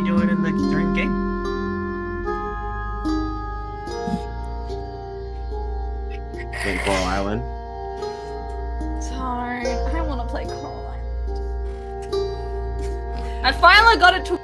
you doing during the game? Playing Coral Island. It's hard. I want to play Coral Island. I finally got it to.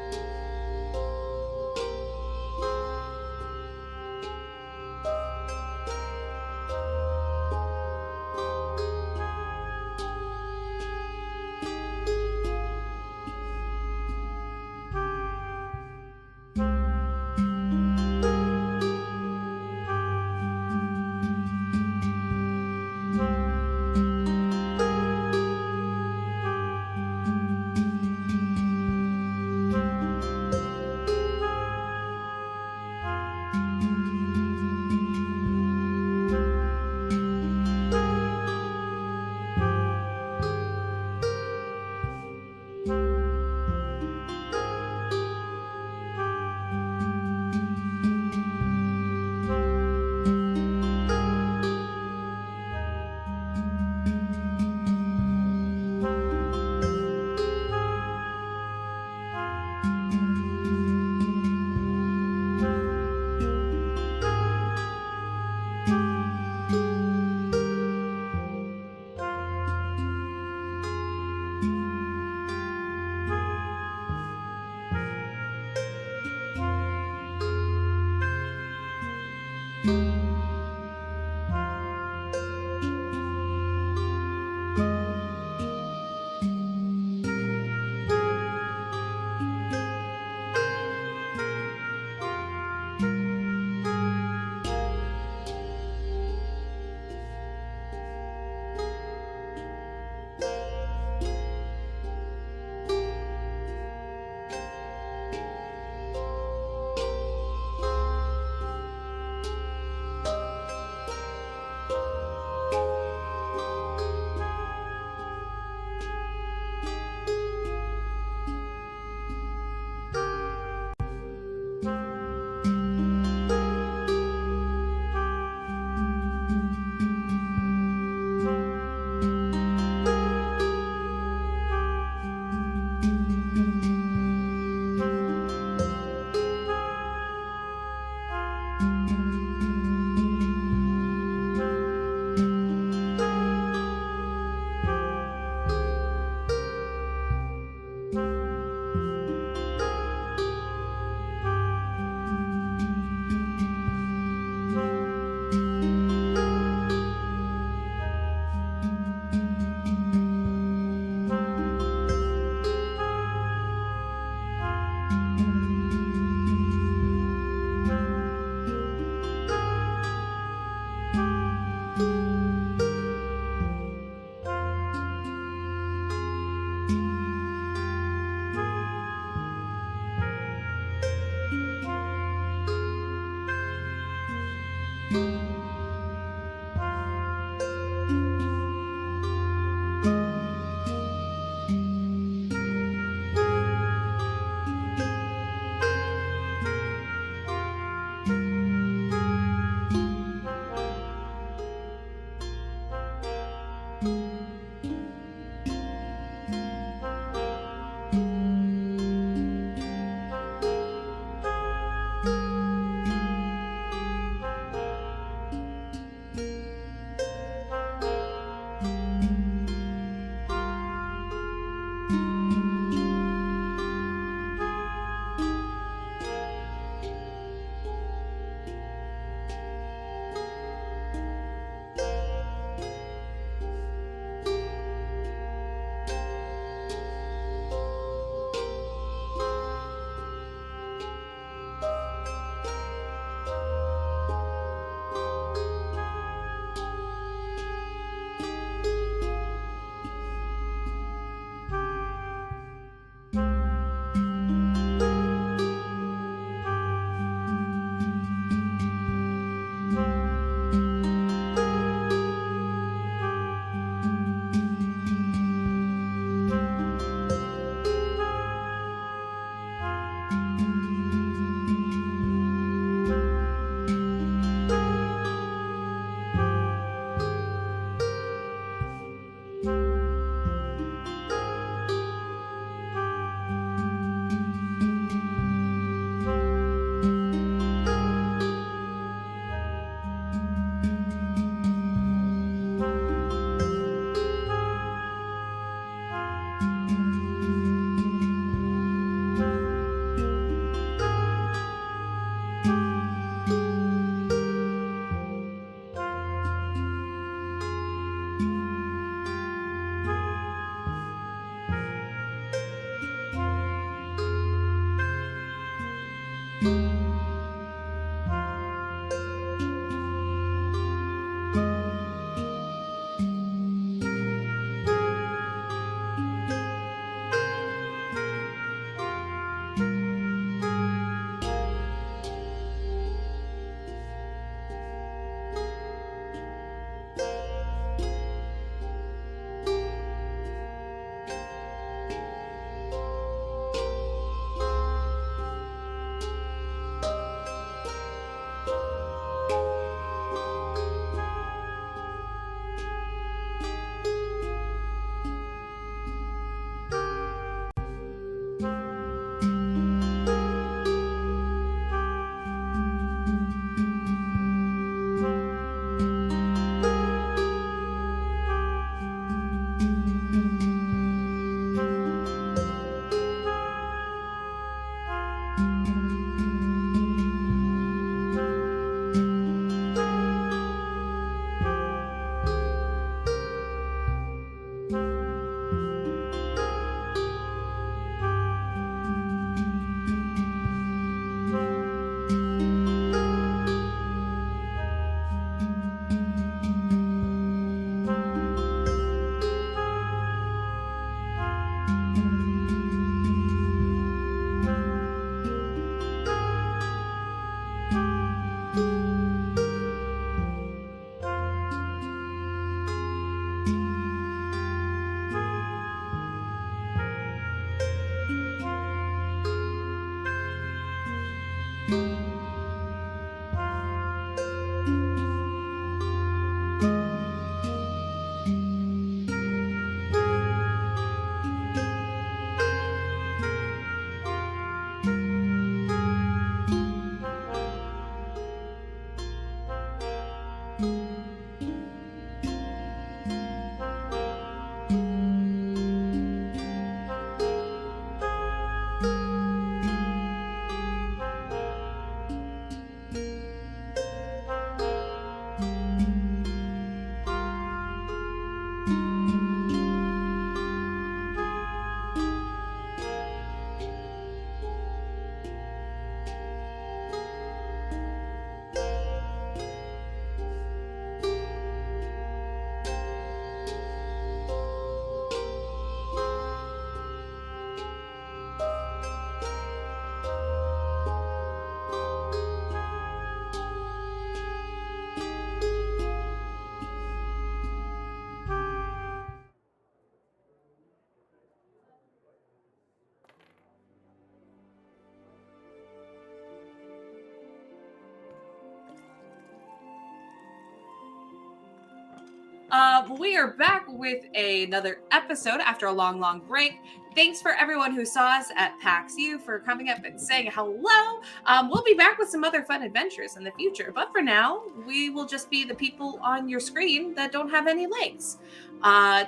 We are back with another episode after a long break. Thanks for everyone who saw us at PAX U for coming up and saying hello. We'll be back with some other fun adventures in the future, but for now, we will just be the people on your screen that don't have any legs.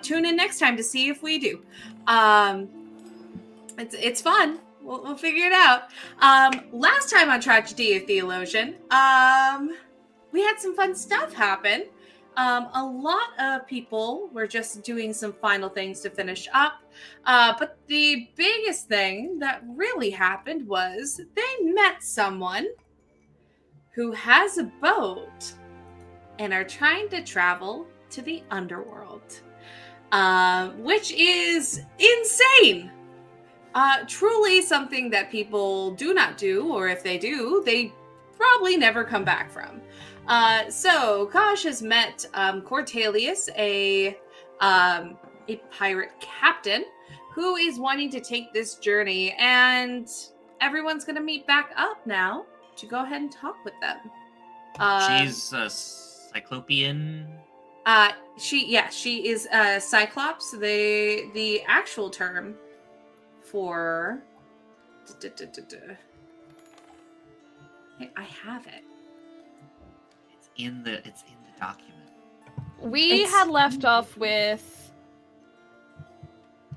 Tune in next time to see if we do. It's fun. We'll figure it out. Last time on Tragedy of Theolosian, we had some fun stuff happen. A lot of people were just doing some final things to finish up. But the biggest thing that really happened was they met someone who has a boat and are trying to travel to the underworld, which is insane. Truly something that people do not do, or if they do, they probably never come back from. So Kosh has met Cortelius, a pirate captain, who is wanting to take this journey, and everyone's going to meet back up now to go ahead and talk with them. She's a Cyclopean. She is Cyclops. The actual term for I have it. It's in the document. We had left off with...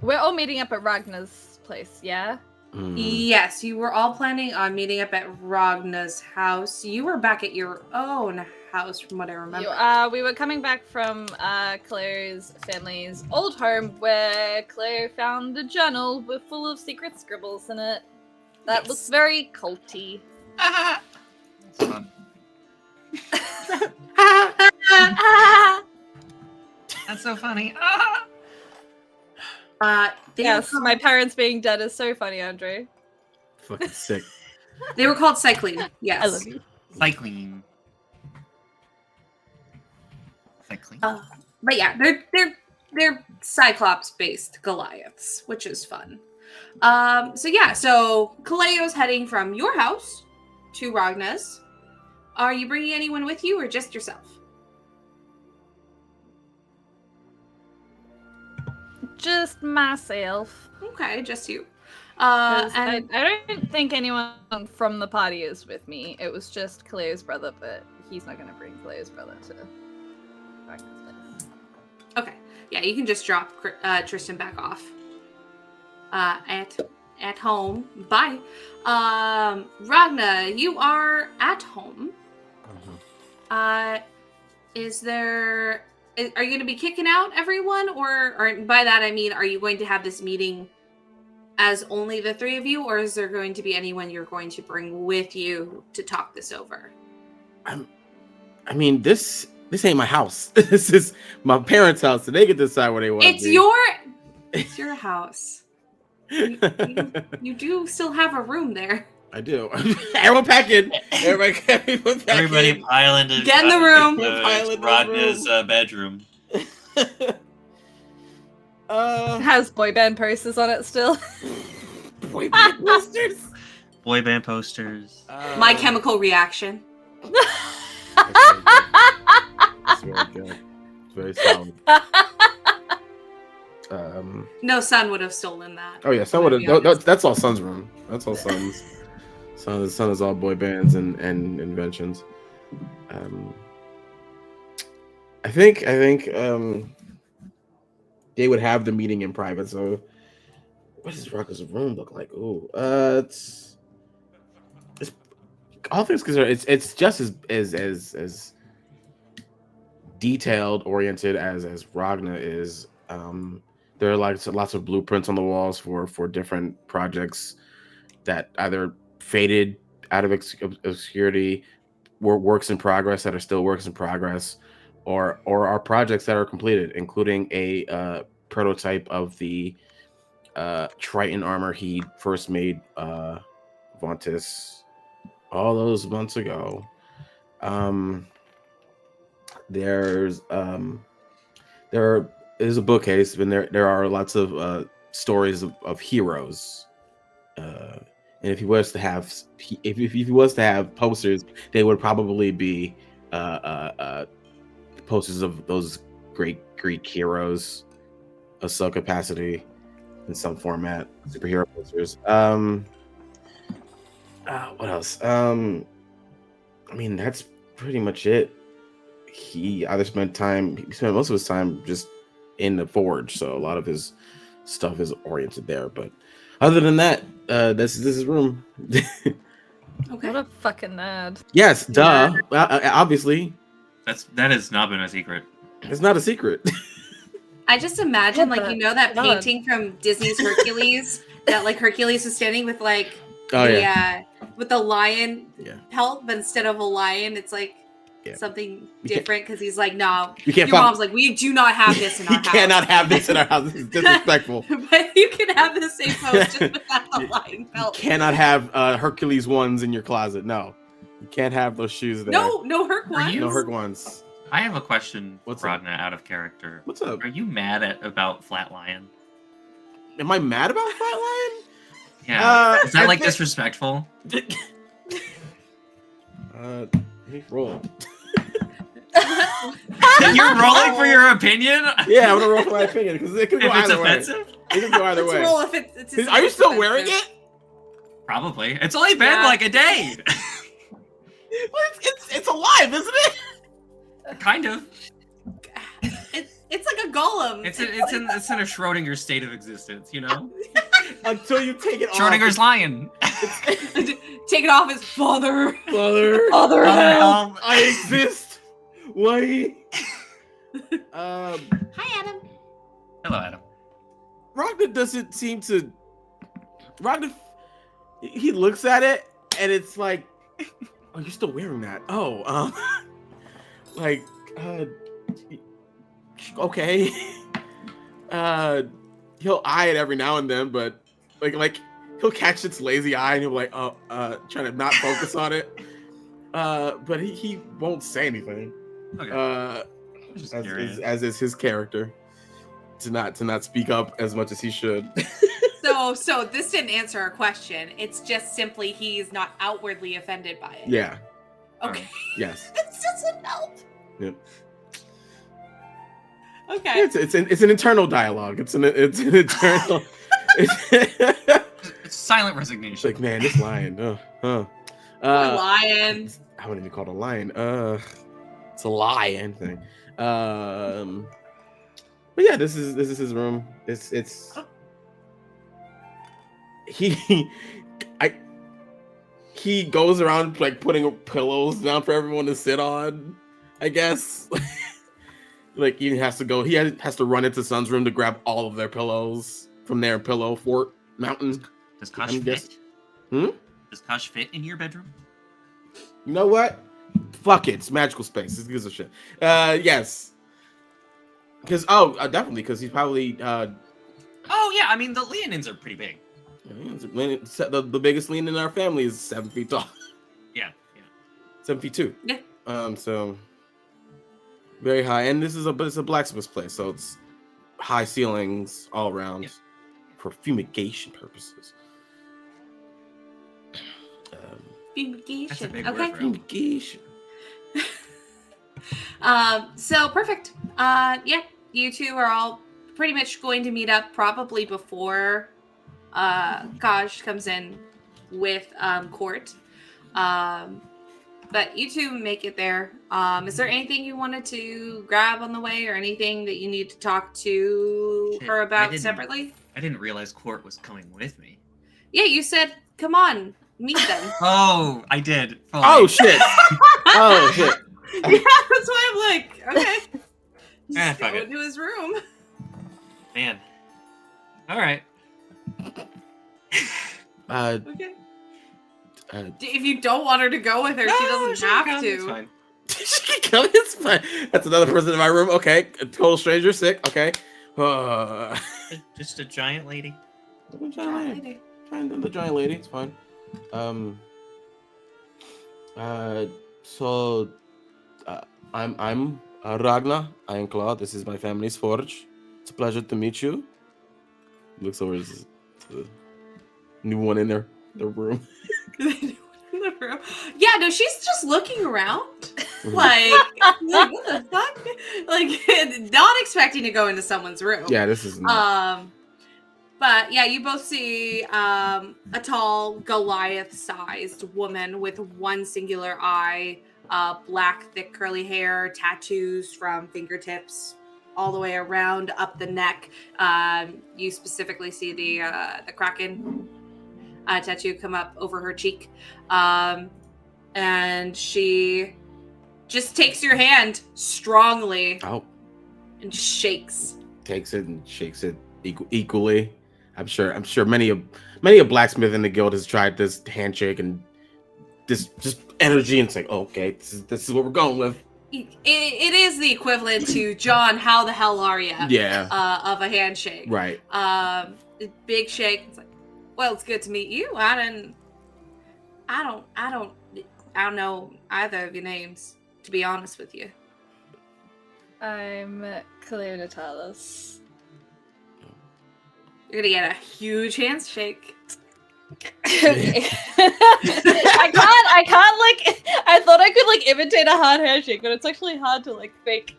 We're all meeting up at Ragna's place, yeah? Yes, you were all planning on meeting up at Ragna's house. You were back at your own house, from what I remember. We were coming back from Caleo's family's old home, where Caleo found a journal full of secret scribbles in it. That looks very culty. That's fun. That's so funny. Yes, my parents being dead is so funny, Andre. Fucking sick. They were called cycling. Yes. I love you. Cycling. But yeah, they're Cyclops-based Goliaths, which is fun. So Caleo's heading from your house to Ragna's. Are you bringing anyone with you or just yourself? Just myself. Okay, just you. And I don't think anyone from the party is with me. It was just Caleo's brother, but he's not going to bring Caleo's brother to Ragna's place. Okay, yeah, you can just drop Tristan back off at home. Bye. Ragna, you are at home. Are you going to be kicking out everyone, or by that I mean, are you going to have this meeting as only the three of you, or is there going to be anyone you're going to bring with you to talk this over? I mean, this ain't my house. This is my parents' house, so they can decide what they want. It's your house. You do still have a room there. I do. Everyone pack in. Everybody pile into Get in the room. Ragna's bedroom. It has boy band posters on it still. Boy band posters. Boy band posters. My Chemical Reaction. That's very good. Very solid. No, Sun would have stolen that. Oh yeah, Sun would have. That's all Sun's room. That's all Sun's. Sun is all boy bands and inventions. I think they would have the meeting in private. So, what does Rocco's room look like? Ooh, it's all things considered. It's just as detailed oriented as Ragna is. There are lots of blueprints on the walls for different projects that either faded out of obscurity, were works in progress that are still works in progress, or are projects that are completed, including a prototype of the Triton armor he first made Vontis all those months ago. There is a bookcase, and there are lots of stories of heroes. And if he was to have posters, they would probably be posters of those great Greek heroes of some capacity in some format, superhero posters. What else? I mean, that's pretty much it. He spent most of his time just in the forge, so a lot of his stuff is oriented there. But other than that, this is his room. Okay. What a fucking nerd. Yes, duh. Obviously, that has not been a secret. It's not a secret. I just imagine, that painting from Disney's Hercules, that Hercules is standing with with the lion pelt, but instead of a lion, it's something different because he's like, no, your mom's like, we do not have this in our house. You cannot have this in our house. This is disrespectful. But you can have the same pose just without the lion pelt. You cannot have Hercules ones in your closet. No, you can't have those shoes there. No Herc ones. No Herc ones. I have a question, What's Ragna, out of character. What's up? Are you mad about Flat Lion? Am I mad about Flat Lion? Yeah. Is that disrespectful? Roll. You're rolling for your opinion? Yeah, I'm gonna roll for my opinion because it could go either way. It could go either way. Roll if it's Are you still wearing it? Probably. It's only been a day. Well, it's alive, isn't it? Kind of. It's like a golem. It's in a Schrodinger state of existence, you know? Until you take it off. Schrodinger's lion. Take it off as father. Father help. I exist. Why? Hi, Adam. Hello, Adam. Ragna doesn't seem to. Ragna, he looks at it and it's like Oh, you're still wearing that? Oh, like, okay. He'll eye it every now and then, but like he'll catch its lazy eye and he'll be like, trying to not focus on it. But he won't say anything. Okay. As is his character, to not speak up as much as he should. So this didn't answer our question. It's just simply he's not outwardly offended by it. Yeah. Okay. Yes. This doesn't help. Yep. Okay. It's an internal dialogue. It's an internal. It's silent resignation. Like, man, this lion. Lion. I wouldn't even call it a lion. It's a lion thing. But yeah, this is his room. It's he goes around like putting pillows down for everyone to sit on, I guess. Like he has to run into Sun's room to grab all of their pillows from their pillow fort mountain. Does Kosh fit? Does Kosh fit in your bedroom? You know what? Fuck it. It's magical space. It gives a shit. Yes. Because definitely because he's probably Oh yeah, I mean the Leonins are pretty big. The biggest Leonin in our family is 7 feet tall. Yeah. 7 feet 2. Yeah. So very high, and it's a blacksmith's place, so it's high ceilings all around for fumigation purposes. Fumigation. That's a big Okay. word, Fumigation. So perfect. Yeah, you two are all pretty much going to meet up probably before Kaj comes in with Court. But you two make it there. Is there anything you wanted to grab on the way or anything that you need to talk to her about separately? I didn't realize Court was coming with me. Yeah, you said, come on, meet them. Oh, I did. Fully. Oh shit. Oh shit. Yeah, that's why I'm like, okay. Just fuck go it. into his room. Man. All right. Okay. If you don't want her to go with her, she doesn't have to. It's fine. She can come. It's fine. That's another person in my room. Okay. A total stranger. Sick. Okay. Just a giant lady. The giant lady. It's fine. I'm Ragna. I am Claude. This is my family's forge. It's a pleasure to meet you. Looks over to the new one in the room. Yeah, no, she's just looking around. Like what the fuck? Like, not expecting to go into someone's room. Yeah, this is. But yeah, you both see a tall Goliath-sized woman with one singular eye, black, thick, curly hair, tattoos from fingertips all the way around up the neck. You specifically see the Kraken tattoo come up over her cheek, and she just takes your hand strongly and shakes. Takes it and shakes it equally. I'm sure many a blacksmith in the guild has tried this handshake and this just energy, and it's like, okay, this is what we're going with. It is the equivalent to John, how the hell are you? Yeah. Of a handshake. Right. Big shake. It's like, well, it's good to meet you. I don't know either of your names, to be honest with you. I'm Caleo Natalis. You're gonna get a huge handshake. Okay. I can't like, I thought I could like imitate a hard handshake, but it's actually hard to like fake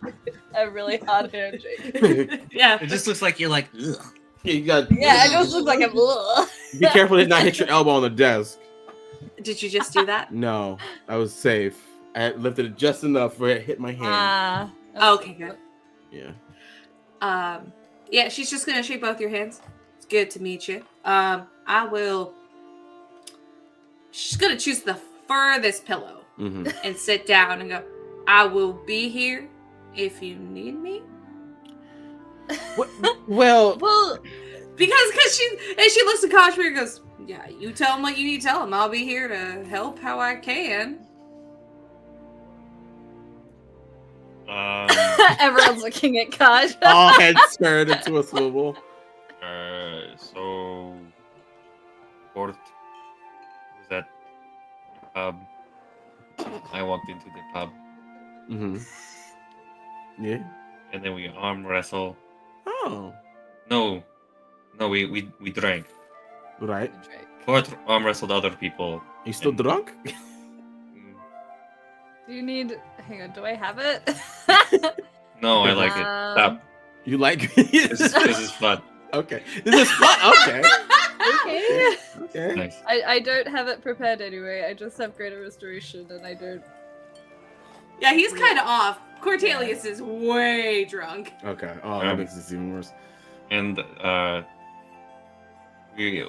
a really hard handshake. Yeah. It just looks like you're like, ugh. Yeah, Yeah, it just looks like a ugh. Be careful to not hit your elbow on the desk. Did you just do that? No, I was safe. I lifted it just enough for it to hit my hand. Okay, good. Yeah. Yeah, she's just gonna shake both your hands. It's good to meet you. She's gonna choose the furthest pillow and sit down and go, I will be here if you need me. Well, because she looks at Kashmir and goes, Yeah, you tell him what you need to tell him. I'll be here to help how I can. Everyone's looking at Kaj. All heads turned into a swivel. So, Court was at pub. I walked into the pub, Mm-hmm. Yeah. and then we arm wrestle. Oh. No, we drank. Right. Court arm wrestled other people. You still And- drunk? Do you need? Hang on. Do I have it? No, I like it. Stop. You like This is fun. Okay. This is fun. Okay. Okay. Okay. Nice. I don't have it prepared anyway. I just have greater restoration, and I don't. Yeah, he's kind of off. Cortelius is way drunk. Okay. Oh, that makes this even worse. And we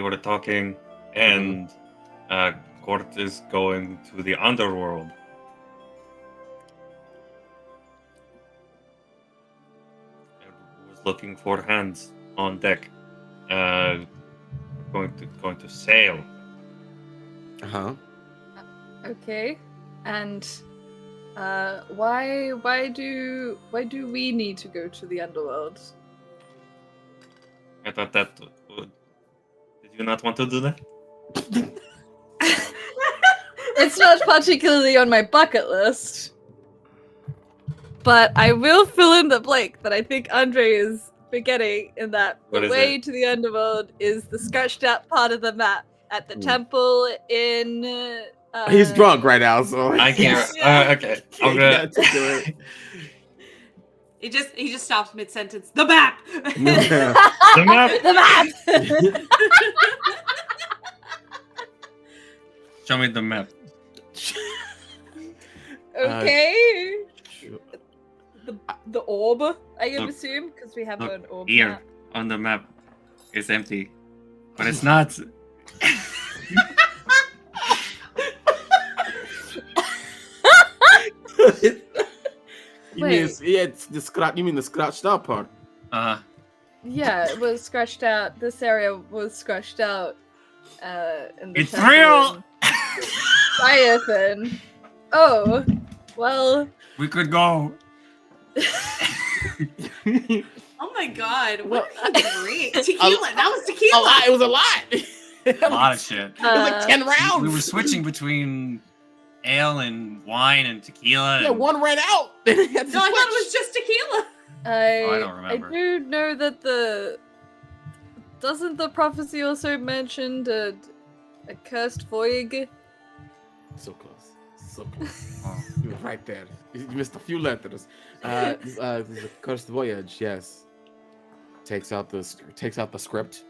were talking, and Court is going to the underworld. And was looking for hands on deck. Going to sail. Uh-huh. Okay. And why do we need to go to the underworld? I thought that would. Did you not want to do that? It's not particularly on my bucket list. But I will fill in the blank that I think Andre is forgetting in that What the is way it? to the underworld is the scratched out part of the map at the Hmm. temple in He's drunk right now, so I can't. Okay, I'm Yeah, gonna. just do it. He just stops mid sentence. The map. The map. the map. Show me the map. Okay. The orb, I Look. assume, because we have Look, an orb here. map. On the map, it's empty, but it's not. You mean it's the scratch? You mean the scratched out part? Yeah, it was scratched out. This area was scratched out. In the It's temple real! in Leviathan. Oh, well. We could go. Oh my god. Well, What did he drink? Tequila. That was tequila. A lot. It was a lot. A lot of shit. It was like 10 rounds. We were switching between ale and wine and tequila. Yeah, and- one ran out. Then he had to No, I thought it switch. was just tequila. I don't remember. I do know that doesn't the prophecy also mention a cursed voyage? So close. So close. Oh. You were right there. You missed a few letters. This is a cursed voyage. Yes. Takes out the script.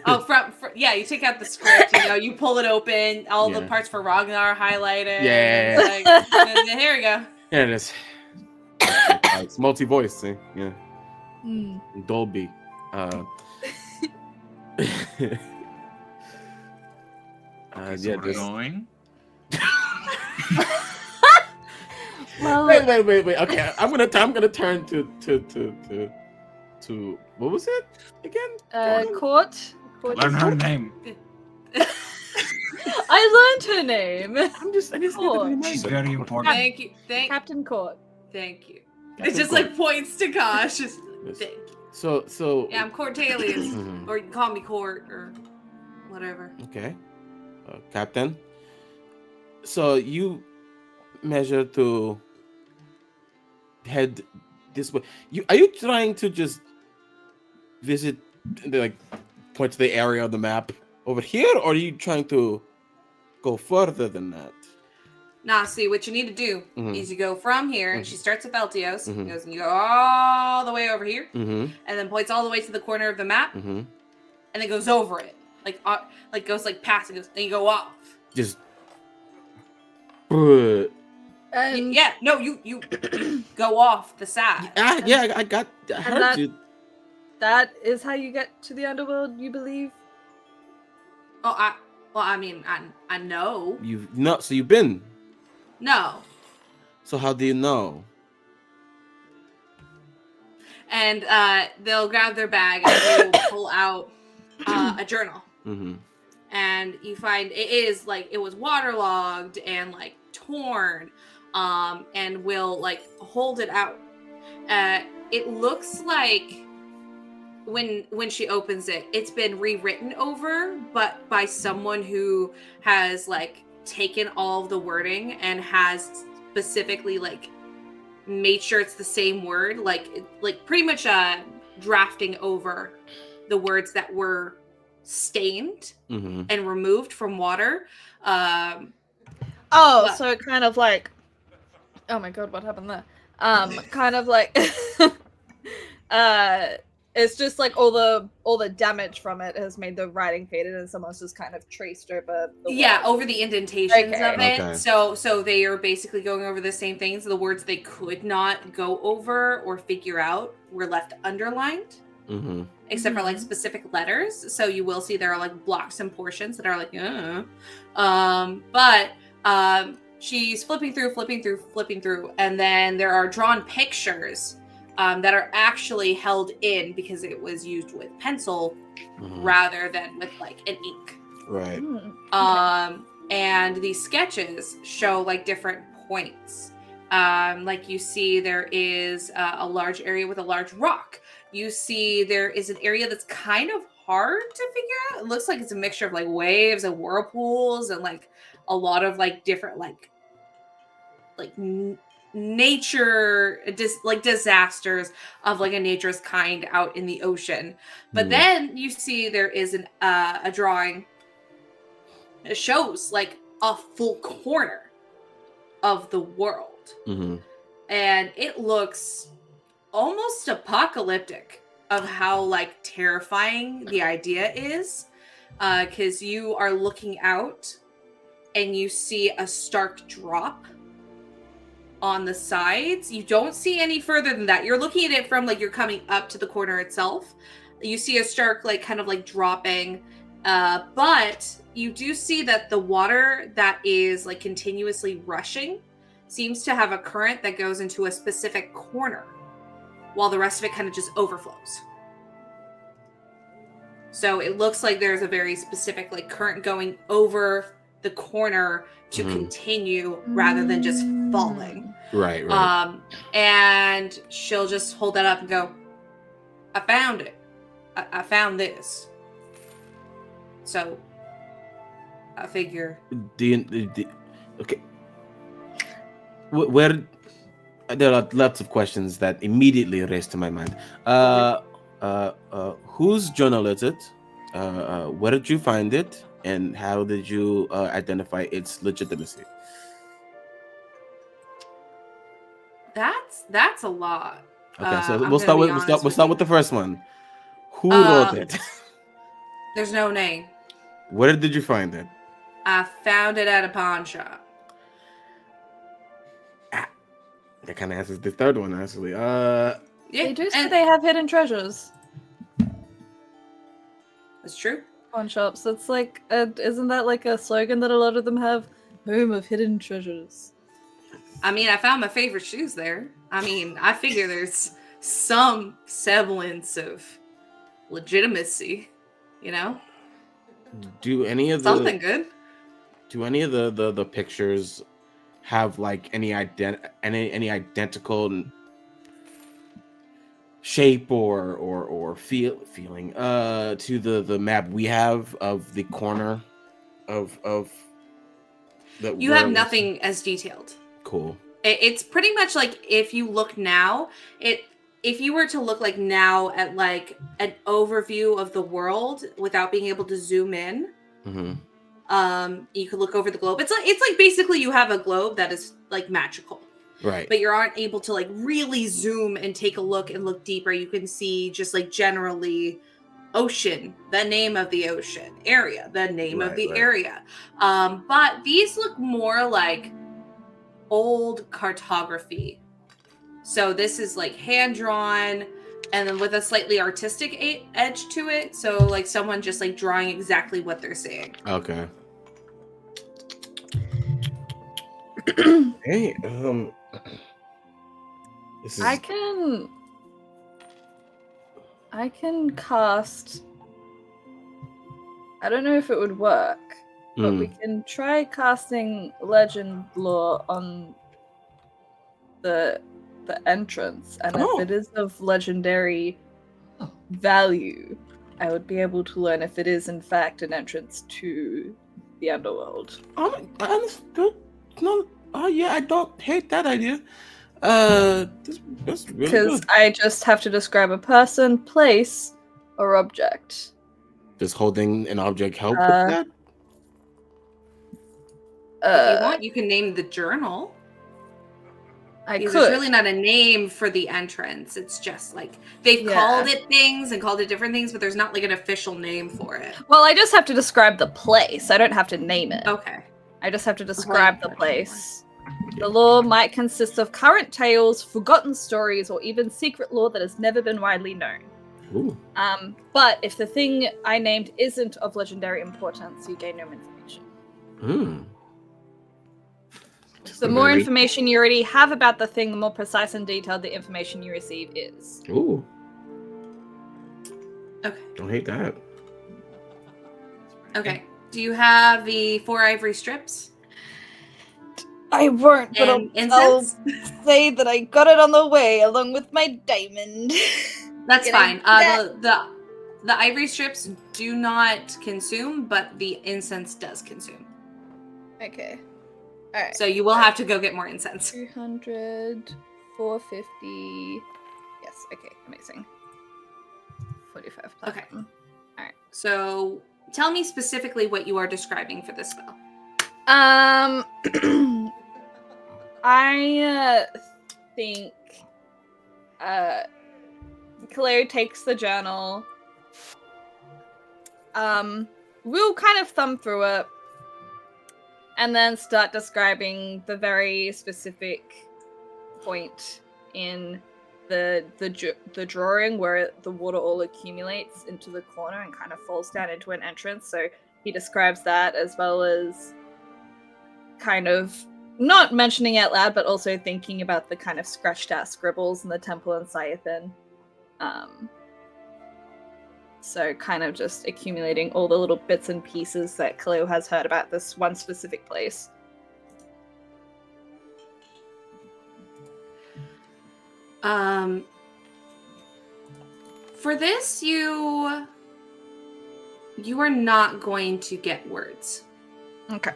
Oh, yeah, you take out the script, you pull it open, all the Yeah. parts for Ragna are highlighted. Yeah. Like, and here we go. Here it is. It's multi-voice, see? Yeah. Dolby. Okay, so yeah, we're this... going. Well, Wait. Okay, I'm gonna turn to what was it again? Court. Learn her name. I learned her name. I just need to Court. remember. She's very important. Thank you. Thank Court. you. It Captain just Court. like points to Kosh. Just Yes. thank you. So Yeah, I'm Cortelius. Mhm. Or you can call me Court or whatever. Okay, Captain. So you measure to head this way. Are you trying to just visit, like, point to the area of the map over here, or are you trying to go further than that? Nah, see, what you need to do Mhm. is you go from here, and Mhm. she starts at Feltios, Mhm. goes and you go all the way over here, Mm-hmm. and then points all the way to the corner of the map, Mm-hmm. and then goes over it, like goes like past it, goes, and you go off. Just. And Yeah, no, you go off the side. Yeah, I heard that- you. that is how you get to the underworld, you believe? Oh, I mean, I know. You've not. So you've been. No, So how do you know? And they'll grab their bag and they will pull out a journal. Mm-hmm. And you find it was waterlogged and like torn, and will like hold it out. It looks like when she opens it, it's been rewritten over, but by someone who has like taken all of the wording and has specifically like made sure it's the same word, like pretty much drafting over the words that were stained and removed from water. So it kind of like, oh my god, what happened there? Kind of like, it's just like all the damage from it has made the writing faded, and someone's just kind of traced over. Over the indentations of it. Okay. So they are basically going over the same things. The words they could not go over or figure out were left underlined. Except for like specific letters, so you will see there are like blocks and portions that are like, but she's flipping through, and then there are drawn pictures that are actually held in because it was used with pencil rather than with like an ink. Right. And these sketches show like different points. Like you see there is a large area with a large rock. You see there is an area that's kind of hard to figure out. It looks like it's a mixture of like waves and whirlpools and like a lot of like different like nature disasters of like a nature's kind out in the ocean. But then you see there is a drawing that shows like a full corner of the world. And it looks almost apocalyptic of how like terrifying the idea is, because you are looking out and you see a stark drop on the sides. You don't see any further than that. You're looking at it from like you're coming up to the corner itself. You see a stark like kind of like dropping, but you do see that the water that is like continuously rushing seems to have a current that goes into a specific corner, while the rest of it kind of just overflows. So it looks like there's a very specific like current going over the corner to continue rather than just falling. Right. And she'll just hold that up and go, I found it. I found this. So I figure. Okay. Where there are lots of questions that immediately race to my mind. Whose journal is it? Where did you find it? And how did you identify its legitimacy? That's a lot. Okay, so we'll start with the first one. Who wrote it? There's no name. Where did you find it? I found it at a pawn shop. That kind of answers the third one, actually. Yeah, They do say they have hidden treasures. That's true. Pawn shops. That's like, isn't that like a slogan that a lot of them have? Home of hidden treasures. I mean, I found my favorite shoes there. I mean, I figure there's some semblance of legitimacy, you know? Do any of something good? Do any of the pictures have like any identical shape or feeling to the map we have of the corner of that? You have nothing as detailed. Cool. It's pretty much like if you look now, if you were to look like now at like an overview of the world without being able to zoom in, you could look over the globe. It's like basically you have a globe that is like magical, right? But you aren't able to like really zoom and take a look and look deeper. You can see just like generally ocean, the name of the ocean, area, the name of the area. But these look more like old cartography. So this is like hand drawn and then with a slightly artistic edge to it. So like someone just like drawing exactly what they're saying. Okay. Hey, I can I can cast... I don't know if it would work, but we can try casting Legend Lore on the entrance, and if it is of legendary value, I would be able to learn if it is in fact an entrance to the underworld. I understood. No, yeah, I don't hate that idea. That's really Because good. I just have to describe a person, place, or object. Does holding an object help with that? If you want, you can name the journal. Because there's really not a name for the entrance. It's just like they've called it things and called it different things, but there's not like an official name for it. Well, I just have to describe the place. I don't have to name it. Okay. I just have to describe the place. The lore might consist of current tales, forgotten stories, or even secret lore that has never been widely known. Ooh. But if the thing I named isn't of legendary importance, you gain no information. The more information you already have about the thing, the more precise and detailed the information you receive is. Ooh. Okay. Don't hate that. Okay. Do you have the 4 ivory strips? I won't, but I'll say that I got it on the way along with my diamond. That's fine. The ivory strips do not consume, but the incense does consume. Okay. All right. So you will have to go get more incense. 200, 450. Yes. Okay. Amazing. 45 platinum. Okay. All right. So tell me specifically what you are describing for this spell. I think Caleo takes the journal. We'll kind of thumb through it and then start describing the very specific point in the drawing where the water all accumulates into the corner and kind of falls down into an entrance. So he describes that, as well as kind of not mentioning out loud, but also thinking about the kind of scratched out scribbles in the temple and Sayathan. So kind of just accumulating all the little bits and pieces that Caleo has heard about this one specific place. For this, you are not going to get words. Okay.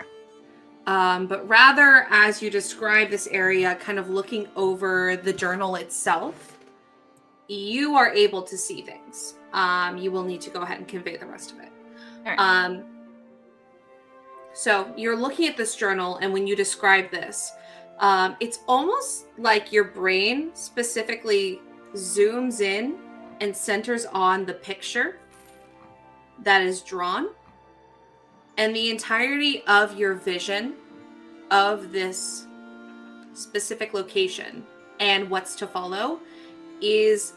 But rather, as you describe this area, kind of looking over the journal itself, you are able to see things. You will need to go ahead and convey the rest of it. All right. So you're looking at this journal, and when you describe this, it's almost like your brain specifically zooms in and centers on the picture that is drawn. And the entirety of your vision of this specific location and what's to follow is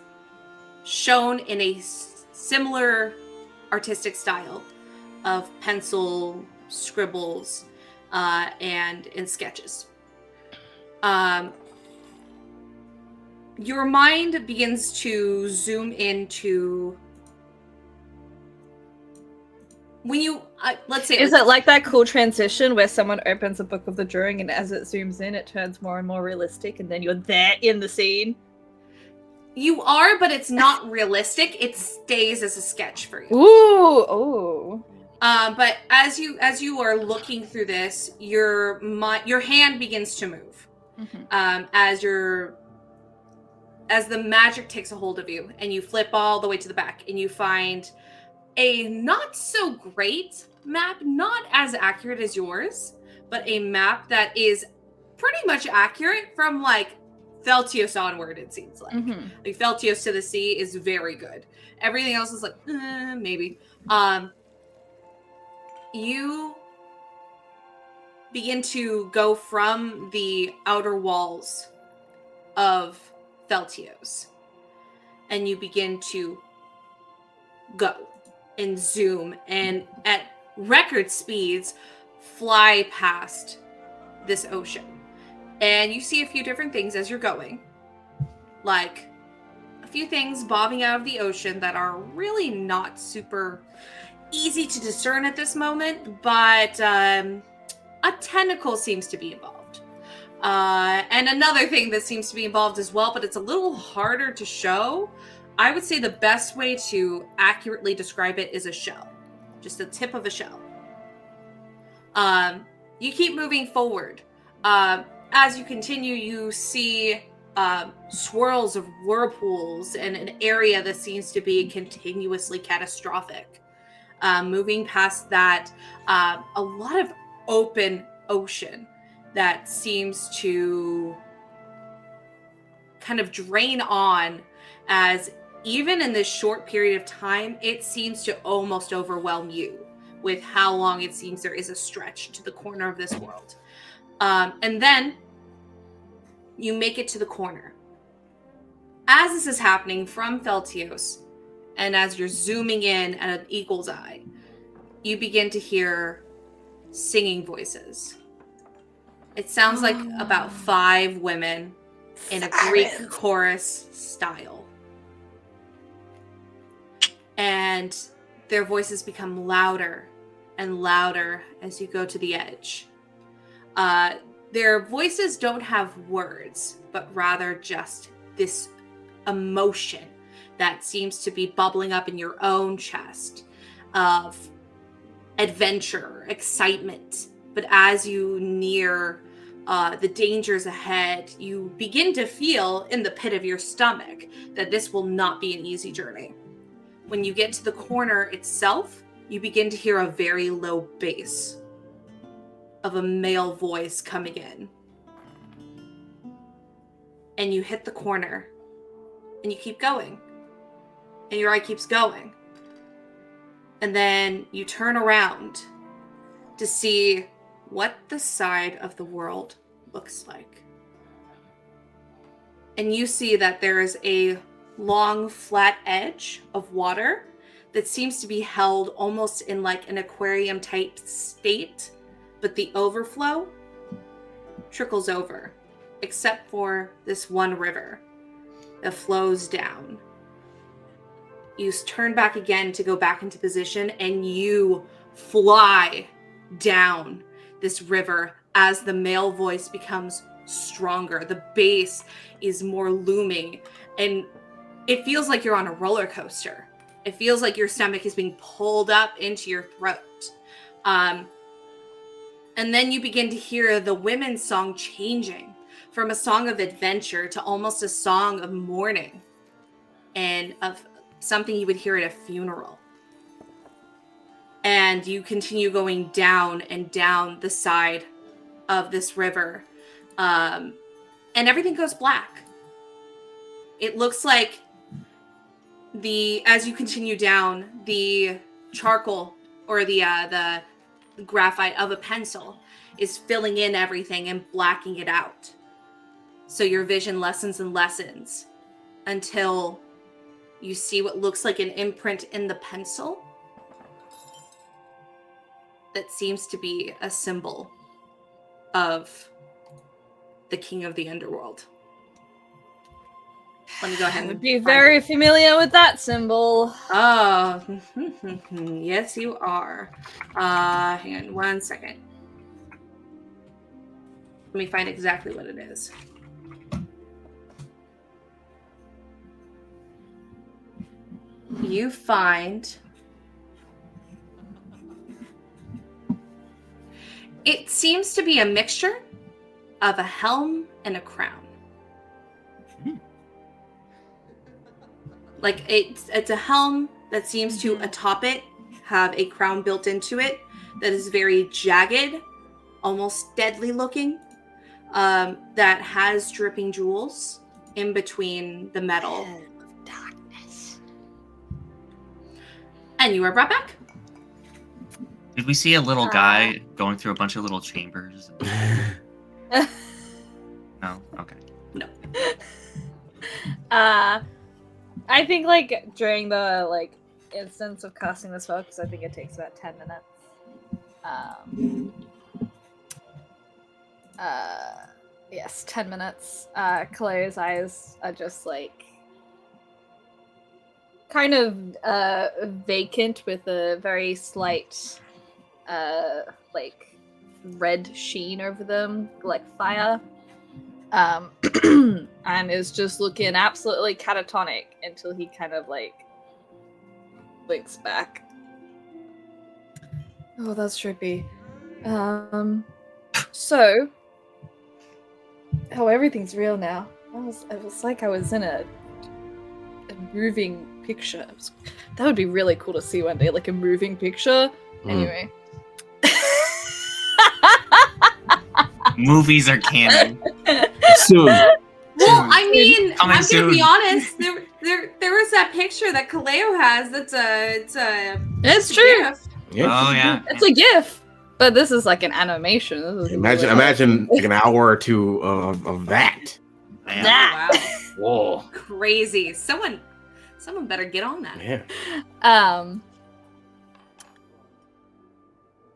shown in a similar artistic style of pencil scribbles and sketches. Your mind begins to zoom into when you let's say, is it like that cool transition where someone opens a book of the drawing and as it zooms in it turns more and more realistic and then you're there in the scene? You are, but it's not realistic. It stays as a sketch for you. Ooh. But as you are looking through this, your hand begins to move. Mm-hmm. As the magic takes a hold of you, and you flip all the way to the back, and you find a not so great map, not as accurate as yours, but a map that is pretty much accurate from like Feltios onward, it seems like. Mm-hmm. Like Feltios to the sea is very good. Everything else is like, maybe. You begin to go from the outer walls of Feltios, and you begin to go and zoom and at record speeds fly past this ocean. And you see a few different things as you're going, like a few things bobbing out of the ocean that are really not super easy to discern at this moment, but a tentacle seems to be involved. And another thing that seems to be involved as well, but it's a little harder to show. I would say the best way to accurately describe it is a shell. Just the tip of a shell. You keep moving forward. As you continue, you see swirls of whirlpools in an area that seems to be continuously catastrophic. Moving past that, a lot of open ocean that seems to kind of drain on, as even in this short period of time, it seems to almost overwhelm you with how long it seems there is a stretch to the corner of this world. And then you make it to the corner. As this is happening from Feltios, and as you're zooming in at an eagle's eye, you begin to hear singing voices. It sounds like about 5 women in a Greek chorus style. And their voices become louder and louder as you go to the edge. Their voices don't have words, but rather just this emotion that seems to be bubbling up in your own chest of adventure, excitement. But as you near the dangers ahead, you begin to feel in the pit of your stomach that this will not be an easy journey. When you get to the corner itself, you begin to hear a very low bass of a male voice coming in. And you hit the corner, and you keep going. And your eye keeps going. And then you turn around to see what the side of the world looks like. And you see that there is a long, flat edge of water that seems to be held almost in like an aquarium type state, but the overflow trickles over, except for this one river that flows down. You turn back again to go back into position, and you fly down this river as the male voice becomes stronger. The bass is more looming, and it feels like you're on a roller coaster. It feels like your stomach is being pulled up into your throat. And then you begin to hear the women's song changing from a song of adventure to almost a song of mourning and of something you would hear at a funeral. And you continue going down and down the side of this river. And everything goes black. It looks like as you continue down, the charcoal or the graphite of a pencil is filling in everything and blacking it out. So your vision lessens and lessens until you see what looks like an imprint in the pencil that seems to be a symbol of the king of the underworld. Let me go ahead and... I would be very familiar with that symbol. Oh, yes, you are. Hang on 1 second. Let me find exactly what it is. You find... It seems to be a mixture of a helm and a crown. Like, it's a helm that seems to, atop it, have a crown built into it that is very jagged, almost deadly looking, that has dripping jewels in between the metal. Darkness. And you are brought back. Did we see a little guy going through a bunch of little chambers? No? Okay. No. I think, like, during the, like, instance of casting the spell, because I think it takes about 10 minutes. Yes, 10 minutes. Caleo's eyes are just, like, kind of vacant with a very slight like red sheen over them, like fire. And is just looking absolutely catatonic until he kind of like blinks back. Oh, that's trippy. So, everything's real now. It was like I was in a moving picture. That would be really cool to see one day, like a moving picture. Anyway. Movies are canon. Soon. Well, I mean, Coming I'm gonna be soon. honest. There was that picture that Caleo has. It's true. GIF. Yeah. Oh yeah. It's a GIF, but this is like an animation. This is Imagine like an hour or two of that. Yeah. Wow, Whoa. crazy! Someone better get on that. Yeah.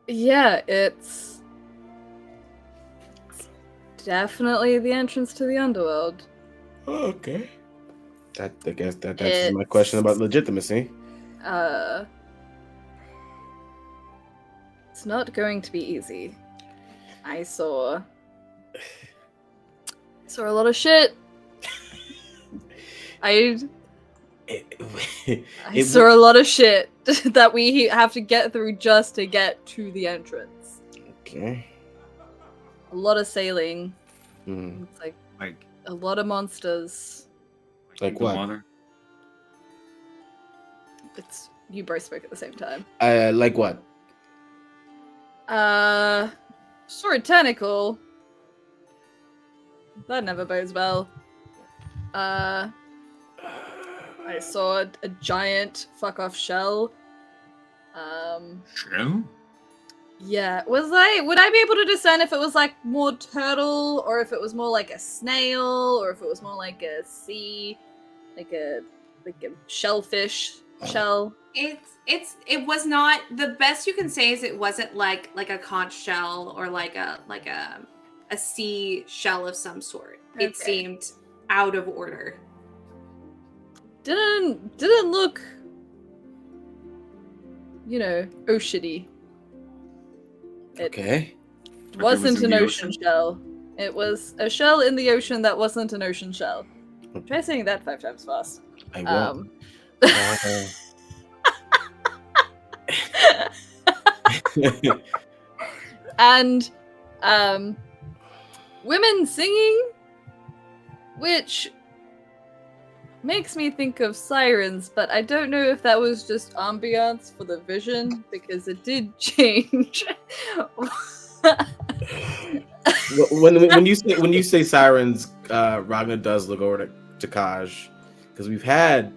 Yeah, it's definitely the entrance to the underworld. Okay. I guess that answers my question about legitimacy. It's not going to be easy. I saw a lot of shit. I saw a lot of shit that we have to get through just to get to the entrance. Okay. A lot of sailing. Hmm. It's like Like a lot of monsters. Like the what? water. It's you both spoke at the same time. Like what? Saw a tentacle. That never bodes well. I saw a giant fuck off shell. True. Yeah, would I be able to discern if it was like more turtle or if it was more like a snail or if it was more like a sea, like a shellfish shell? It was not, the best you can say is it wasn't like a conch shell or like a sea shell of some sort. Okay. It seemed out of order. Didn't look, oceany. It Okay. wasn't in an the ocean shell. It was a shell in the ocean that wasn't an ocean shell. Try saying that 5 times fast. I will. And women singing, which makes me think of sirens, but I don't know if that was just ambiance for the vision because it did change. when you say sirens, Ragna does look over to Kaj because we've had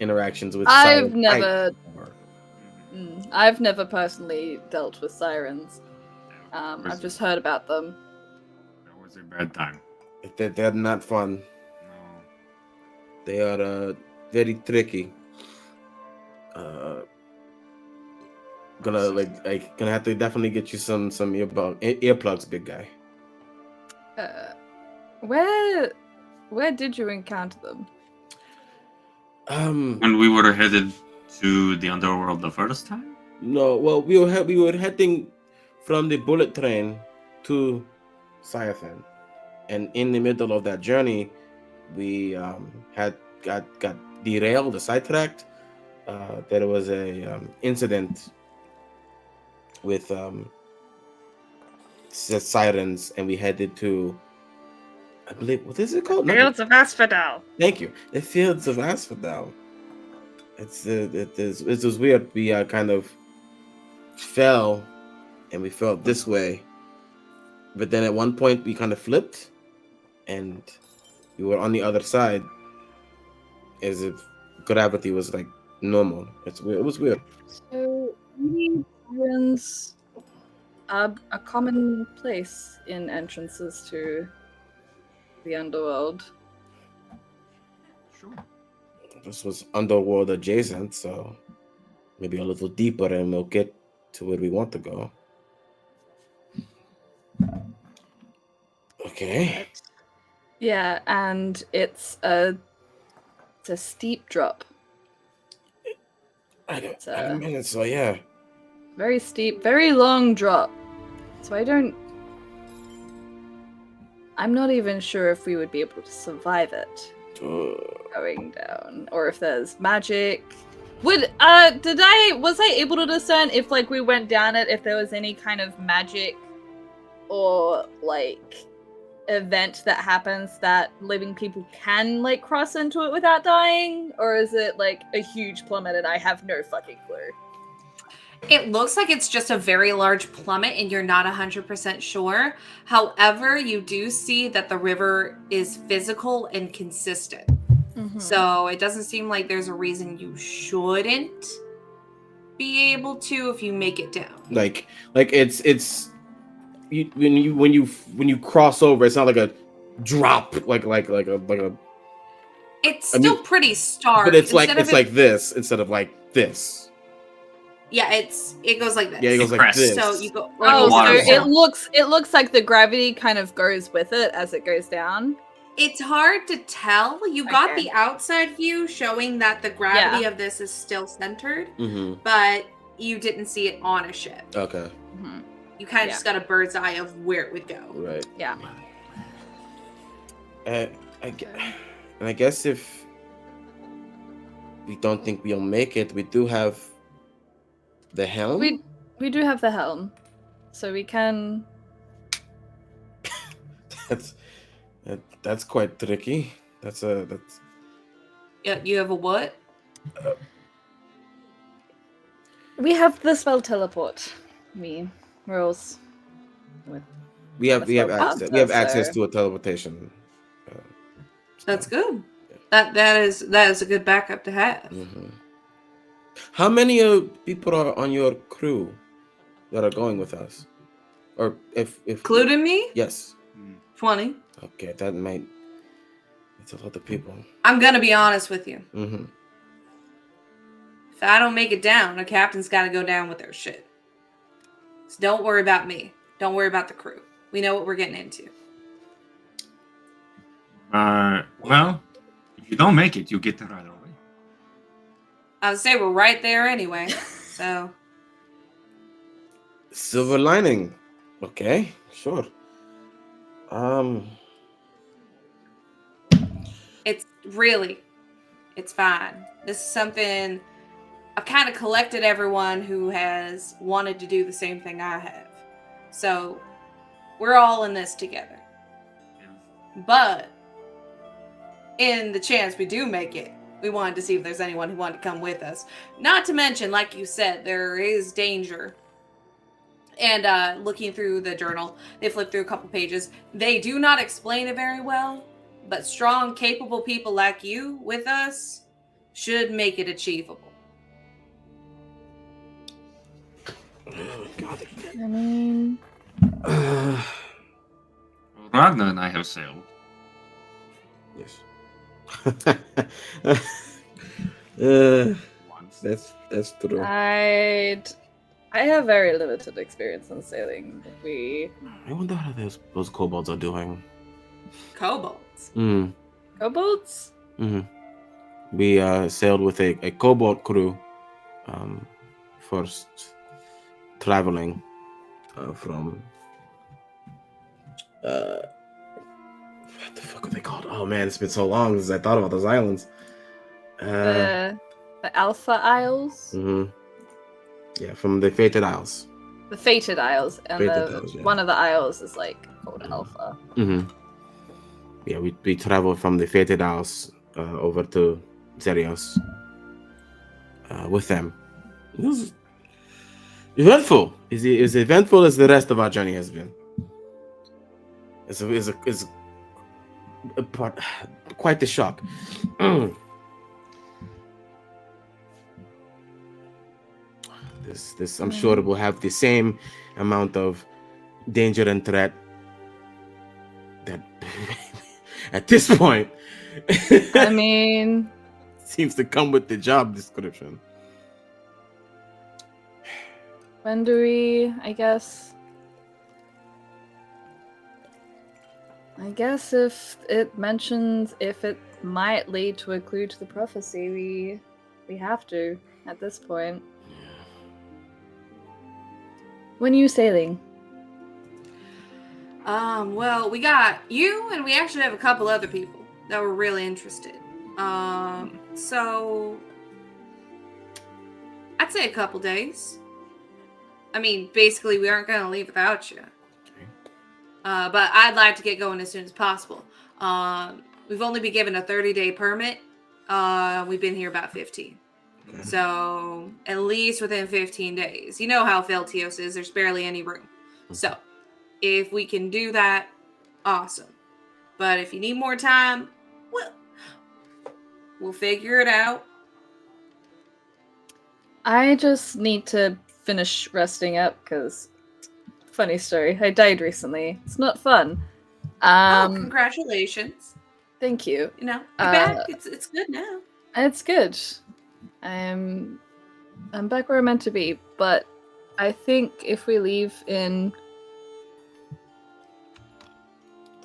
interactions with. I've sirens. never personally dealt with sirens. I've just heard about them. That was a bad time. They're not fun. No. They are very tricky. Gonna have to definitely get you some earplugs, big guy. Where did you encounter them? When we were headed to the underworld the first time? No, well, we were heading from the bullet train to Siathan, and in the middle of that journey, we had got derailed, sidetracked. There was a incident with sirens, and we headed to, I believe, what is it called? Fields of Asphodel. Thank you. The Fields of Asphodel. It was weird. We kind of fell, and we felt this way, but then at one point we kind of flipped, and we were on the other side, as if gravity was like normal. It's weird. It was weird. So sirens are a common place in entrances to the underworld. Sure. This was underworld adjacent, so maybe a little deeper, and we'll get to where we want to go. Okay. Yeah, and it's a steep drop. It's a a minute, so yeah. very steep, very long drop. So I'm not even sure if we would be able to survive it going down, or if there's magic. Was I able to discern if like we went down it, if there was any kind of magic or like event that happens that living people can like cross into it without dying, or is it like a huge plummet and I have no fucking clue? It looks like it's just a very large plummet and you're not 100% sure. However, you do see that the river is physical and consistent. Mm-hmm. So it doesn't seem like there's a reason you shouldn't be able to if you make it down. Like it's when you cross over, it's not like a drop like a. It's still pretty stark. But it's like this instead of like this. Yeah, it goes like this. Yeah, it goes like this. So you go. So it looks like the gravity kind of goes with it as it goes down. It's hard to tell. You got the outside view showing that the gravity of this is still centered, but you didn't see it on a ship. Okay. Mm-hmm. You kind of just got a bird's eye of where it would go. Right. Yeah. I guess if we don't think we'll make it, we do have the helm. We do have the helm, so we can. That's quite tricky. That's. Yeah, you have a what? We have the spell teleport. Rolls. We have access to a teleportation. That's good. That is a good backup to have. Mm-hmm. How many people are on your crew that are going with us? Or if including me? Yes. 20. Okay, it's a lot of people. I'm gonna be honest with you. Mm-hmm. If I don't make it down, the captain's got to go down with their shit. So don't worry about me. Don't worry about the crew. We know what we're getting into. Well, if you don't make it, you get there right away. I would say we're right there anyway. So. Silver lining. Okay, sure. It's fine. This is something I've kind of collected everyone who has wanted to do the same thing I have. So we're all in this together. Yeah. But in the chance we do make it, we wanted to see if there's anyone who wanted to come with us. Not to mention, like you said, there is danger. And looking through the journal, they flip through a couple pages. They do not explain it very well, but strong, capable people like you with us should make it achievable. God. I mean, Ragna and I have sailed. Yes. Once. That's true. I have very limited experience in sailing. I wonder how those kobolds are doing. Kobolds. Kobolds? Mm-hmm. We sailed with a kobold crew first traveling from what the fuck are they called? Oh man, it's been so long since I thought about those islands. The Alpha Isles? Mm-hmm. Yeah, from the Fated Isles. The Fated Isles, and Isles, yeah. one of the isles is like called Alpha. Mm-hmm. Yeah, we traveled from the Fated Isles over to Xerios with them. It was eventful. Is eventful as the rest of our journey has been. It's quite the shock. This I'm sure it will have the same amount of danger and threat that at this point I mean, seems to come with the job description. when do we, I guess if it mentions if it might lead to a clue to the prophecy, we have to. at this point. When are you sailing? Well, we got you, and we actually have a couple other people that were really interested. So I'd say a couple days. I mean, basically, we aren't going to leave without you. But I'd like to get going as soon as possible. We've only been given a 30-day permit. We've been here about 15. So at least within 15 days. You know how Feltios is. There's barely any room. So if we can do that, awesome. But if you need more time, we'll figure it out. I just need to finish resting up because, funny story, I died recently. It's not fun. Congratulations. Thank you. You know, you're back. It's good now. It's good. I'm back where I'm meant to be, but I think if we leave in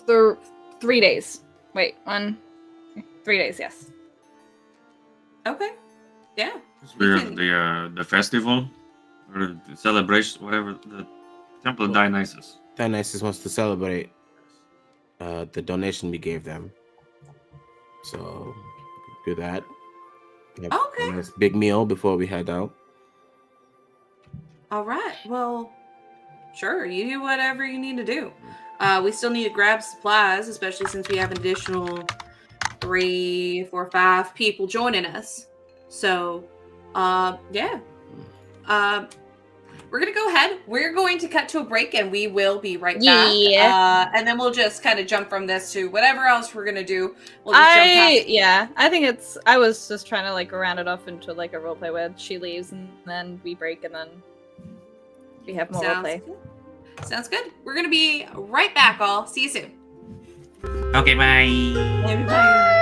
3 days. Wait, 3 days, yes. Okay. Yeah. We have the festival or the celebration, whatever, the Temple of Dionysus. Dionysus wants to celebrate the donation we gave them. So do that. Have Okay. a nice big meal before we head out. All right. Well, sure. You do whatever you need to do. We still need to grab supplies, especially since we have an additional 3, 4, 5 people joining us. So, yeah. We're going to go ahead. We're going to cut to a break, and we will be right back. Yeah. And then we'll just kind of jump from this to whatever else we're going to do. We'll just jump past. I think I was just trying to like round it off into like a roleplay where she leaves and then we break and then we have more roleplay. Sounds good. We're going to be right back, all. See you soon. Okay, bye. Bye.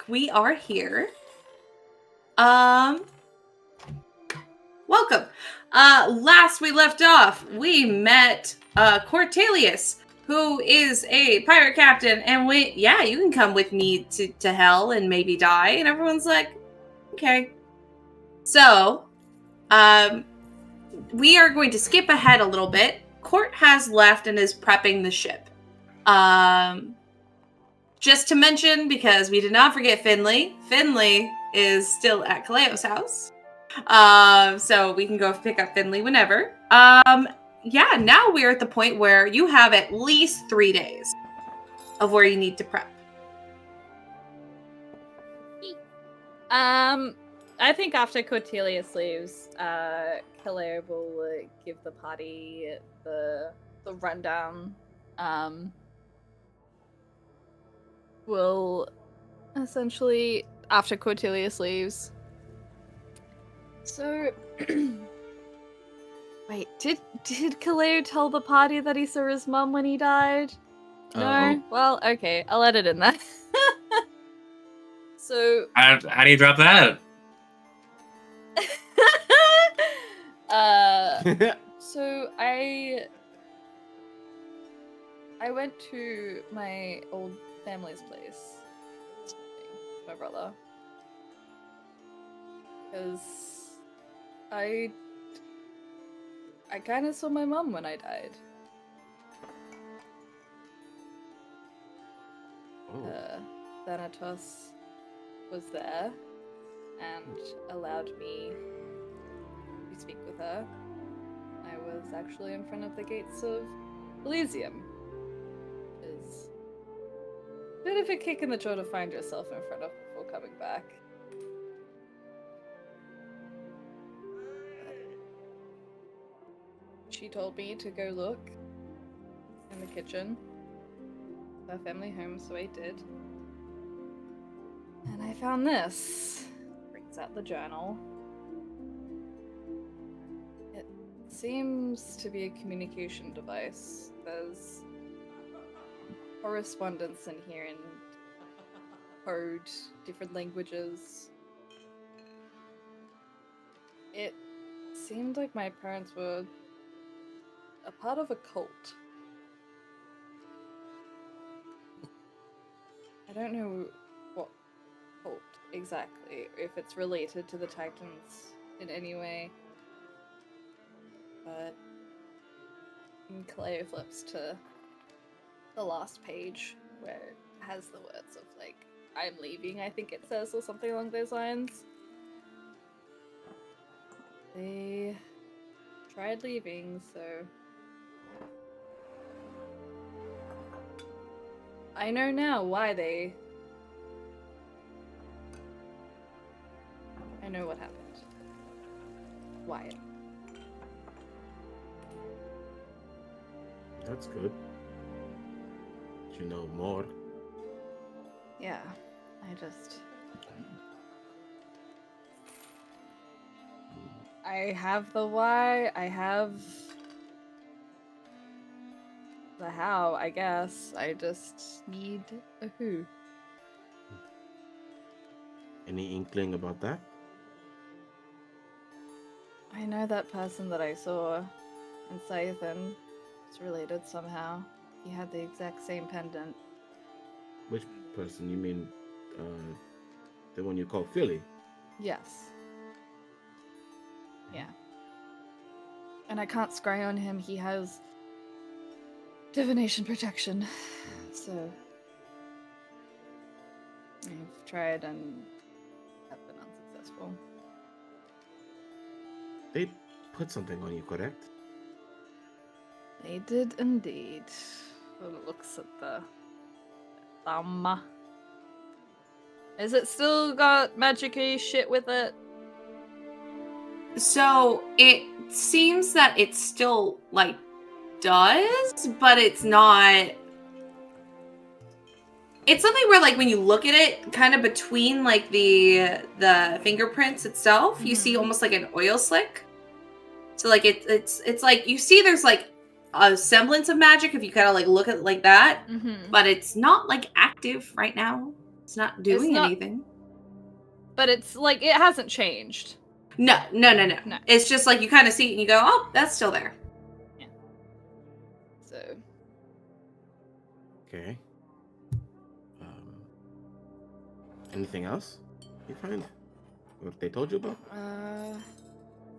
We are here. Welcome. Last we left off, we met Cortelius, who is a pirate captain, and yeah, you can come with me to hell and maybe die. And everyone's like, okay. So, we are going to skip ahead a little bit. Court has left and is prepping the ship. Just to mention, because we did not forget Finley. Finley is still at Caleo's house. So we can go pick up Finley whenever. Yeah, now we're at the point where you have at least 3 days of where you need to prep. I think after Cortelius leaves, Caleo will give the party the rundown. Will essentially, after Cortelius leaves. So, wait, did Caleo tell the party that he saw his mum when he died? No? Well, okay, I'll edit in that. So... How do you drop that? So I went to my old family's place, my brother, because I kind of saw my mum when I died. Thanatos was there and allowed me to speak with her. I was actually in front of the gates of Elysium. It's a bit of a kick in the jaw to find yourself in front of before coming back. She told me to go look in the kitchen of our family home, so I did. And I found this. Brings out the journal. It seems to be a communication device. There's correspondence in here in code, different languages. It seemed like my parents were a part of a cult. I don't know what cult exactly, if it's related to the Titans in any way. But Caleo flips to the last page where it has the words of, like, I'm leaving, I think it says, or something along those lines. They tried leaving, so I know now why they... I know what happened. Wyatt. That's good. You know more. Yeah, I have the why, I have the how, I guess. I just need a who. Any inkling about that? I know that person that I saw in Scythen is related somehow. He had the exact same pendant. Which person? You mean the one you call Philly? Yes. Yeah. And I can't scry on him. He has divination protection. So I've tried and have been unsuccessful. They put something on you, correct? They did indeed. Looks at the thumb. Is it still got magic-y shit with it? So it seems that it still, like, does, but it's not... It's something where, like, when you look at it, kind of between, like, the fingerprints itself, you see almost like an oil slick. So, like, it's like, you see there's, like, a semblance of magic if you kind of, like, look at it like that, but it's not, like, active right now. It's not doing not- anything. But it's like it hasn't changed. No. No. It's just like you kind of see it and you go, oh, that's still there. So Okay. Anything else you find? What they told you about?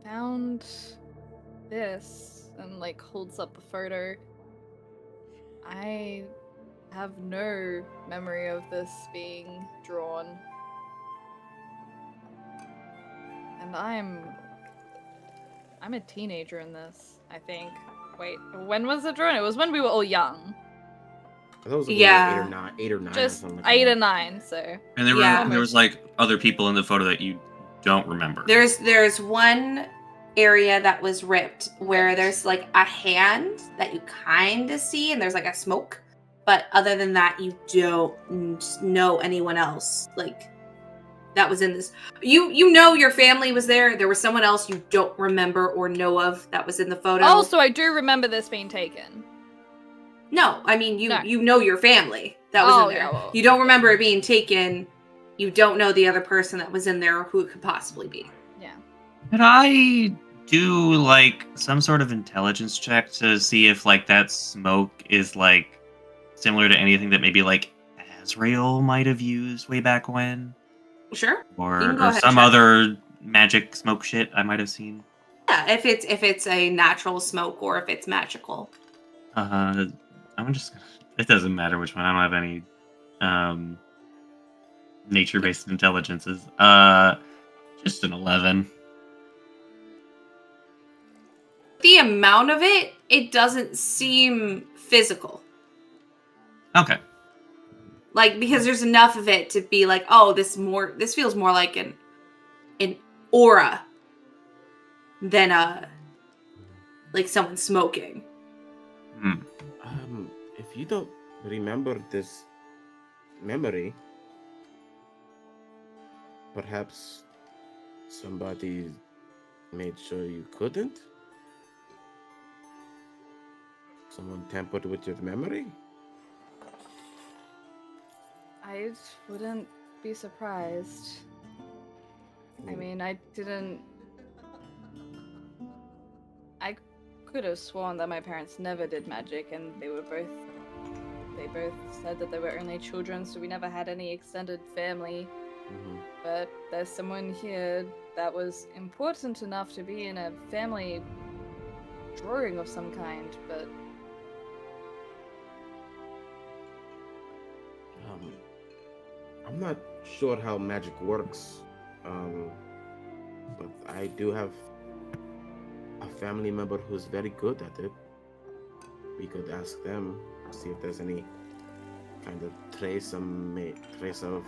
found this and like holds up a photo. I have no memory of this being drawn. And I'm a teenager in this, I think. Wait, when was it drawn? It was when we were all young. I thought it was like Yeah. 8 or 9 or Just something like 8 that. or 9, so. And there Yeah. was like other people in the photo that you don't remember. There's one area that was ripped where Ripped. there's like a hand that you kind of see and there's like a smoke, but other than that you don't know anyone else like that was in this. You know your family was there. There was someone else you don't remember or know of that was in the photo. Oh, so I do remember this being taken. No, I mean No. you know your family that was Oh, in there. yeah, well, you don't remember it being taken. You don't know the other person that was in there or who it could possibly be. Yeah. Could I do like some sort of intelligence check to see if like that smoke is like similar to anything that maybe like Azrael might have used way back when, Sure. or, You can go or ahead, some check. other magic smoke shit I might have seen? Yeah, if it's a natural smoke or if it's magical. I'm just gonna. It doesn't matter which one. I don't have any nature-based intelligences. Just an 11. The amount of it doesn't seem physical. Okay. Like because there's enough of it to be like, oh, this feels more like an aura than like someone smoking. If you don't remember this memory, perhaps somebody made sure you couldn't? Someone tampered with your memory? I wouldn't be surprised. I mean, I could have sworn that my parents never did magic, and they both said that they were only children, so we never had any extended family. Mhm. But there's someone here that was important enough to be in a family drawing of some kind, but I'm not sure how magic works, but I do have a family member who's very good at it. We could ask them, see if there's any kind of trace of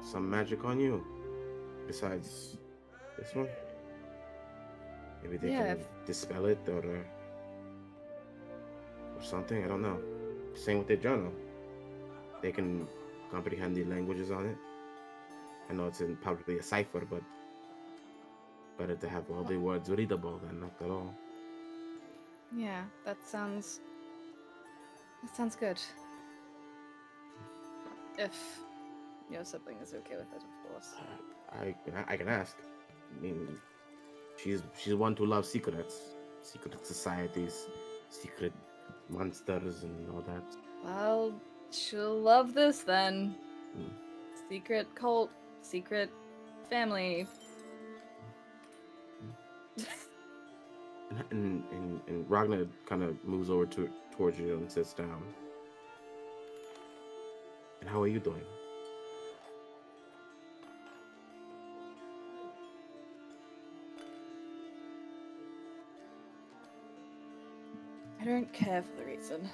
some magic on you besides this one. Maybe they Yeah, can dispel it or something. I don't know. Same with their journal. They can comprehend the languages on it. I know it's in probably a cipher, but better to have all the words readable than not at all. yeah, that sounds good. If your sibling is okay with it, of course. I can ask. I mean, she's one to love secrets, secret societies, secret monsters, and all that. Well, she'll love this then. Mm. Secret cult, secret family. And Ragna kind of moves over towards you and sits down. And how are you doing? I don't care for the reason.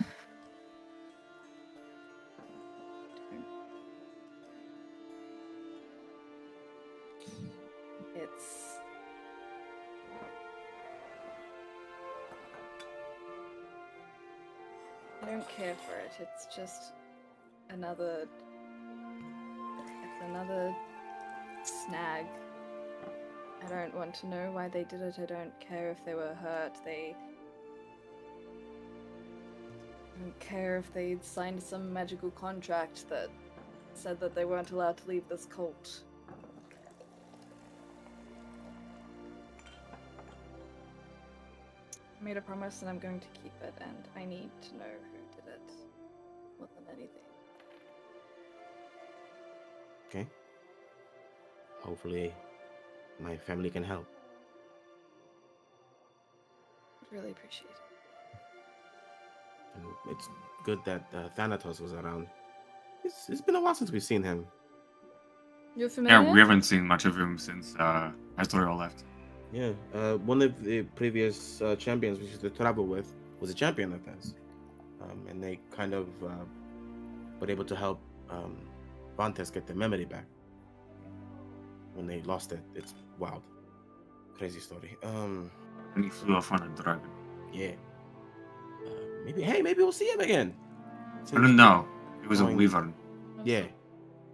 I don't care for it. It's just another snag. I don't want to know why they did it. I don't care if they were hurt. I don't care if they'd signed some magical contract that said that they weren't allowed to leave this cult. I made a promise and I'm going to keep it, and I need to know who did it more than anything. Okay. Hopefully, my family can help. I'd really appreciate it. And it's good that Thanatos was around. It's been a while since we've seen him. You're familiar? Yeah, we haven't seen much of him since Astorial left. Yeah, one of the previous champions we used to travel with was a champion of his. And they kind of were able to help Vantes get their memory back when they lost it. It's wild. Crazy story. And he flew off on a dragon. Yeah. Maybe we'll see him again. I don't know. It was a Going- wyvern. Yeah.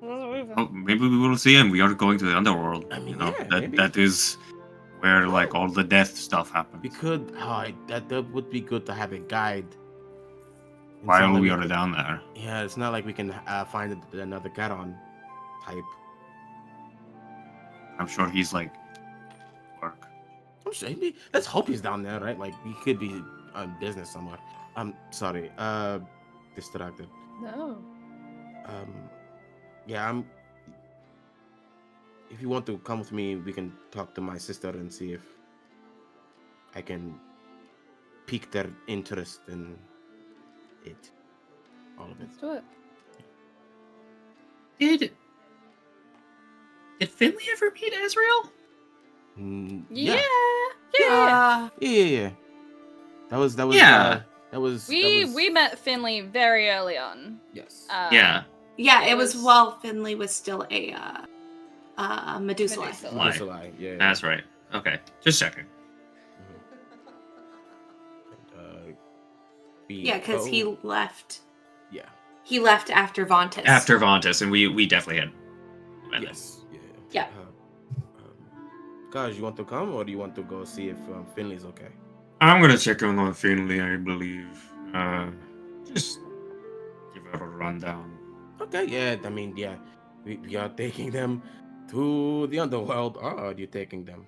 Oh, maybe we will see him. We are going to the underworld. I mean, you know, yeah, that maybe. that is where like all the death stuff happens. We could. That would be good to have a guide. It's not While like we are could- down there. Yeah, it's not like we can find another Garon type. I'm sure he's like work. I'm sure let's hope he's down there, right? Like he could be on business somewhere. I'm sorry, distracted. No. Yeah, if you want to come with me, we can talk to my sister and see if I can pique their interest in it. All of it. Let's do it. Did Finley ever meet Azrael? Yeah. Yeah. That was Yeah. We met Finley very early on. Yes. Yeah. Yeah, it It was was- while Finley was still a Medusa. Medusa. Marceli, yeah. That's right. Okay, just checking. Yeah, because he left. Yeah. He left after Vontus. After Vontus, and we definitely had. met him. Yes. Yeah. Yeah. Guys, you want to come or do you want to go see if Finley's okay? I'm gonna check on Finley, I believe. Just give her a rundown. Okay. Yeah. I mean, yeah. We are taking them to the underworld. Or are you taking them?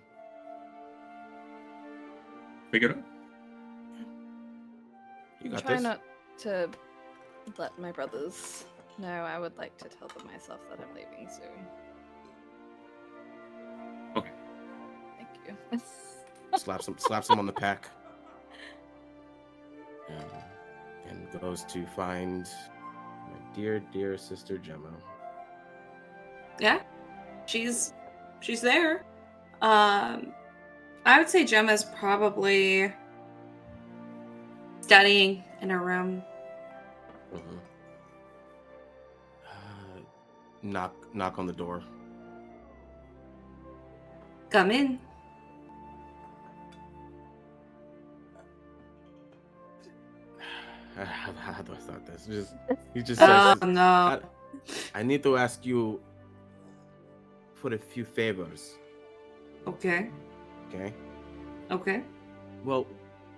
Figure it out. You got Try this. not to let my brothers know. I would like to tell them myself that I'm leaving soon. Okay. Thank you. slaps him on the pack. And goes to find my dear sister Gemma. Yeah, she's there. I would say Gemma's probably studying in her room. Mhm. Knock on the door. Come in. How do I start this? He just Oh says, no. I need to ask you for a few favors. Okay. Okay. Okay. Well,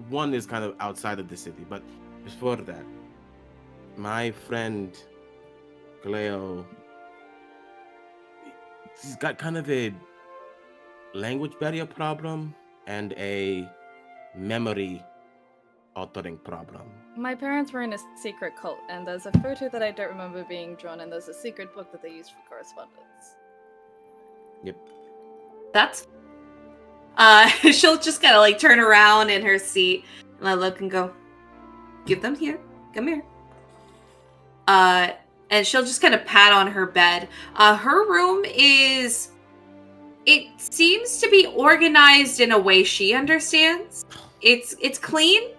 one is kind of outside of the city, but before that, my friend Caleo, he's got kind of a language barrier problem and a memory altering problem. My parents were in a secret cult, and there's a photo that I don't remember being drawn, and there's a secret book that they use for correspondence. Yep. That's she'll just kind of like turn around in her seat and I look and go, give them here. Come here. And she'll just kind of pat on her bed. Her room is, it seems to be organized in a way she understands. It's clean.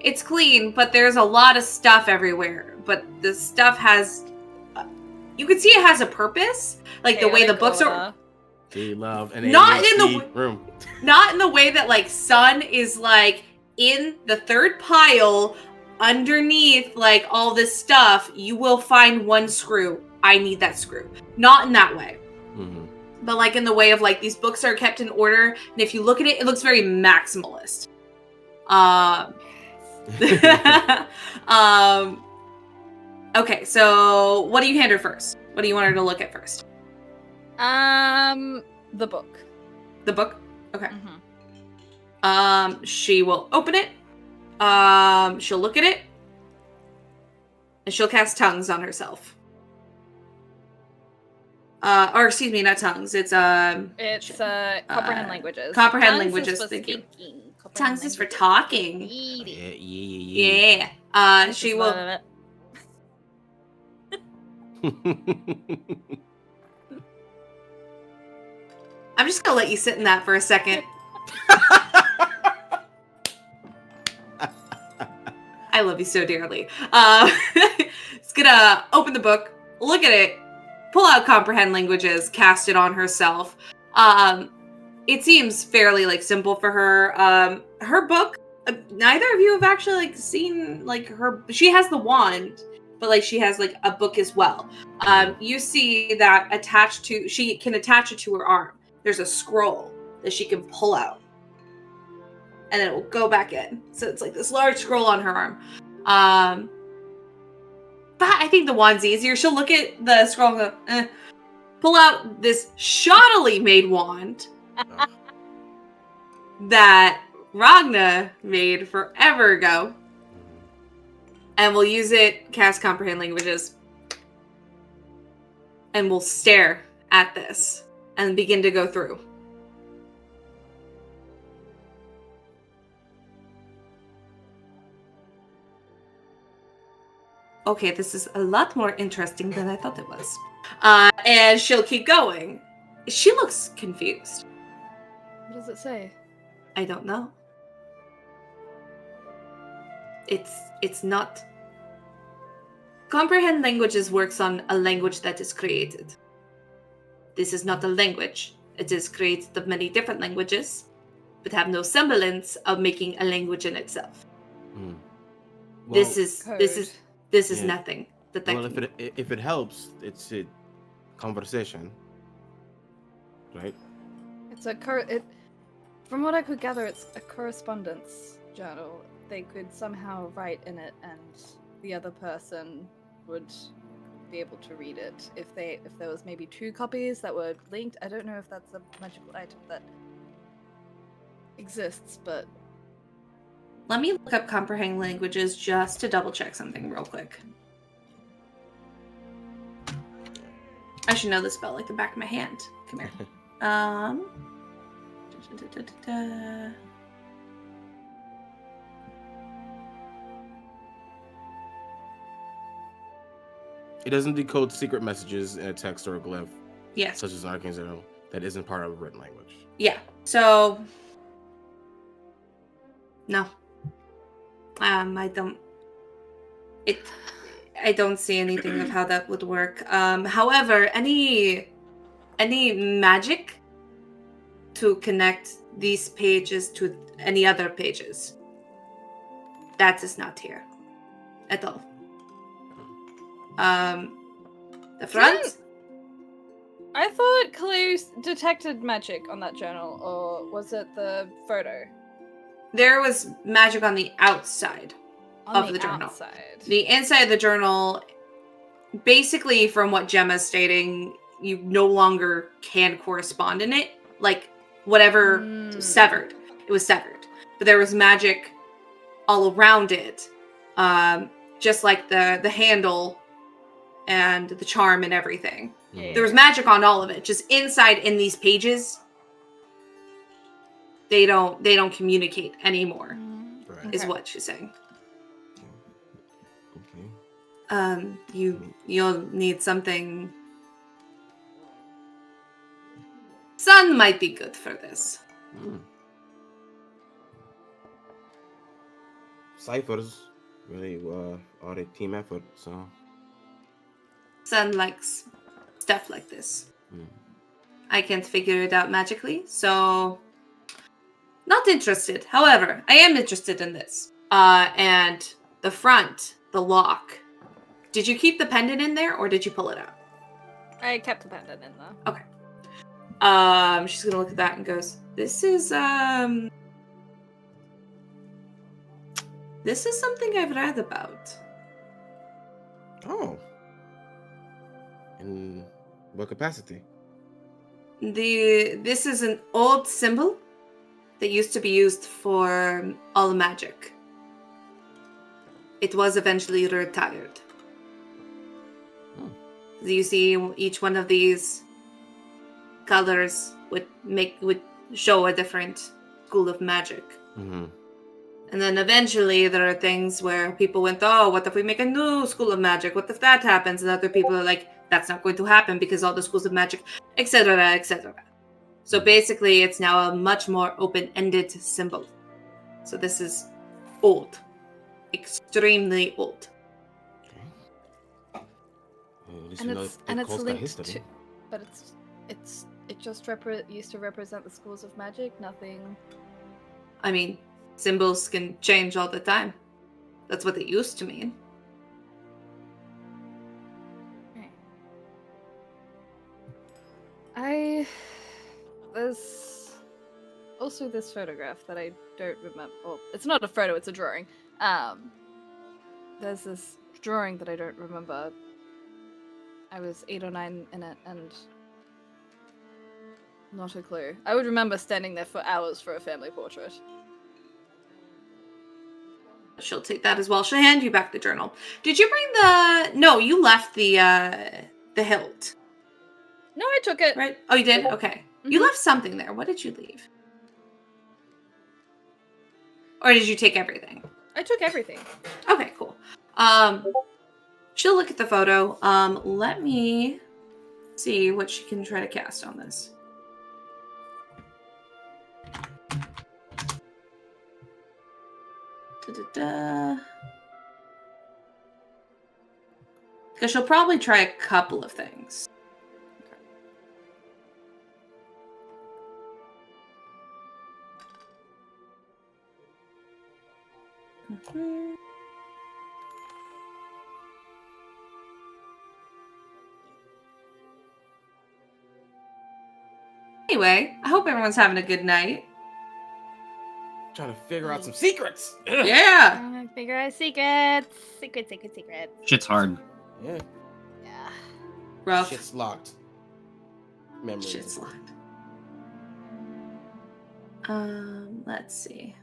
It's clean, but there's a lot of stuff everywhere. But the stuff has, you can see it has a purpose. Like the way the books are. They love an Not in the ADHD room. Not in the way that like Sun is like in the third pile underneath like all this stuff. You will find one screw. I need that screw. Not in that way. Mm-hmm. But like in the way of like these books are kept in order, and if you look at it, it looks very maximalist. Okay, so what do you hand her first? What do you want her to look at first? The book. The book? Okay. Mm-hmm. She will open it. She'll look at it. And she'll cast tongues on herself. Or excuse me, not tongues. It's comprehend languages. Comprehend Tongues languages. Is for Thank you. speaking. Comprehend Tongues is for languages. talking. Eat it. Yeah. She will. I'm just gonna let you sit in that for a second. I love you so dearly. It's gonna open the book, look at it, pull out comprehend languages, cast it on herself. It seems fairly like simple for her. Her book. Neither of you have actually like seen like her. She has the wand, but like she has like a book as well. You see that attached to. She can attach it to her arm. There's a scroll that she can pull out. And then it will go back in. So it's like this large scroll on her arm. But I think the wand's easier. She'll look at the scroll and go, pull out this shoddily made wand that Ragna made forever ago. And we'll use it, cast comprehend languages. And we'll stare at this and begin to go through. Okay, this is a lot more interesting than I thought it was. And she'll keep going. She looks confused. What does it say? I don't know. It's not. Comprehend languages works on a language that is created. This is not a language. It is created of many different languages, but have no semblance of making a language in itself. Well, This is Yeah. nothing. well, if it helps, it's a conversation, right? It's from what I could gather, it's a correspondence journal. They could somehow write in it, and the other person would be able to read it. If there was maybe 2 copies that were linked, I don't know if that's a magical item that exists, but Let me look up comprehend languages just to double check something real quick. I should know the spell like the back of my hand. Come here. It doesn't decode secret messages in a text or a glyph, Yes. such as arcane zero, that isn't part of a written language. Yeah. So no. I don't see anything of how that would work. However, any magic to connect these pages to any other pages, that is not here at all. The front. I thought Caleo detected magic on that journal, or was it the photo? There was magic on the outside of the journal. Outside. The inside of the journal, basically from what Gemma's stating, you no longer can correspond in it. Like, whatever severed. It was severed. But there was magic all around it. Just like the handle and the charm and everything. Yeah. There was magic on all of it. Just inside in these pages, they don't communicate anymore. Right. Is Okay. what she's saying. Okay. You'll need something. Sun might be good for this. Ciphers really are a team effort, so. Sun likes stuff like this. I can't figure it out magically, so not interested. However, I am interested in this. And the front, the lock. Did you keep the pendant in there, or did you pull it out? I kept the pendant in there. Okay. She's gonna look at that and goes, This is something I've read about. Oh. In what capacity? This is an old symbol that used to be used for all magic. It was eventually retired. You see, each one of these colors would show a different school of magic. Mm-hmm. And then eventually there are things where people went, oh, what if we make a new school of magic? What if that happens? And other people are like, that's not going to happen because all the schools of magic, etc., etc. So basically, it's now a much more open-ended symbol. So this is old. Extremely old. Well, at least And we know it's it calls that linked history. to, but it just used to represent the schools of magic. Nothing. I mean, symbols can change all the time. That's what it used to mean. There's also this photograph that I don't remember. Well, it's not a photo; it's a drawing. There's this drawing that I don't remember. I was 8 or 9 in it, and not a clue. I would remember standing there for hours for a family portrait. She'll take that as well. She'll hand you back the journal. Did you bring the... No, you left the hilt. No, I took it. Right? Oh, you did? Okay. You left something there. What did you leave? Or did you take everything? I took everything. Okay, cool. She'll look at the photo. Let me see what she can try to cast on this. Because she'll probably try a couple of things. Mm-hmm. Anyway, I hope everyone's having a good night. Trying to figure out some secrets. Yeah. I'm gonna figure out secrets. Secrets. Shit's hard. Yeah. Yeah. Rough. Shit's locked. Memory. Shit's locked. Let's see.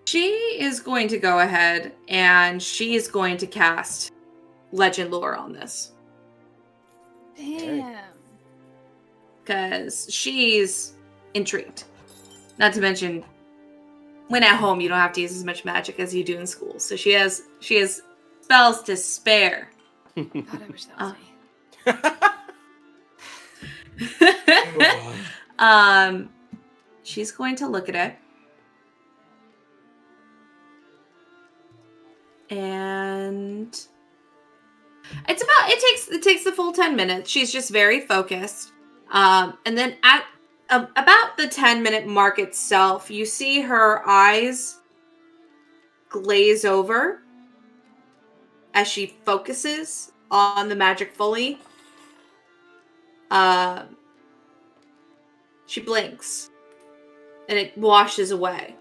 She is going to go ahead and she is going to cast Legend Lore on this. Damn. Because she's intrigued. Not to mention, when at home, you don't have to use as much magic as you do in school. So she has spells to spare. God, I wish that was me. She's going to look at it. And it takes the full 10 minutes. She's just very focused. And then at about the 10-minute mark itself, you see her eyes glaze over as she focuses on the magic fully. She blinks and it washes away.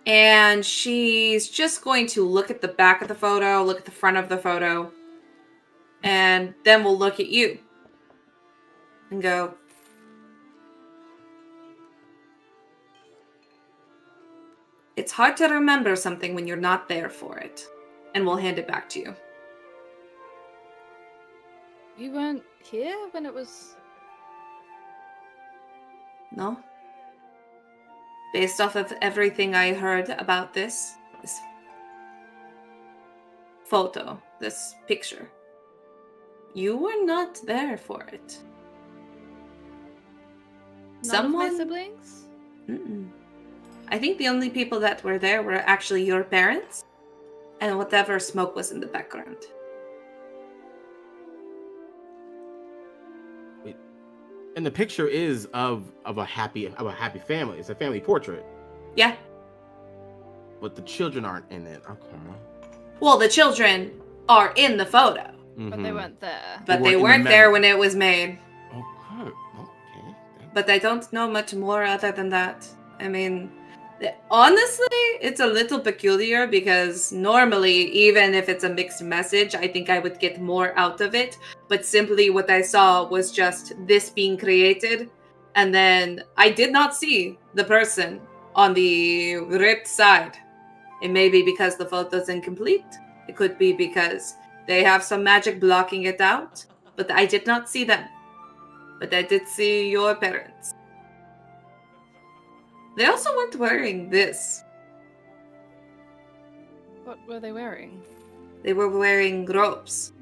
And she's just going to look at the back of the photo, look at the front of the photo, and then we'll look at you and go, it's hard to remember something when you're not there for it. And we'll hand it back to you. You weren't here when it was... No? Based off of everything I heard about this photo, this picture, you were not there for it. None of my siblings? Mm-mm. I think the only people that were there were actually your parents and whatever smoke was in the background. And the picture is of a happy family. It's a family portrait. Yeah. But the children aren't in it. Okay. Well, the children are in the photo. But they weren't there. But They they weren't in the weren't there map. when it was made. Okay. But I don't know much more other than that. I mean, honestly, it's a little peculiar because normally, even if it's a mixed message, I think I would get more out of it. But simply what I saw was just this being created. And then I did not see the person on the ripped side. It may be because the photo's incomplete. It could be because they have some magic blocking it out. But I did not see them. But I did see your parents. They also weren't wearing this. What were they wearing? They were wearing robes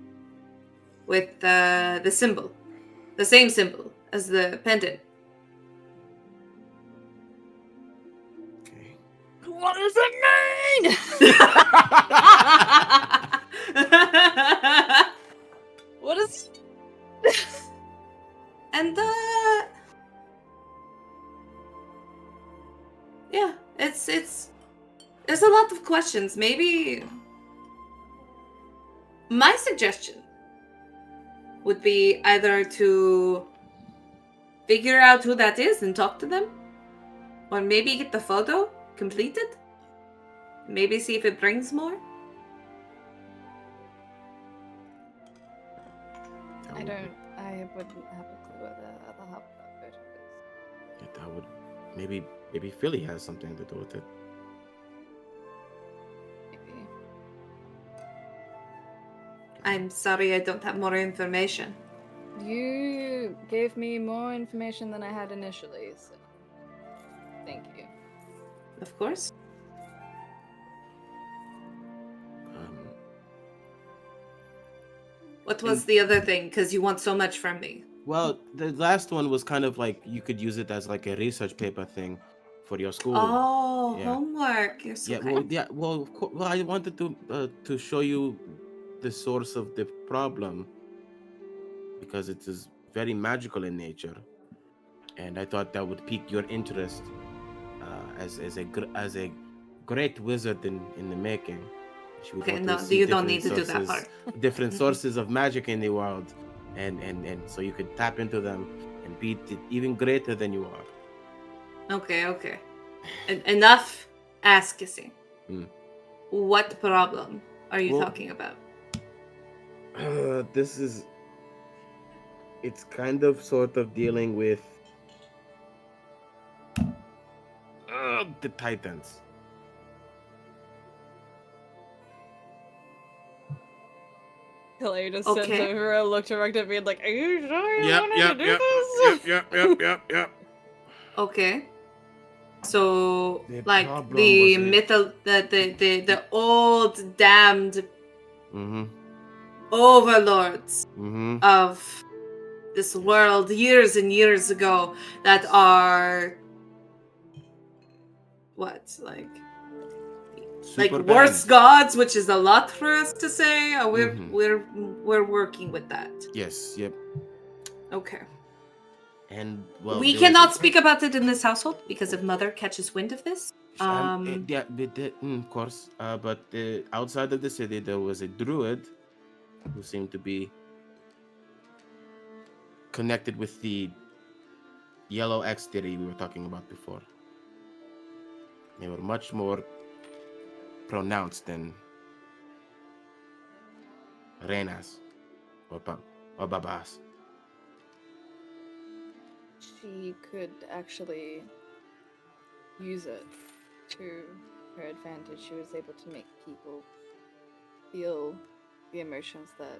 with the symbol, the same symbol as the pendant. Okay. What does it mean? What is? And yeah, it's there's a lot of questions. Maybe my suggestion would be either to figure out who that is and talk to them, or maybe get the photo completed. Maybe see if it brings more. I wouldn't have a clue where the other half of that photo is. Yeah, that would maybe Philly has something to do with it. Maybe. I'm sorry I don't have more information. You gave me more information than I had initially, so thank you. Of course. What was the other thing? Because you want so much from me. Well, the last one was kind of like you could use it as like a research paper thing for your school. Oh, Yeah. homework. You're so kind. Well, I wanted to show you the source of the problem because it is very magical in nature, and I thought that would pique your interest as a great wizard in the making. She would Okay, want no, to see you don't need different to do that sources- part. different sources of magic in the world, and so you could tap into them and be even greater than you are. Okay. Enough ass kissing. Hmm. What problem are you Well- talking about? It's kind of sort of dealing with the Titans. Caleo just Okay. sent over and looked around at me and like, are you sure you wanted to do this? Yep. Okay. So, The like problem the was the old damned Mm-hmm. overlords Mm-hmm. of this world years and years ago that are what like worse gods, which is a lot for us to say. We're working with that. Yes. Yep. Okay. And well, We there was cannot a- speak about it in this household because if mother catches wind of this. yeah, of course. But outside of the city, there was a druid who seemed to be connected with the yellow X theory we were talking about before. They were much more pronounced than reinas or babas. She could actually use it to her advantage. She was able to make people feel the emotions that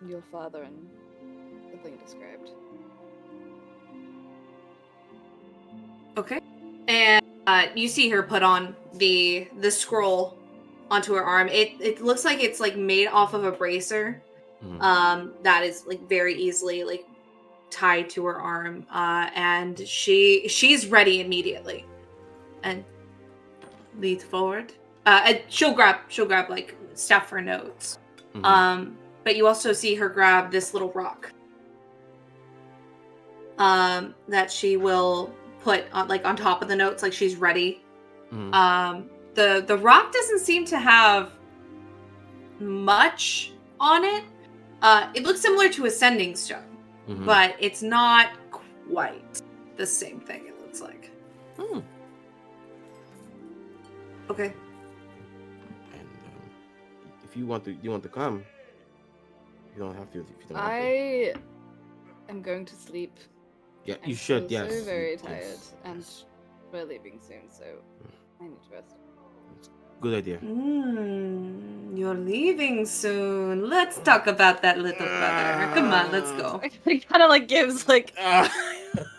your father and sibling described. Okay. And you see her put on the scroll onto her arm. It looks like it's like made off of a bracer. That is like very easily like tied to her arm. And she's ready immediately. And lead forward. And she'll grab like stuff for notes. But you also see her grab this little rock. That she will put on like on top of the notes, like she's ready. The rock doesn't seem to have much on it, It looks similar to a sending stone, Mhm. but it's not quite the same thing. It looks like. Hmm. Okay. And if you want to come, you don't have to. If you don't want to. I am going to sleep. Yeah, I'm you should. so Yes. very yes, tired, and yes. we're leaving soon, so I need to rest. Good idea. You're leaving soon. Let's talk about that, little brother. Come on, let's go. He kind of like gives like, I'm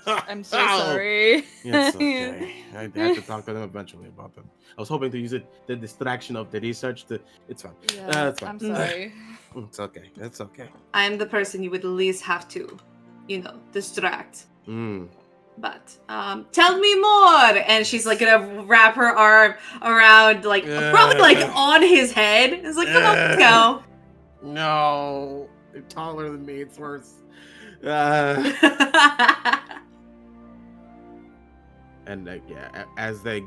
I'm so sorry. It's okay. I have to talk to them eventually about them. I was hoping to use the distraction of the research to. It's fine. Yeah, It's fine. I'm sorry. It's okay. It's okay. I'm the person you would at least have to, distract. Mm. But tell me more. And she's like gonna wrap her arm around, like probably like on his head. It's like, come on, let's go. No, they're taller than me. It's worse. And yeah, as they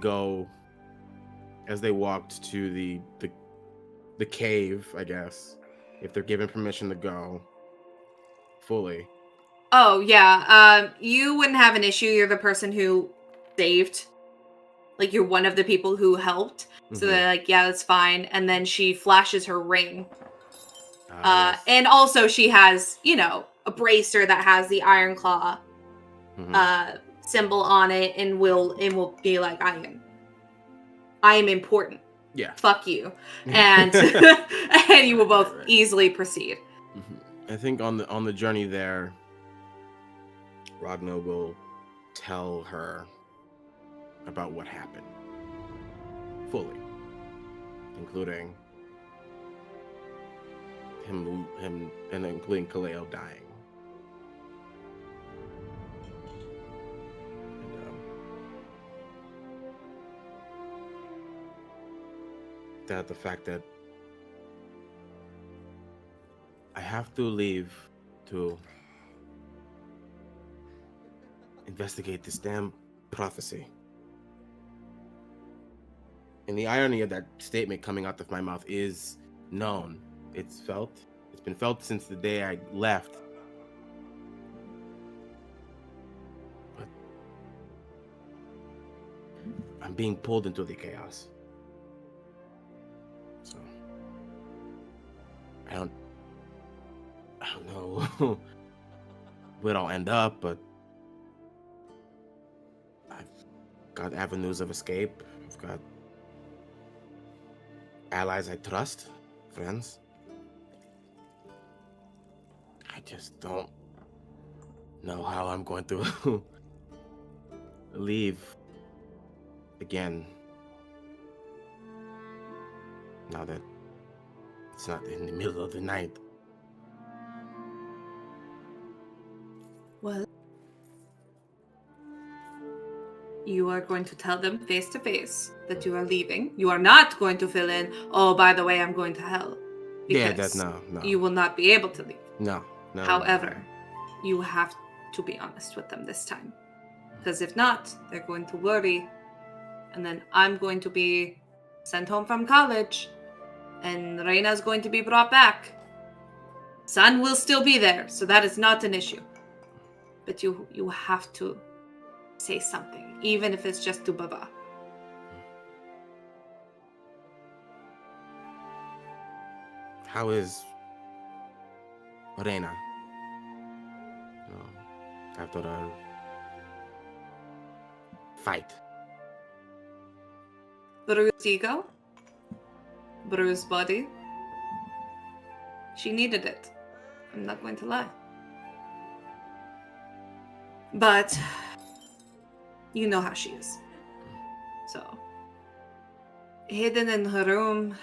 walked to the cave, I guess, if they're given permission to go fully. Oh yeah, you wouldn't have an issue. You're the person who saved. Like, you're one of the people who helped. So they're like, yeah, that's fine. And then she flashes her ring. Yes. And also she has, a bracer that has the Iron Claw symbol on it, and will be like, I am important. Yeah. Fuck you. And and you will both easily proceed. I think on the journey there, Ragna will tell her about what happened fully, including him and including Caleo dying. And the fact that I have to leave to investigate this damn prophecy. And the irony of that statement coming out of my mouth is known. It's felt. It's been felt since the day I left. But I'm being pulled into the chaos. So I don't know where I'll end up, but I've got avenues of escape. I've got allies I trust, friends. I just don't know how I'm going to leave again now that it's not in the middle of the night. Well, you are going to tell them face to face that you are leaving. You are not going to fill in, oh, by the way, I'm going to hell. Yeah, that's no. You will not be able to leave. No. However, you have to be honest with them this time. Because if not, they're going to worry. And then I'm going to be sent home from college. And Reina's going to be brought back. Sun will still be there, so that is not an issue. But you have to say something, even if it's just to Baba. How is Reina? After the fight. Bruised ego, bruised body. She needed it. I'm not going to lie. But you know how she is. So, hidden in her room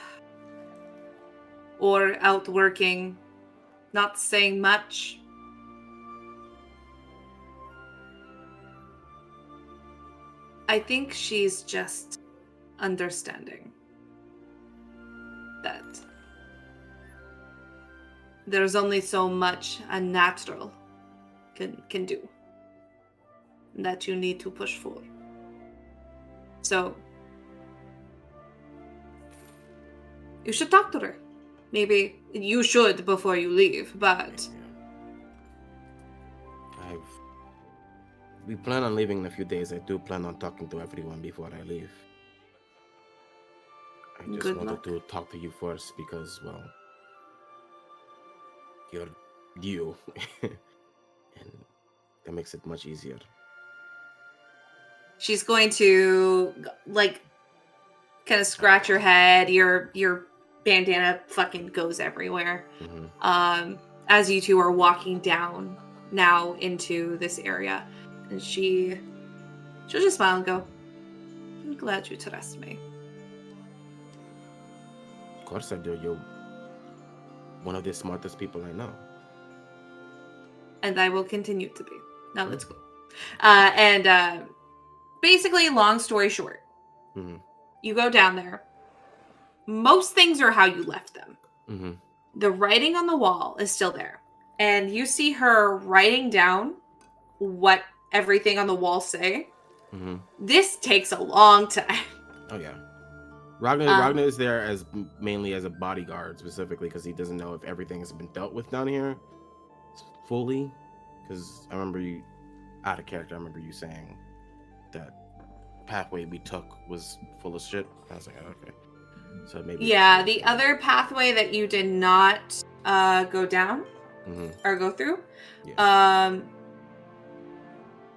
or out working, not saying much. I think she's just understanding that there's only so much a natural can do that you need to push for. So you should talk to her. maybe you should before you leave, but We plan on leaving in a few days. I do plan on talking to everyone before I leave. I just Good wanted luck. to talk to you first because, well, you're you. And that makes it much easier. she's going to like kind of scratch your head. Your bandana fucking goes everywhere. As you two are walking down now into this area, and she'll just smile and go, "I'm glad you trust me." Of course I do. You're one of the smartest people I know. And I will continue to be. Now let's go. Basically, long story short, you go down there. Most things are how you left them. The writing on the wall is still there. And you see her writing down what everything on the wall say. This takes a long time. Oh, yeah. Ragna is there as mainly as a bodyguard, specifically because he doesn't know if everything has been dealt with down here fully. Because I remember you, out of character, I remember you saying that pathway we took was full of shit. I was like, oh, okay. So maybe. Yeah, the other pathway that you did not go down or go through.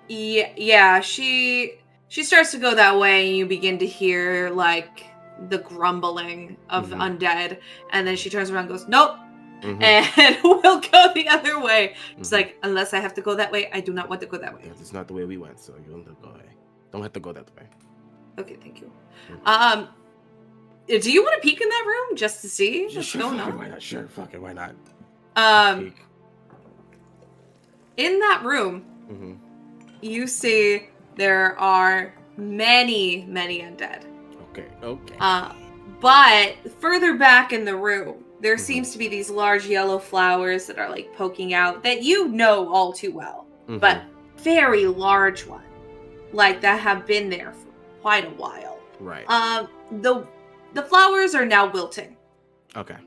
Yeah, she starts to go that way, and you begin to hear like the grumbling of undead, and then she turns around and goes, "Nope," and we'll go the other way. It's like, unless I have to go that way, I do not want to go that way. It's not the way we went, so you don't have to go away. Don't have to go that way. Okay, thank you. Do you want to peek in that room just to see what's going on? Why not? Sure, fuck it, why not? Peek. In that room, you see there are many, many undead. Okay. But further back in the room, there seems to be these large yellow flowers that are like poking out that you know all too well, but very large one, like that have been there for quite a while. Right. The flowers are now wilting. Okay.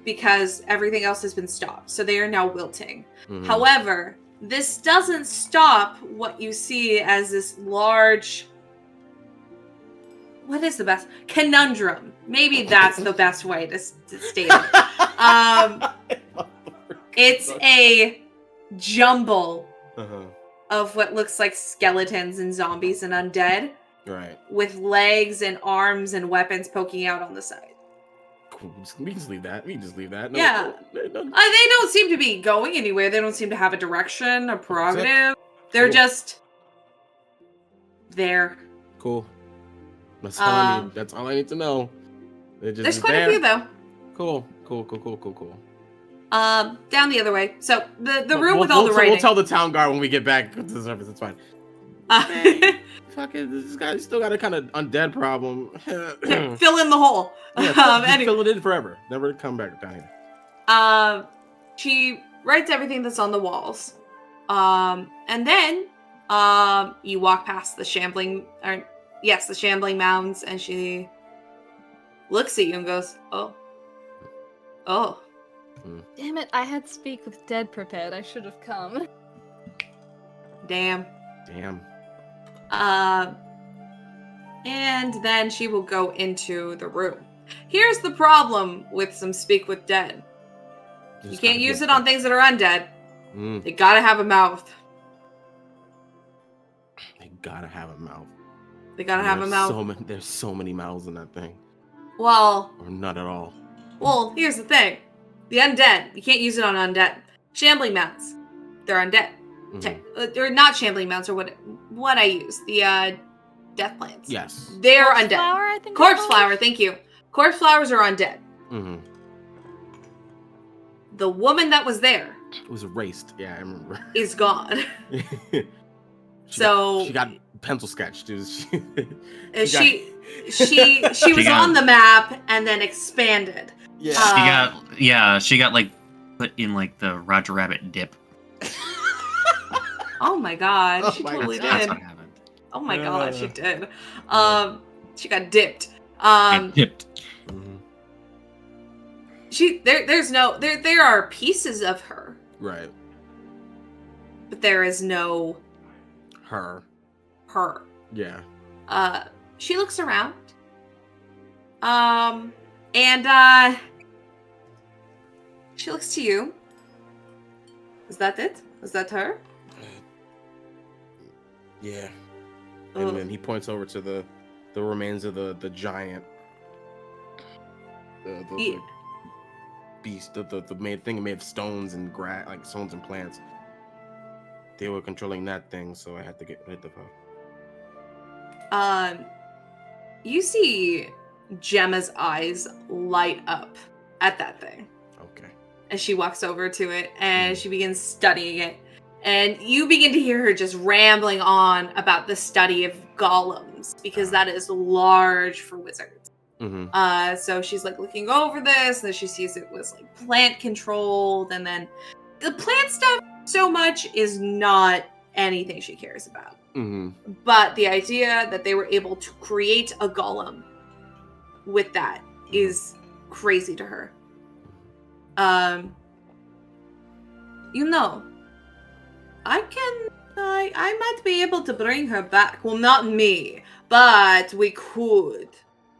Because everything else has been stopped, so they are now wilting. However, this doesn't stop what you see as this large... What is the best? Conundrum. Maybe that's the best way to state it. It's a jumble of what looks like skeletons and zombies and undead. Right. With legs and arms and weapons poking out on the side. We can just leave that. No, yeah. They don't seem to be going anywhere. They don't seem to have a direction, a prerogative. They're just there. Cool. That's all I need. That's all I need to know. There's quite a few though. Cool. Down the other way. So the room with all the writing. We'll tell the town guard when we get back to the surface. It's fine. Fuck it. This guy still got a kind of undead problem. Fill in the hole. Anyway. Fill it in forever. Never come back down here. She writes everything that's on the walls. And then you walk past the shambling mounds, and she looks at you and goes, "Oh. Damn it, I had Speak with Dead prepared. I should have come. Damn. And then she will go into the room. Here's the problem with some Speak with Dead. You can't use it on things that are undead. They gotta have a mouth. They gotta have a mouth. There's so many mouths in that thing. Well... Or not at all. Well, here's the thing. The undead, you can't use it on undead. Shambling mounts, they're undead. They're not shambling mounts, or what I use. The death plants. Yes. They're Corpse undead. flower, I think Corpse flower, thank you. Corpse flowers are undead. The woman that was there... It was erased. Yeah, I remember. ...is gone. She got pencil sketched. She was on the map and then expanded. Yeah. She got like put in like the Roger Rabbit dip. Oh my god, she totally did. That's what happened. Oh my god, she did. She got dipped. Dipped. there are pieces of her, Right. but there is no Her. her. Yeah. She looks around. And she looks to you. Is that it? Is that her? Yeah. Oh. And then he points over to the remains of the giant. The beast, the main thing made of stones and grass, like stones and plants. They were controlling that thing, so I had to get rid of her. You see Gemma's eyes light up at that thing. Okay. And she walks over to it and she begins studying it. And you begin to hear her just rambling on about the study of golems, because that is large for wizards. Mm-hmm. So she's like looking over this, and then she sees it was like plant controlled, and then the plant stuff so much is not anything she cares about. Mm-hmm. But the idea that they were able to create a golem with that is crazy to her. You know, I might be able to bring her back. Well, not me, but we could.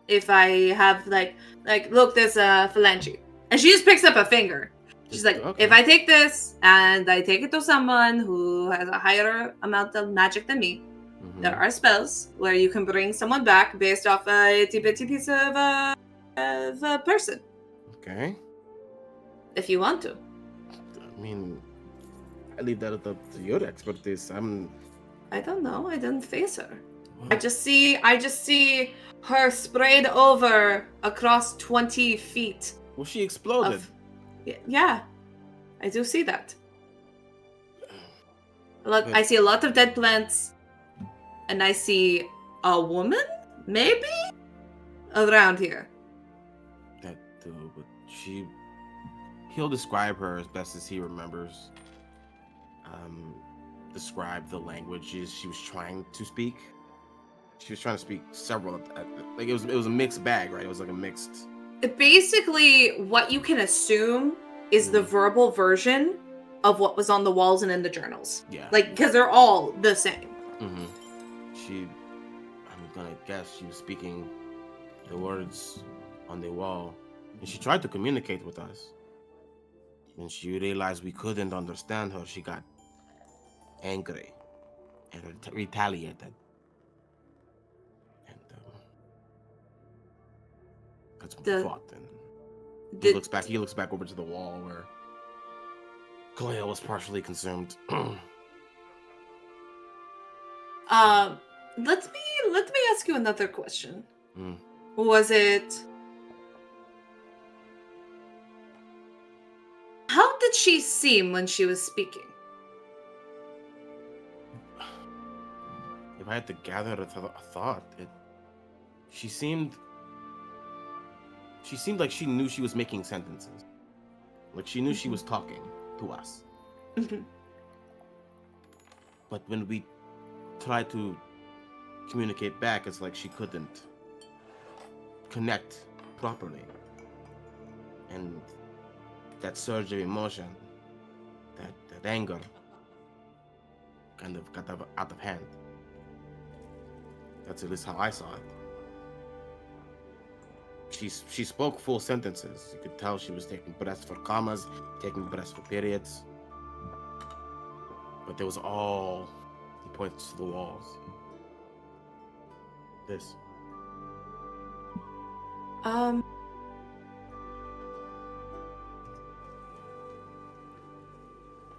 If I have, like, look, there's a phalange. And she just picks up a finger. She's like, Okay. if I take this, and I take it to someone who has a higher amount of magic than me, there are spells where you can bring someone back based off a itty-bitty piece of a person. Okay. If you want to. I mean, I leave that up to your expertise. I don't know. I didn't face her. I just see her sprayed over across 20 feet. Well, she exploded. Yeah, I do see that. I see a lot of dead plants, and I see a woman, maybe, around here. But he'll describe her as best as he remembers. Describe the languages she was trying to speak. She was trying to speak several. Like it was a mixed bag, right? It was like a mixed. Basically, what you can assume is the verbal version of what was on the walls and in the journals. Yeah. Like, because they're all the same. Mm-hmm. I'm gonna guess she was speaking the words on the wall, and she tried to communicate with us. When she realized we couldn't understand her, she got angry and retaliated. And that's when we fought. And he looks back over to the wall where Caleo was partially consumed. Let me ask you another question. Mm. Was it... How did she seem when she was speaking? If I had to gather a thought, she seemed like she knew she was making sentences. Like she knew she was talking to us. But when we tried to communicate back, it's like she couldn't connect properly. And that surge of emotion, that anger, kind of got out of hand. That's at least how I saw it. She spoke full sentences. You could tell she was taking breaths for commas, taking breaths for periods. But there was all... He points to the walls. This.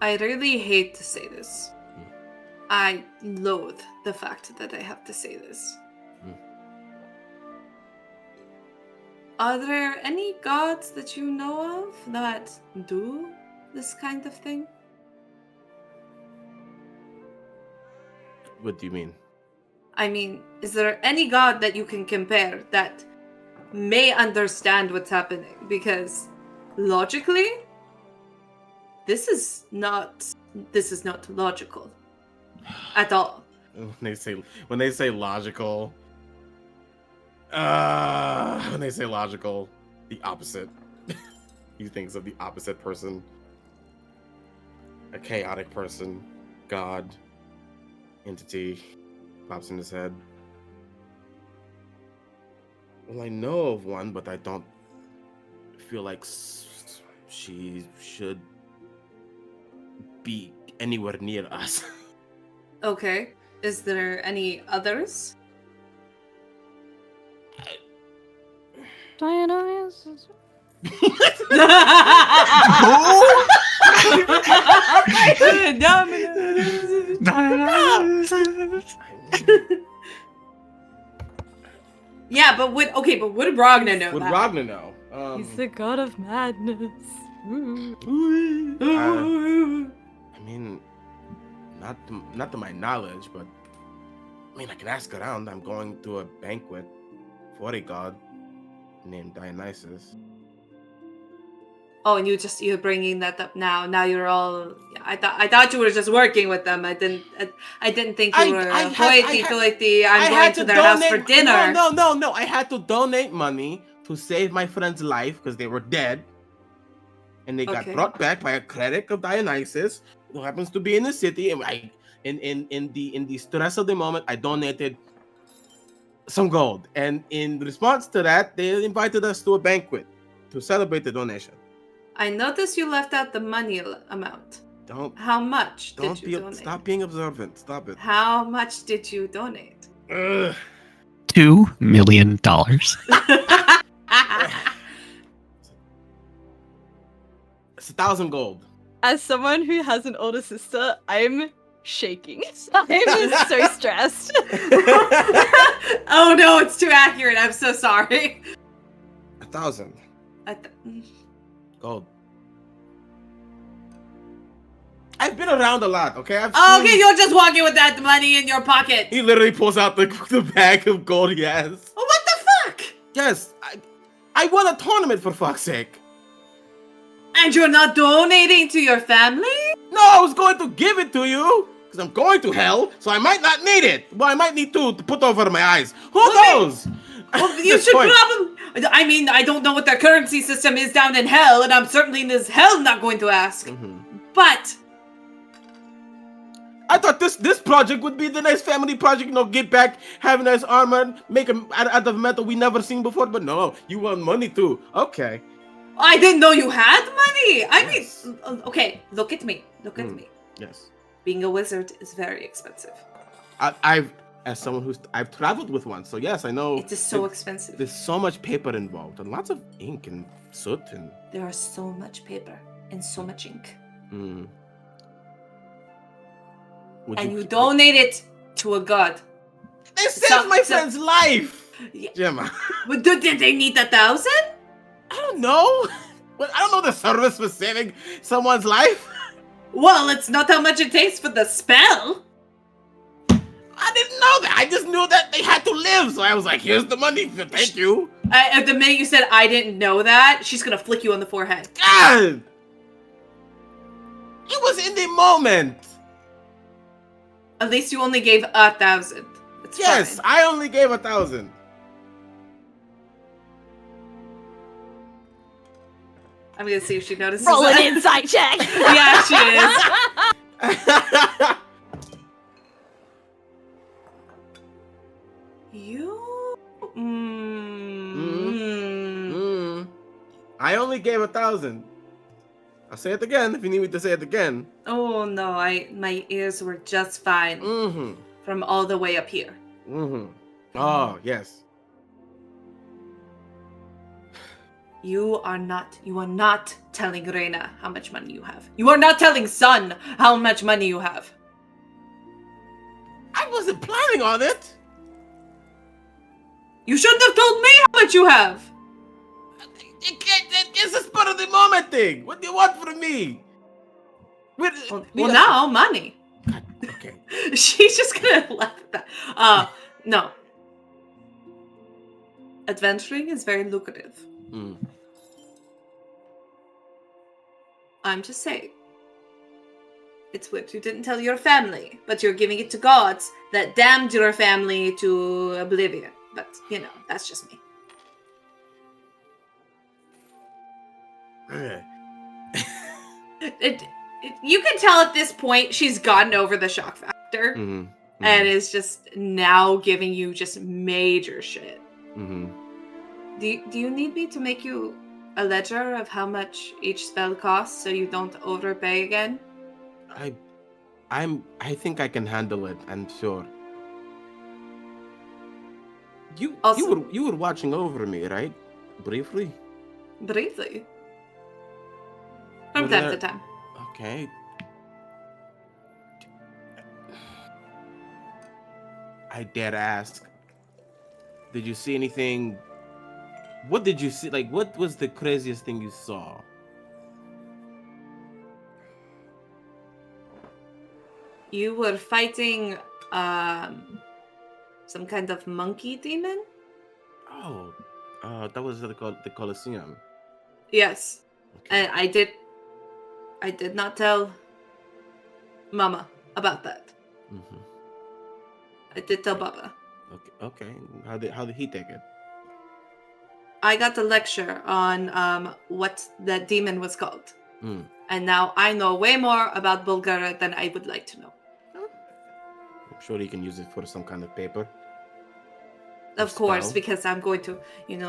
I really hate to say this. I loathe the fact that I have to say this. Are there any gods that you know of that do this kind of thing? What do you mean? I mean, is there any god that you can compare that may understand what's happening? Because logically, this is not logical at all. When they say logical, the opposite. he thinks of the opposite person. A chaotic person, god, entity, pops in his head. Well, I know of one, but I don't feel like she should be anywhere near us. Okay. Is there any others? Dionysus. Yeah, but would Ragna know Would that? Ragna know? He's the god of madness. I mean, not to my knowledge, but I mean, I can ask around. I'm going to a banquet for a god named Dionysus. Oh, and you're bringing that up now. Now you're all. I thought you were just working with them. I didn't think you were hoity-toity. I'm going to their house for dinner. No. I had to donate money to save my friend's life because they were dead, and they got brought back by a cleric of Dionysus who happens to be in the city. And in the stress of the moment, I donated some gold, and in response to that, they invited us to a banquet to celebrate the donation. I noticed you left out the money amount. How much did you donate? Stop being observant. Stop it. How much did you donate? Ugh. $2 million. It's 1,000 gold. As someone who has an older sister, I'm shaking. I'm so stressed. Oh no, it's too accurate. I'm so sorry. 1,000 gold. I've been around a lot, okay? Okay, you're just walking with that money in your pocket. He literally pulls out the bag of gold he has. Oh, what the fuck? Yes, I won a tournament, for fuck's sake. And you're not donating to your family? No, I was going to give it to you. Because I'm going to hell, so I might not need it. Well, I might need to put over my eyes. Who knows? Well, you should probably... I mean, I don't know what their currency system is down in hell, and I'm certainly in this hell not going to ask. Mm-hmm. But... I thought this project would be the nice family project, get back, have nice armor, make them out of metal we never seen before, but no, you want money too. Okay. I didn't know you had money. I mean, okay, look at me. Look at me. Yes. Being a wizard is very expensive. As someone I've traveled with one, so yes, I know. It is so expensive. There's so much paper involved, and lots of ink and soot and. There are so much paper and so much ink. Mm. And you donate it to a god. They saved my friend's life, yeah. Gemma. But did they need 1,000? I don't know. But I don't know the service for saving someone's life. Well, it's not how much it takes for the spell. I didn't know that. I just knew that they had to live, so I was like, "Here's the money. Thank you." At the minute you said I didn't know that, she's gonna flick you on the forehead. God! It was in the moment. At least you only gave 1,000. Yes, fine. I only gave 1,000. I'm gonna see if she notices. Roll that. an insight check. Yeah, she is. You. I only gave 1,000. I'll say it again if you need me to say it again. Oh no, my ears were just fine from all the way up here. Oh yes. You are not telling Reina how much money you have. You are not telling Sun how much money you have. I wasn't planning on it. You shouldn't have told me how much you have. It's a spur of the moment thing. What do you want from me? Well, now money. God, okay. She's just gonna laugh at that. No. Adventuring is very lucrative. I'm just saying. It's what you didn't tell your family, but you're giving it to gods that damned your family to oblivion. But, that's just me. You can tell at this point she's gotten over the shock factor and is just now giving you just major shit. Do you need me to make you a ledger of how much each spell costs so you don't overpay again? I think I can handle it. I'm sure. You were watching over me, right? Briefly. From time to time. Okay. I dare ask. Did you see anything? What did you see? Like, what was the craziest thing you saw? You were fighting some kind of monkey demon? Oh, that was the Colosseum. Yes. Okay. And I did not tell Mama about that. I did tell Baba. Okay. How did he take it? I got a lecture on what that demon was called. And now I know way more about Bulgaria than I would like to know. I'm sure he can use it for some kind of paper. Of course, because I'm going to,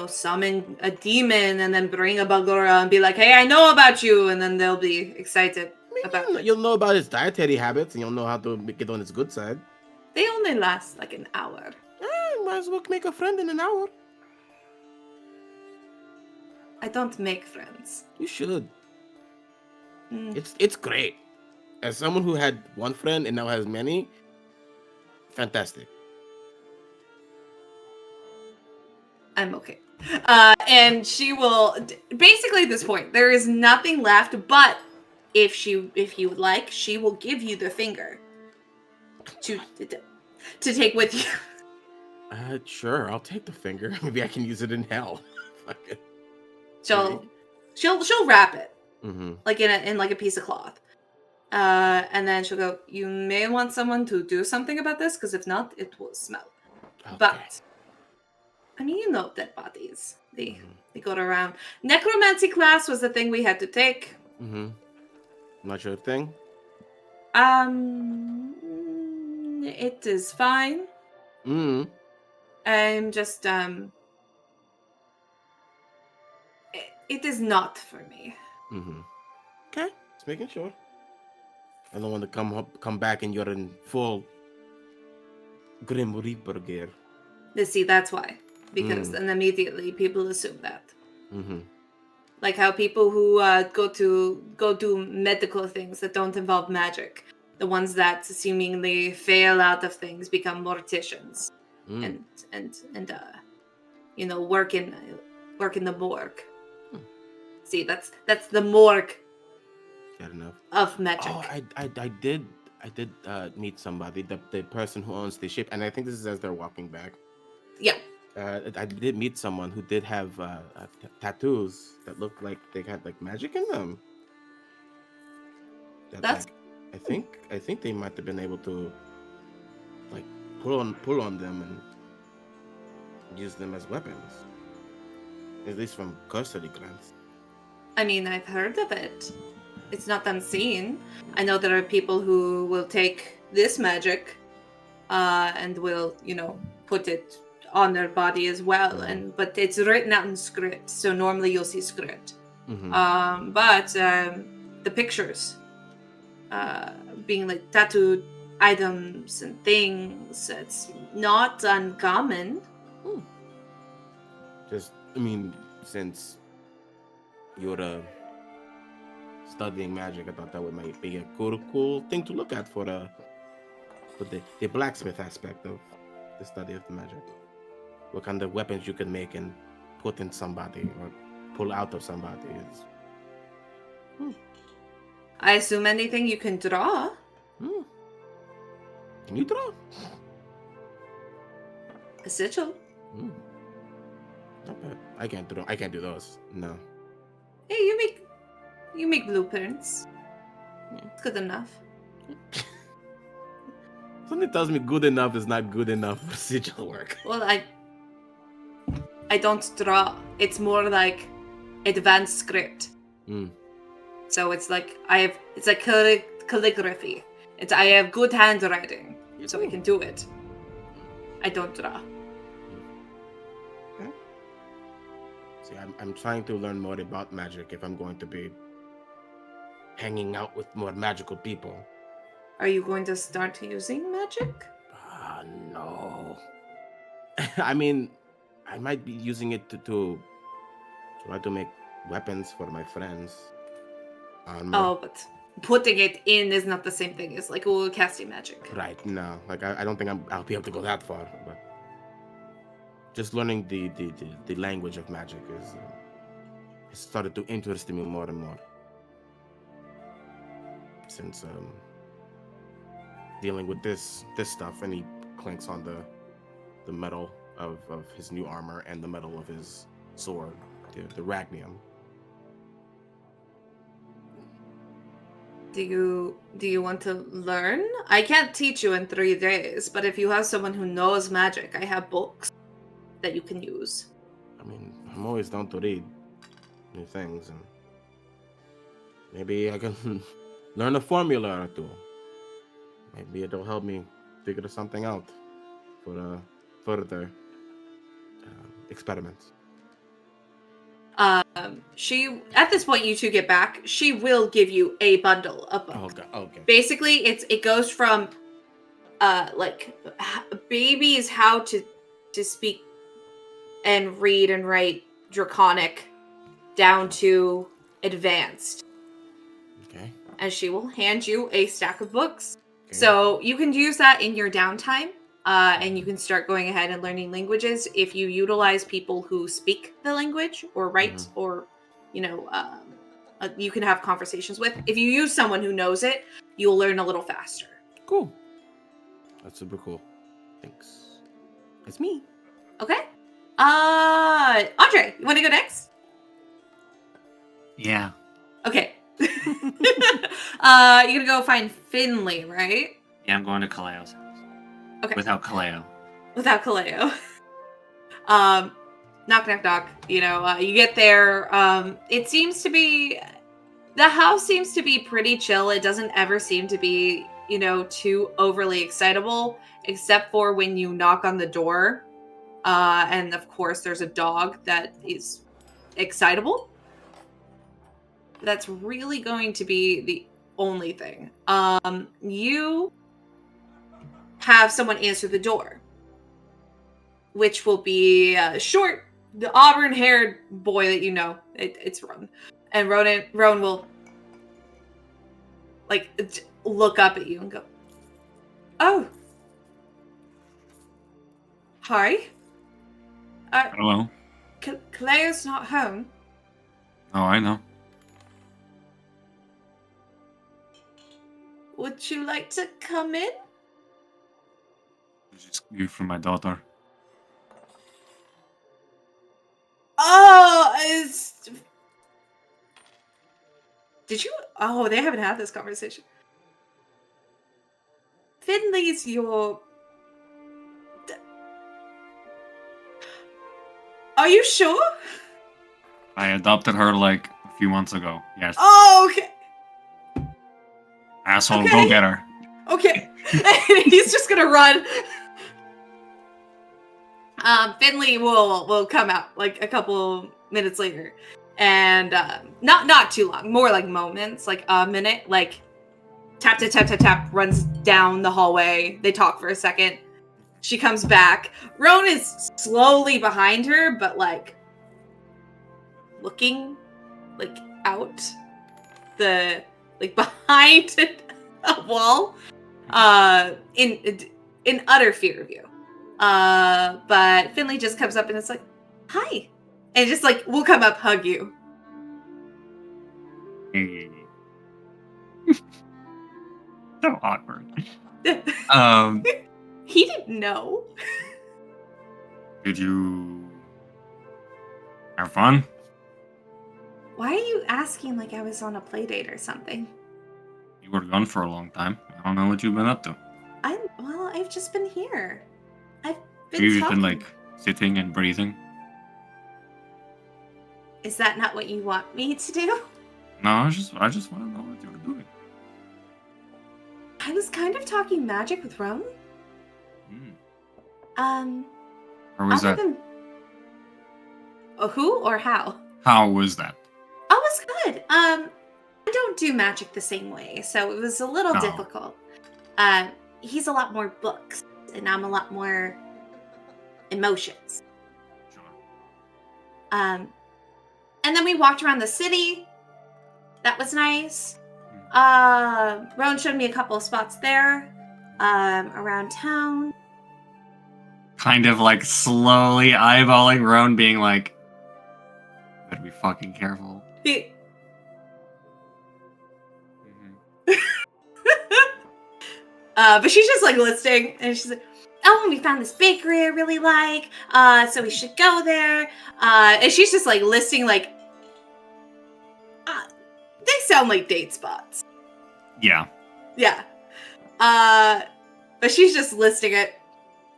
summon a demon and then bring a Bulgaria and be like, hey, I know about you. And then they'll be excited about it. You'll know about his dietary habits and you'll know how to get on his good side. They only last like an hour. Might as well make a friend in an hour. I don't make friends. You should. It's great. As someone who had one friend and now has many, fantastic. I'm okay. And she will basically at this point, there is nothing left, but if you would like, she will give you the finger to take with you. Sure, I'll take the finger. Maybe I can use it in hell. She'll wrap it. Like in like a piece of cloth. And then she'll go, you may want someone to do something about this, because if not, it will smell. Okay. But I mean, dead bodies. They go around. Necromancy class was the thing we had to take. Not your thing? It is fine. I'm just it is not for me. Okay, just making sure. I don't want to come back and you're in full Grim Reaper gear. See, that's why. Because then immediately people assume that. Like how people who go do medical things that don't involve magic, the ones that seemingly fail out of things, become morticians and work in the morgue. See, that's the morgue. Fair enough. Of magic. Oh, I did meet somebody, the person who owns the ship, and I think this is as they're walking back. Yeah. I did meet someone who did have tattoos that looked like they had like magic in them. That's. I think they might have been able to like pull on them and use them as weapons. At least from cursory glance. I mean, I've heard of it. It's not unseen. I know there are people who will take this magic and will, put it on their body as well. But it's written out in script, so normally you'll see script. But the pictures being like tattooed items and things, it's not uncommon. Since you're studying magic, I thought that might be a cool thing to look at for the blacksmith aspect of the study of the magic. What kind of weapons you can make and put in somebody or pull out of somebody is. I assume anything you can draw. Can you draw? A sigil. Not bad. I can't do those. No. Hey, you make blueprints. It's good enough. Something tells me good enough is not good enough for sigil work. Well, I don't draw. It's more like advanced script. Mm. So it's like it's like calligraphy. I have good handwriting, so I can do it. I don't draw. Okay. See, I'm trying to learn more about magic if I'm going to be hanging out with more magical people. Are you going to start using magic? No. I mean, I might be using it to try to make weapons for my friends. Armor. Oh, but putting it in is not the same thing as like casting magic. Right, no. Like I don't think I'll be able to go that far, but just learning the language of magic is has started to interest me more and more. Since dealing with this stuff, and he clanks on the metal of his new armor and the metal of his sword, the Ragnium. Do you want to learn? I can't teach you in 3 days, but if you have someone who knows magic, I have books that you can use. I mean, I'm always down to read new things, and maybe I can learn a formula or two. Maybe it'll help me figure something out for further experiments. She at this point, you two get back. She will give you a bundle of books. Oh, God. Okay. Basically, it goes from like babies how to speak and read and write Draconic down to advanced. Okay. And she will hand you a stack of books. Okay. So you can use that in your downtime, and you can start going ahead and learning languages if you utilize people who speak the language or write or, you can have conversations with. If you use someone who knows it, you'll learn a little faster. Cool. That's super cool. Thanks. It's me. Okay. Andre, you want to go next? Yeah. Okay. You're gonna go find Finley, right? Yeah, I'm going to Caleo's house. Okay. Without Caleo. Without Caleo. Knock, knock, knock. You get there. It seems to be... The house seems to be pretty chill. It doesn't ever seem to be, too overly excitable, except for when you knock on the door. And of course, there's a dog that is excitable. That's really going to be the only thing. You have someone answer the door, which will be short, the auburn-haired boy that you know. It's Roan, and Roan will look up at you and go, "Oh, hi. Hello. Cleo's not home. Oh, I know. Would you like to come in?" This is you from my daughter. Oh, did you? Oh, they haven't had this conversation. Finley's your... Are you sure? I adopted her like a few months ago. Yes. Oh, okay. Asshole, okay. go get her. Okay. He's just gonna run. Finley will come out like a couple minutes later, and not too long, more like moments, like a minute, like tap tap tap tap tap, runs down the hallway. They talk for a second. She comes back. Roan is slowly behind her, but like looking like out the behind a wall, in utter fear of you. But Finley just comes up and it's like, "Hi," and just like will come up, hug you. So awkward. He didn't know. Did you have fun? Why are you asking like I was on a play date or something? You were gone for a long time. I don't know what you've been up to. I've just been here. I've been You've just talking. been like sitting and breathing. Is that not what you want me to do? No, I just want to know what you're doing. I was kind of talking magic with Roan. How was Other that? than who or how? How was that? Oh, it was good. I don't do magic the same way, so it was a little No. difficult. He's a lot more books, and I'm a lot more emotions. Sure. And then we walked around the city. That was nice. Rowan showed me a couple of spots there, around town. Kind of like slowly eyeballing Roan, being like, "Better be fucking careful." But she's just like listening, and she's like, "Oh, and we found this bakery I really like. So we should go there." And she's just like listing like, they sound like date spots. Yeah. Yeah. But she's just listing it.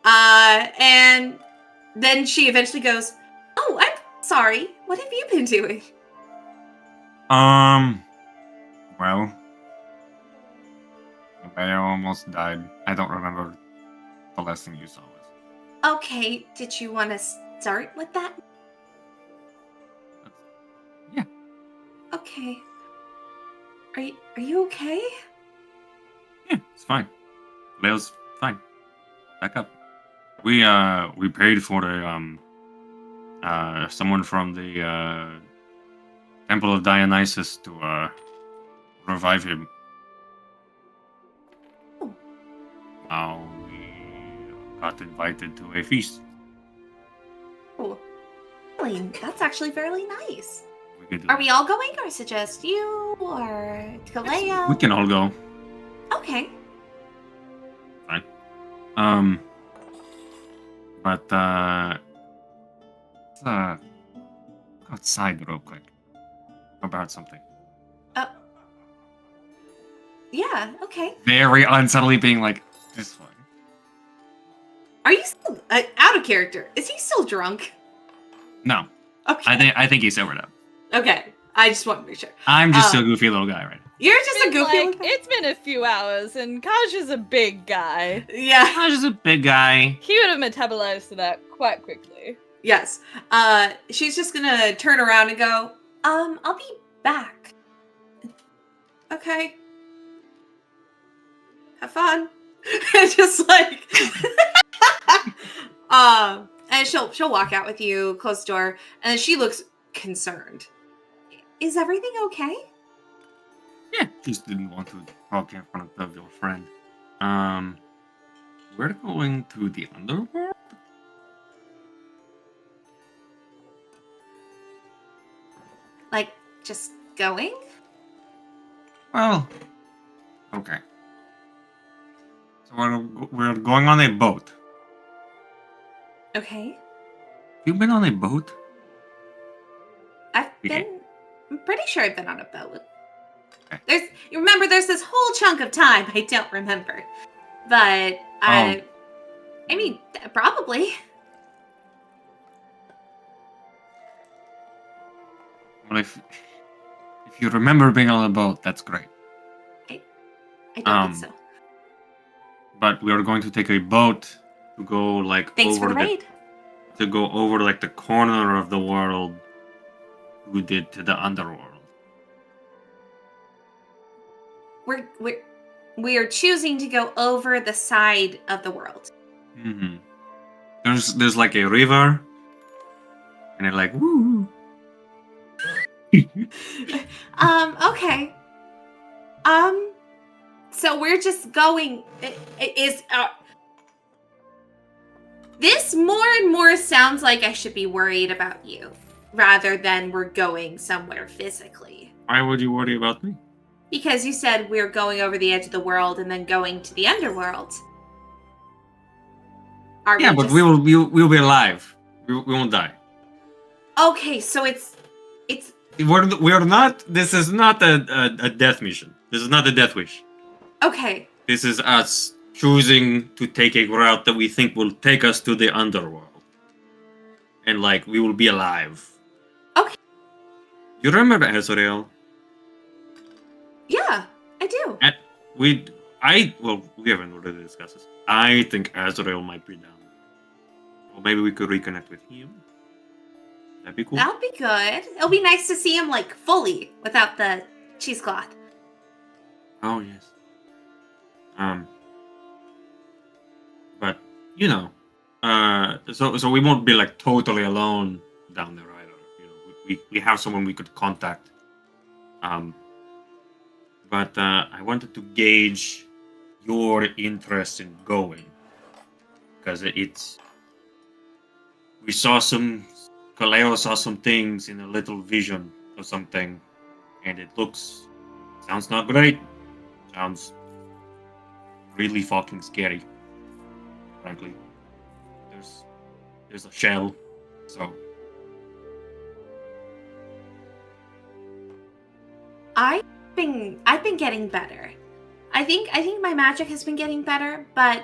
And then she eventually goes, "Oh, I'm sorry. What have you been doing?" Well, I almost died. I don't remember the last thing you saw was. Okay, did you want to start with that? Yeah. Okay. Are you okay? Yeah, it's fine. Leo's fine. Back up. We paid for someone from the Temple of Dionysus to revive him. Oh. Now we got invited to a feast. Oh, really? That's actually fairly nice. We could, Are we all going, or is it just you, or Caleo? we can all go. Okay. Fine. But let's go outside real quick about something. Yeah, okay. Very unsubtly being like, this one. Are you still out of character? Is he still drunk? No, Okay. I think he's sobered up. Okay. I just want to make sure. I'm just a goofy little guy, right? You're just a It's goofy like, it's been a few hours, and Kaj is a big guy. Yeah. I'm just a big guy. He would have metabolized to that quite quickly. Yes. She's just gonna turn around and go, I'll be back. Okay. Have fun. And just like and she'll walk out with you, close the door, and then she looks concerned. Is everything okay? Yeah, just didn't want to talk in front of your friend. We're going to the underworld? Like, just going? Well, okay. So we're going on a boat. Okay. You been on a boat? I've Okay. been I'm pretty sure I've been on a boat. Okay. You remember there's this whole chunk of time I don't remember. But I mean, probably. Well, if you remember being on a boat, that's great. I don't think so. But we are going to take a boat to go like Thanks for over the raid. to go over like the corner of the world we did to the underworld. We are choosing to go over the side of the world. Mm-hmm. There's like a river, and it's like woo. Okay. So we're just going. This more and more sounds like I should be worried about you, rather than we're going somewhere physically. Why would you worry about me? Because you said we're going over the edge of the world and then going to the underworld. Yeah, but we'll be alive. We won't die. Okay, so it's. We're not. This is not a death mission. This is not a death wish. Okay. This is us choosing to take a route that we think will take us to the underworld, and like we will be alive. Okay. You remember Ezreal? Yeah, I do. We haven't already discussed this. I think Azrael might be down. Or maybe we could reconnect with him. That'd be cool. That would be good. It'll be nice to see him like fully without the cheesecloth. Oh yes. But so we won't be like totally alone down there either. We have someone we could contact. But I wanted to gauge your interest in going because Caleo saw some things in a little vision or something, and sounds not great. Sounds really fucking scary. Frankly, there's a shell, so I've been getting better. I think my magic has been getting better, but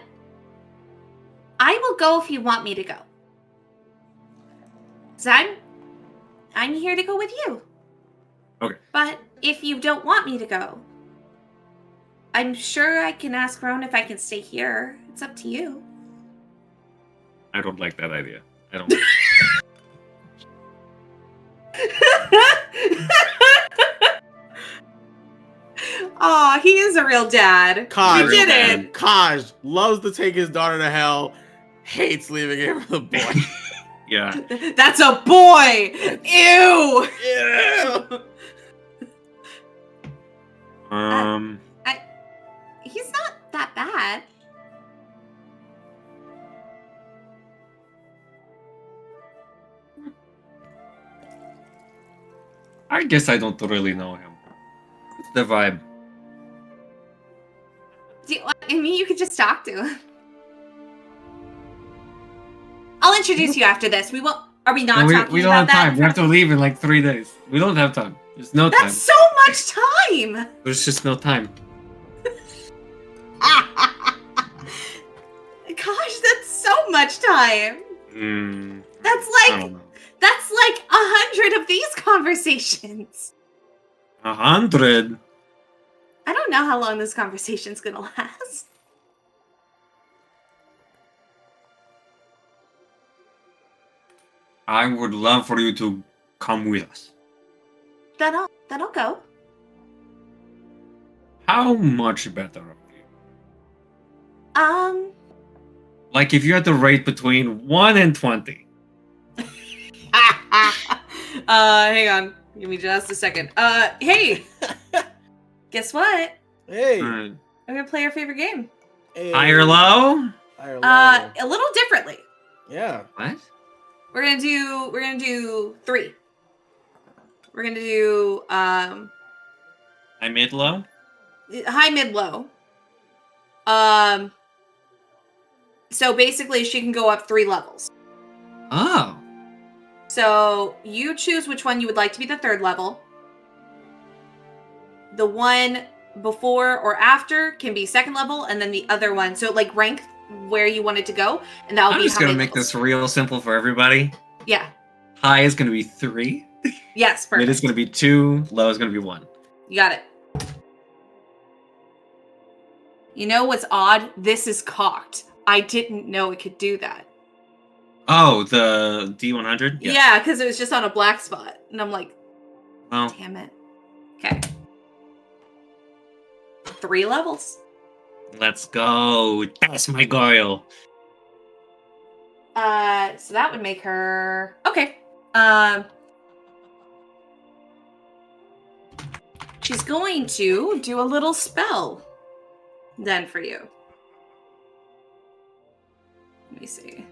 I will go if you want me to go. 'Cause I'm here to go with you. Okay. But if you don't want me to go, I'm sure I can ask Roan if I can stay here. It's up to you. I don't like that idea. I don't. Aw, he is a real dad. Kaj, We did it. Kaj loves to take his daughter to hell, hates leaving her with a boy. Yeah. That's a boy. Ew. Ew. He's not that bad. I guess I don't really know him. What's the vibe? I mean, you could just talk to him. I'll introduce you after this. We won't. Are we not talking we don't about have time. that? We have to leave in like 3 days. We don't have time. There's no time. That's so much time. There's just no time. Gosh, that's so much time. That's I like don't know. 100 of these conversations. 100? I don't know how long this conversation's gonna last. I would love for you to come with us. That'll go. How much better are you? Like if you had to rate between 1 and 20. Hang on. Give me just a second. Hey! Guess what? Hey. I'm gonna play our favorite game. Hey. High or low? Higher low. A little differently. Yeah. What? We're gonna do 3. We're gonna do High, mid, low? high, mid, low. So basically she can go up 3 levels. Oh. So you choose which one you would like to be the 3rd level. The one before or after can be 2nd level, and then the other one. So like rank where you want it to go, and that'll I'm be just how gonna many make levels. this real simple for everybody. Yeah. High is gonna be 3. Yes, perfect. Mid is gonna be 2. Low is gonna be 1. You got it. You know what's odd? This is cocked. I didn't know it could do that. Oh, the D100? Yeah, because it was just on a black spot. And I'm like, Well, damn it. Okay. 3 levels. let's go. That's my goal. So that would make her okay. She's going to do a little spell then for you. Let me see.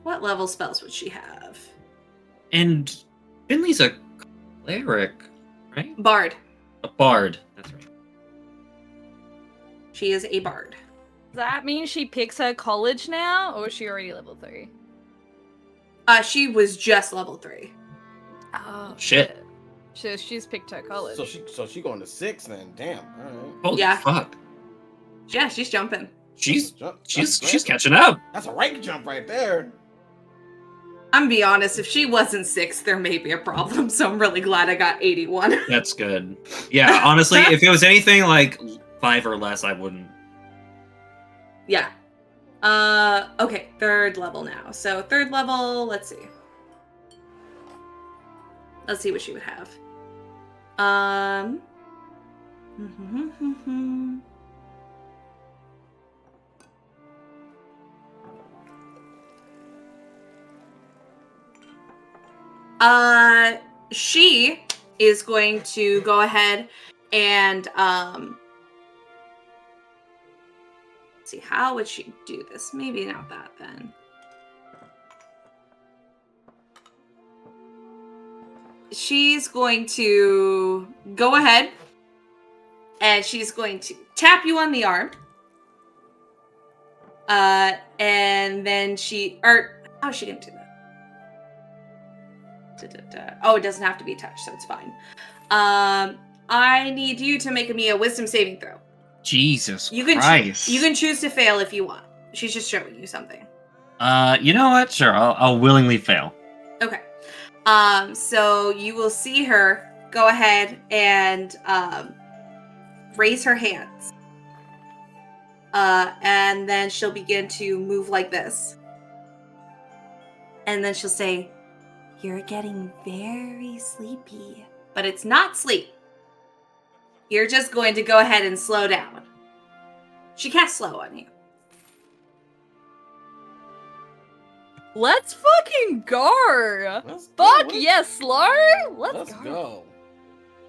What level spells would she have? And Finley's a cleric, right? Bard. A bard. That's right. She is a bard. Does that mean she picks her college now, or is she already level 3? She was just level 3. Oh Shit. So she's picked her college. So she going to 6 then. Damn. All right. Holy Yeah. fuck. Yeah, she's jumping. She's Jump. she's That's she's great. catching up. That's a rank jump right there. I'm gonna be honest, if she wasn't 6, there may be a problem, so I'm really glad I got 81. That's good. Yeah, honestly, if it was anything like 5 or less, I wouldn't. Yeah. Okay, 3rd level now. So 3rd level, let's see. Let's see what she would have. She is going to go ahead and see, how would she do this? Maybe not that then. She's going to go ahead and she's going to tap you on the arm. And then how's she gonna do that? Oh, it doesn't have to be touched, so it's fine. I need you to make me a wisdom saving throw. Jesus You can Christ. you can choose to fail if you want. She's just showing you something. You know what? Sure, I'll willingly fail. Okay. So you will see her go ahead and raise her hands. And then she'll begin to move like this. And then she'll say, "You're getting very sleepy." But it's not sleep. You're just going to go ahead and slow down. She can't slow on you. Let's fucking go! Let's go. Fuck yes, slow! Let's go. go.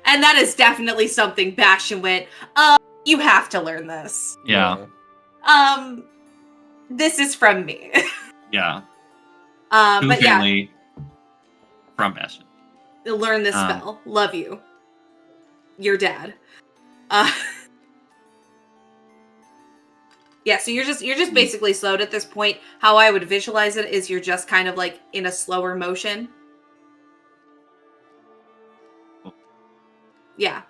And that is definitely something Bastion went, you have to learn this. Yeah. This is from me. Yeah. But yeah, Family from Bastion. learn this spell. Love you. Your dad. Yeah, so you're just basically slowed at this point. How I would visualize it is you're just kind of like in a slower motion. Yeah.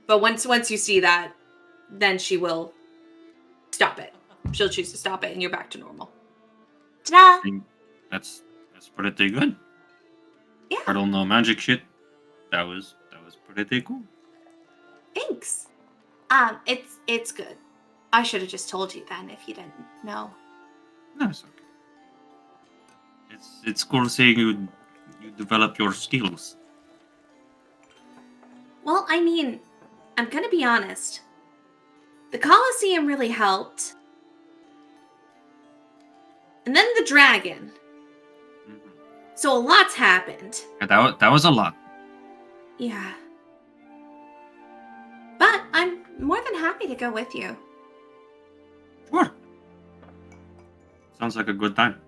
But once you see that, then she will stop it. She'll choose to stop it and you're back to normal. Ta-da! I think that's pretty good. Yeah. I don't know magic shit. That was pretty cool. Thanks. It's good. I should have just told you then if you didn't know. No, it's okay. It's cool seeing you develop your skills. Well, I mean, I'm gonna be honest. The Colosseum really helped. And then the dragon. Mm-hmm. So a lot's happened. Yeah, that was a lot. Yeah. But I'm more than happy to go with you. Sure. Sounds like a good time.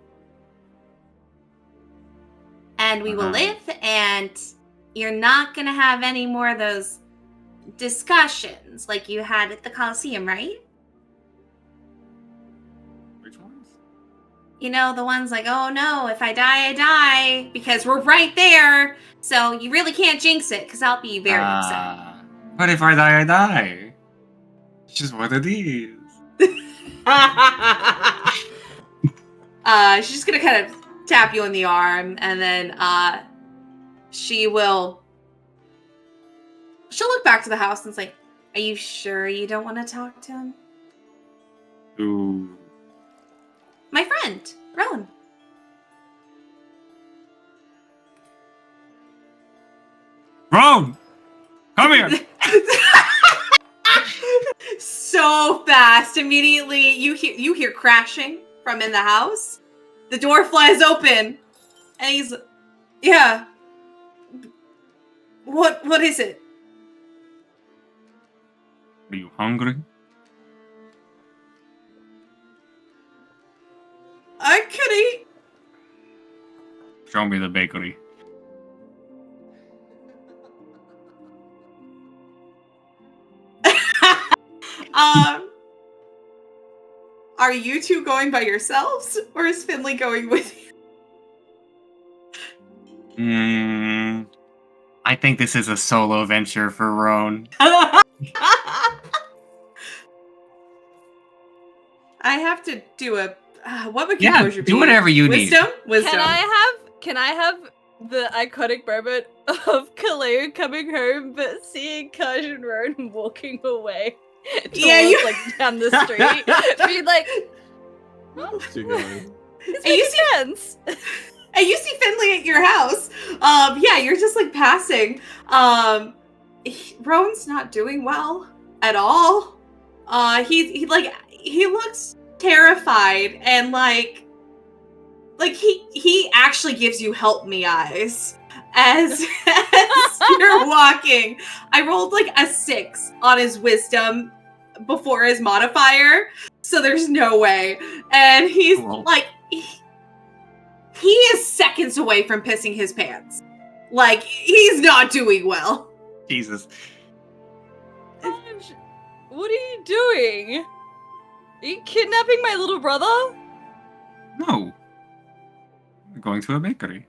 And we will Uh-huh. live, and you're not gonna have any more of those discussions like you had at the Colosseum, right? Which ones? You know, the ones like, oh no, if I die, I die, because we're right there. So you really can't jinx it, because I'll be very upset. But if I die, I die. It's just what it is. She's just gonna kind of tap you on the arm, and then she'll look back to the house and say, "Are you sure you don't want to talk to him?" Ooh. My friend, Rowan. Rome! Come here! So fast, immediately you hear crashing from in the house. The door flies open, and he's, yeah. What is it? Are you hungry? I could eat. Show me the bakery. Are you two going by yourselves, or is Finley going with you? I think this is a solo venture for Roan. I have to do a what would Yeah, composure be? do whatever you need. Wisdom. Can I have the iconic moment of Caleo coming home but seeing Kaj and Roan walking away towards, like, down the street, being like, Where's she going? this And you makes sense. And you see Finley at your house. Yeah, you're just like passing. Rowan's not doing well at all. He looks terrified and like he actually gives you help me eyes as you're walking. I rolled like a 6 on his wisdom before his modifier, so there's no way. And he's like he is seconds away from pissing his pants. Like, he's not doing well. Jesus. Kaj, what are you doing? Are you kidnapping my little brother? No. We're going to a bakery.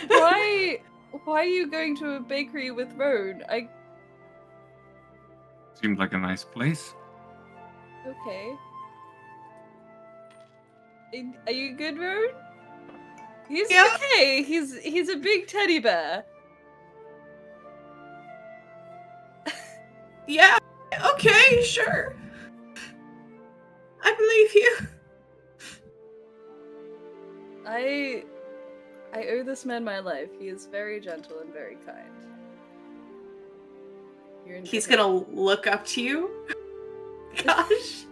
Why are you going to a bakery with Roan? Seemed like a nice place. Okay. Are you good, Roan? He's okay. He's a big teddy bear. Yeah, okay, sure. I believe you. I owe this man my life. He is very gentle and very kind. He's gonna look up to you. Gosh.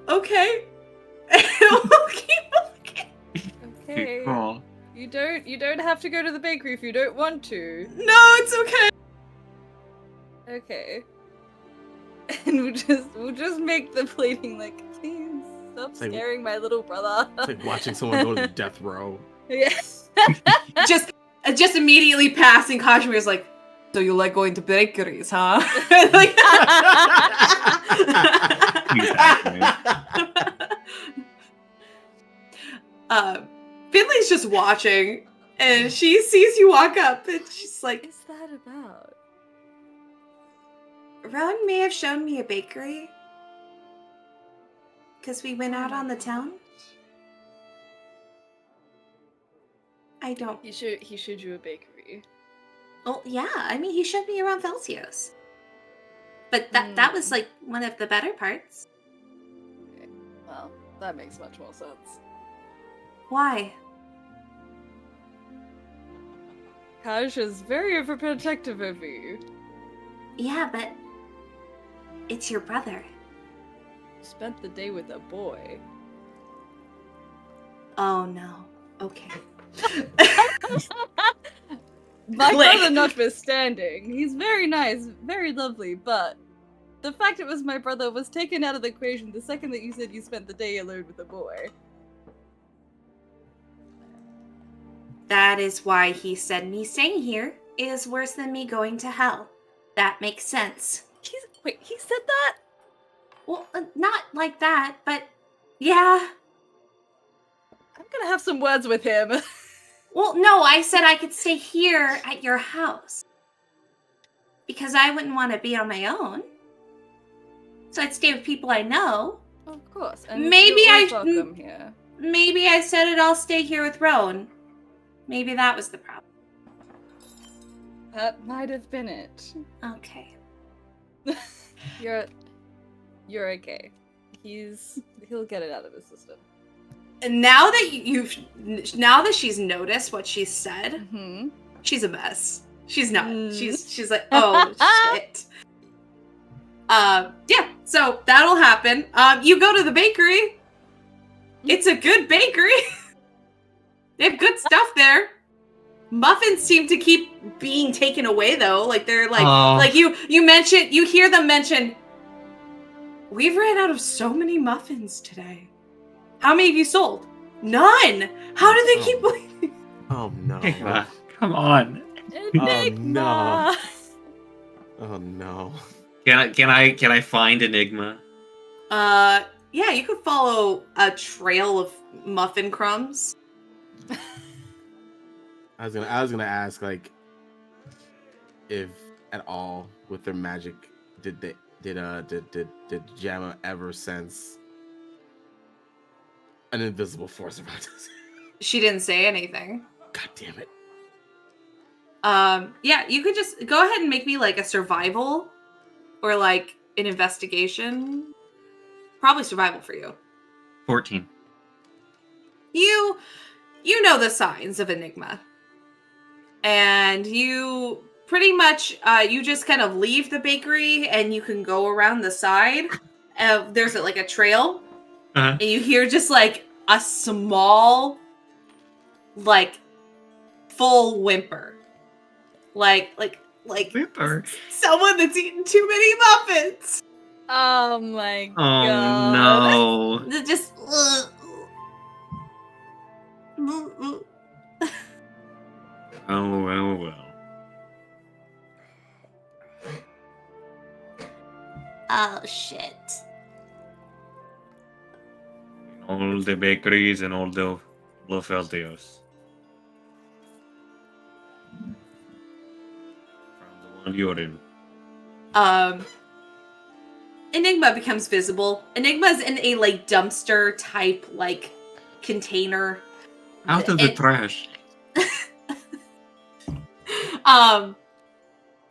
Okay. We'll keep looking. Okay. Cool. You don't have to go to the bakery if you don't want to. No, it's okay. Okay. And we'll just make the pleading like, please stop like- scaring my little brother. It's like watching someone go to death row. Yes. Just immediately passing Kazimir's like, so you like going to bakeries, huh? Like, Finley's just watching, and she sees you walk up, and she's like, What is that about? Rowan may have shown me a bakery. Because we went out on the town. I don't. He showed you a bakery. Oh, yeah. I mean, he showed me around Feltios. But that was, like, one of the better parts. Okay. Well, that makes much more sense. Why? Kaj is very overprotective over you. Yeah, but it's your brother. Spent the day with a boy. Oh, no. Okay. My Click. brother notwithstanding, he's very nice, very lovely, but the fact it was my brother was taken out of the equation the second that you said you spent the day alone with a boy. That is why he said me staying here is worse than me going to hell. That makes sense. Wait, he said that? Well, not like that, but yeah. I'm gonna have some words with him. Well, no, I said I could stay here at your house. Because I wouldn't want to be on my own. So I'd stay with people I know. Of course. And Maybe you're I- always welcome here. Maybe I said it, I'll stay here with Roan. Maybe that was the problem. That might have been it. Okay. You're okay. He'll get it out of his system. And now that now that she's noticed what she said, Mm-hmm. she's a mess. She's not. Mm. She's like, oh shit. Yeah, so that'll happen. You go to the bakery. It's a good bakery. They have good stuff there. Muffins seem to keep being taken away though. Like they're like like you hear them mention, we've ran out of so many muffins today. How many have you sold? None. How do they keep leaving? Oh no. Come on. Enigma! Oh no. Can I find Enigma? Yeah, you could follow a trail of muffin crumbs. I was gonna ask like if at all with their magic did Jamma ever sense an invisible force around us? She didn't say anything. God damn it. Yeah, you could just go ahead and make me like a survival or like an investigation. Probably survival for you. 14. You know the signs of Enigma. And you pretty much you just kind of leave the bakery and you can go around the side. There's like a trail. Uh-huh. And you hear just like a small like full whimper. Like Whimper. someone that's eaten too many muffins. Oh my Oh god. no. Just Oh, well. oh shit. All the bakeries and all the Feltios. From the one you're in. Enigma becomes visible. Enigma's in a like dumpster type like container. Out of the And- trash.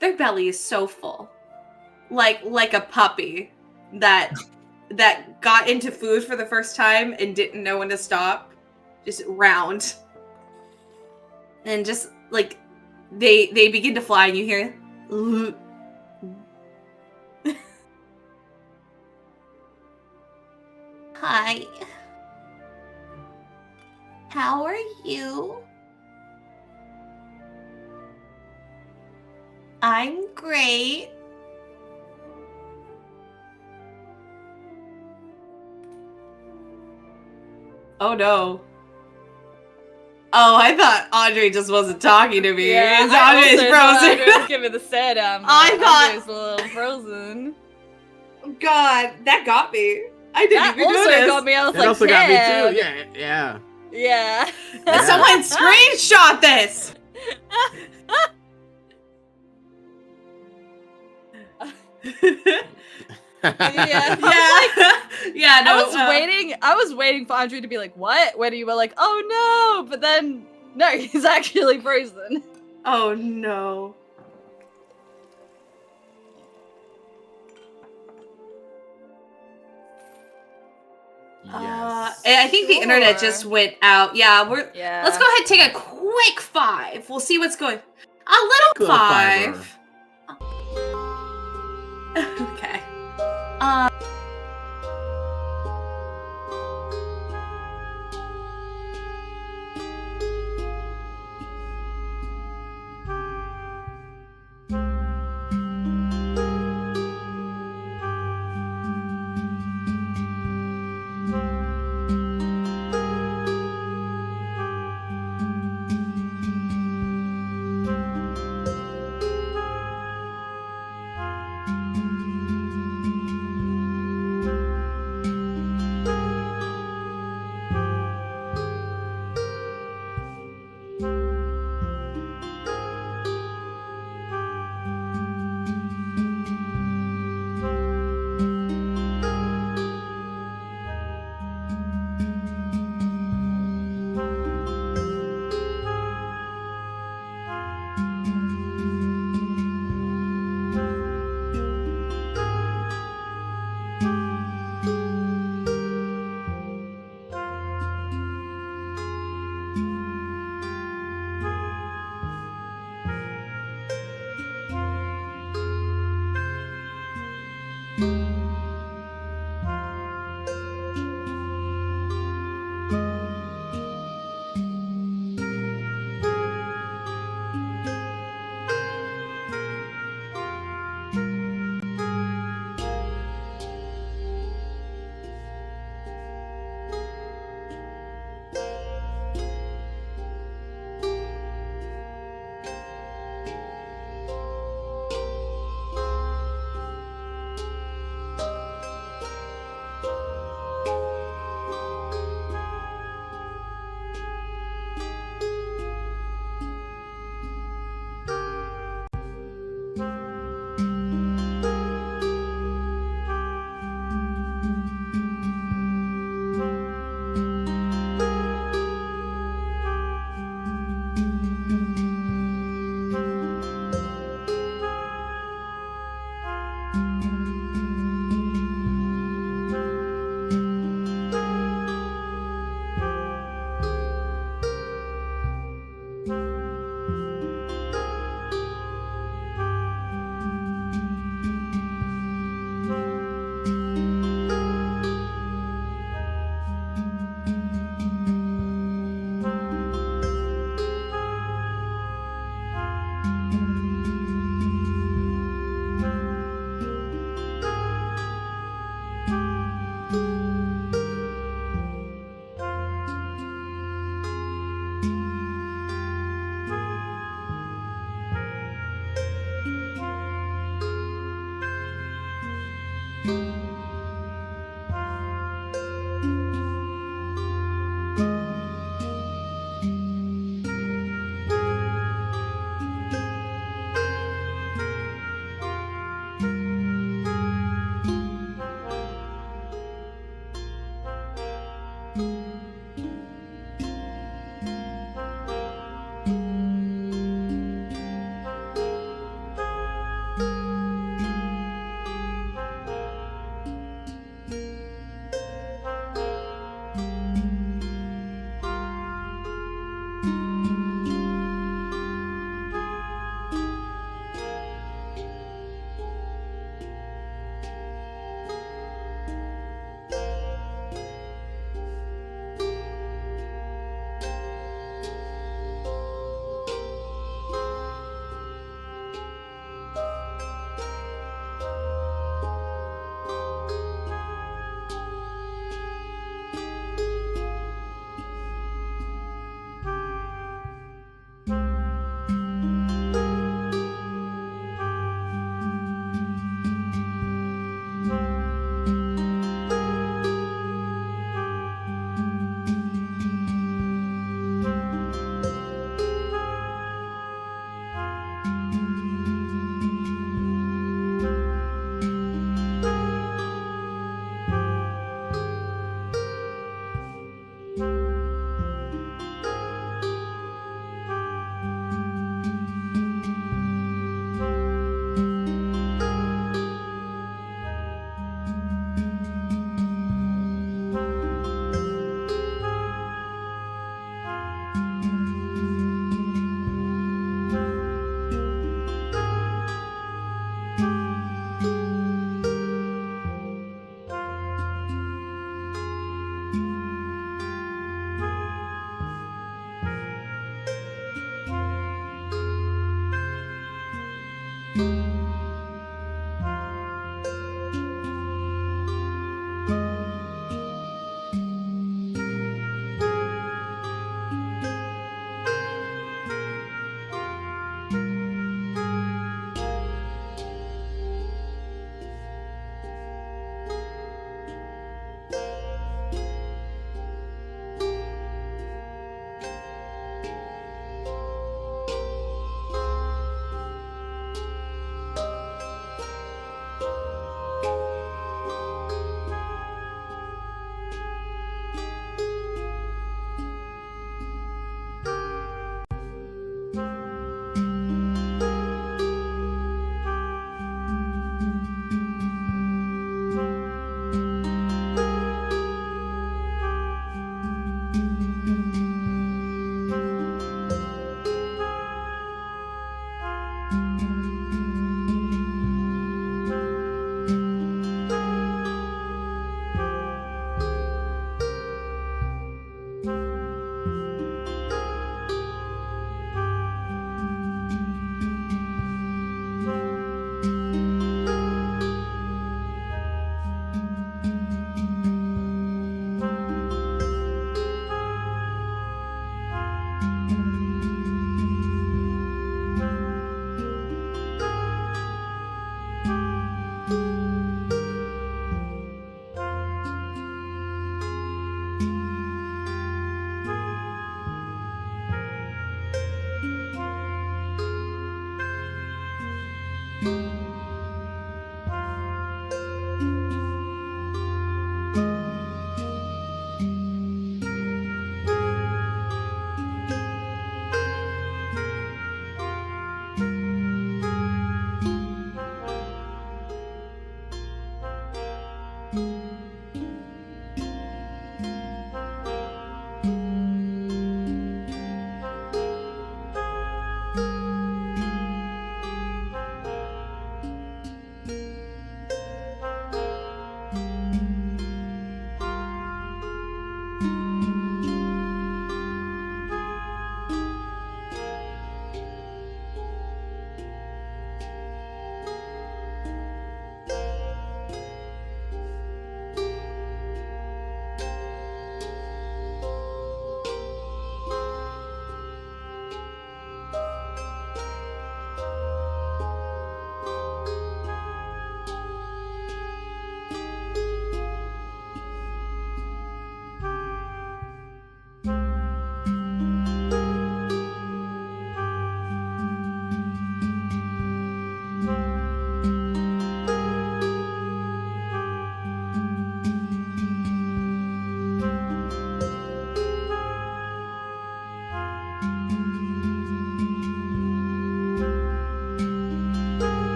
Their belly is so full. Like a puppy that got into food for the first time and didn't know when to stop. Just round. And just like they begin to fly and you hear Hi. How are you? I'm great. Oh no. Oh, I thought Andre just wasn't talking to me. Yeah, It's I Andre's also thought frozen. Andre was giving the set. I thought- Andre's a little frozen. God, that got me. I didn't That even also notice. got me. I was That like, also got me damn. too. Yeah. Yeah. Yeah. Someone screenshot this. Yeah. Yeah. No, I was waiting for Andre to be like, what? When you were like, oh no, but then no, he's actually frozen. Oh no. Yes. I think the internet Sure. just went out. Yeah, Yeah. let's go ahead and take a quick 5. We'll see what's going. A little Good 5. Okay.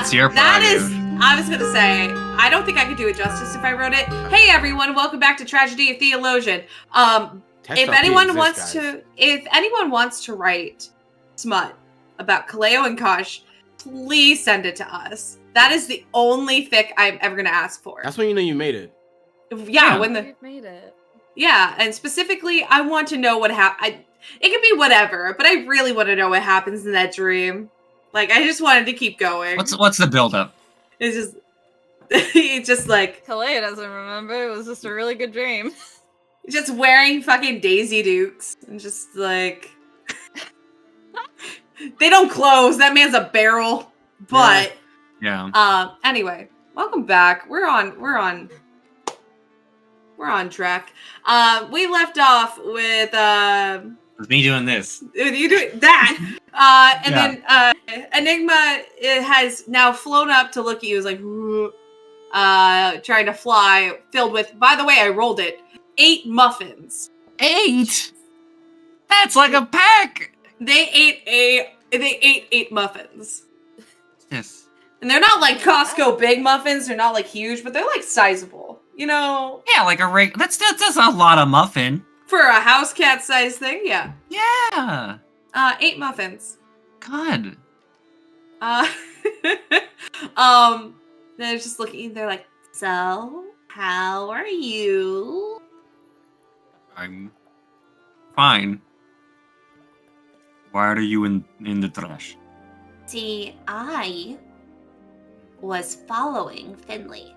That's your that prerogative. is. I was gonna say, I don't think I could do it justice if I wrote it. Hey everyone, welcome back to Tragedy of Theologian. If anyone wants to write smut about Caleo and Kosh, please send it to us. That is the only fic I'm ever gonna ask for. That's when you know you made it. Yeah, when the We've made it. yeah, and specifically, I want to know what happened. It could be whatever, but I really want to know what happens in that dream. Like, I just wanted to keep going. What's the buildup? It's just, it's just like, Kalea doesn't remember. It was just a really good dream. just wearing fucking Daisy Dukes. And just like, they don't close. That man's a barrel. But, Yeah. anyway, welcome back. We're on track. We left off with, With me doing this. you doing that, and then Enigma has now flown up to look at you, is like, trying to fly, filled with. By the way, I rolled it. 8 muffins. 8? That's like a pack. They ate 8 muffins, Yes. and they're not like Costco big muffins. They're not like huge, but they're like sizable. You know, Yeah, like a that's a lot of muffin. for a house cat size thing. Yeah. Yeah. 8 muffins. God. They're just looking. They're like, so how are you? I'm fine. Why are you in the trash? See, I was following Finley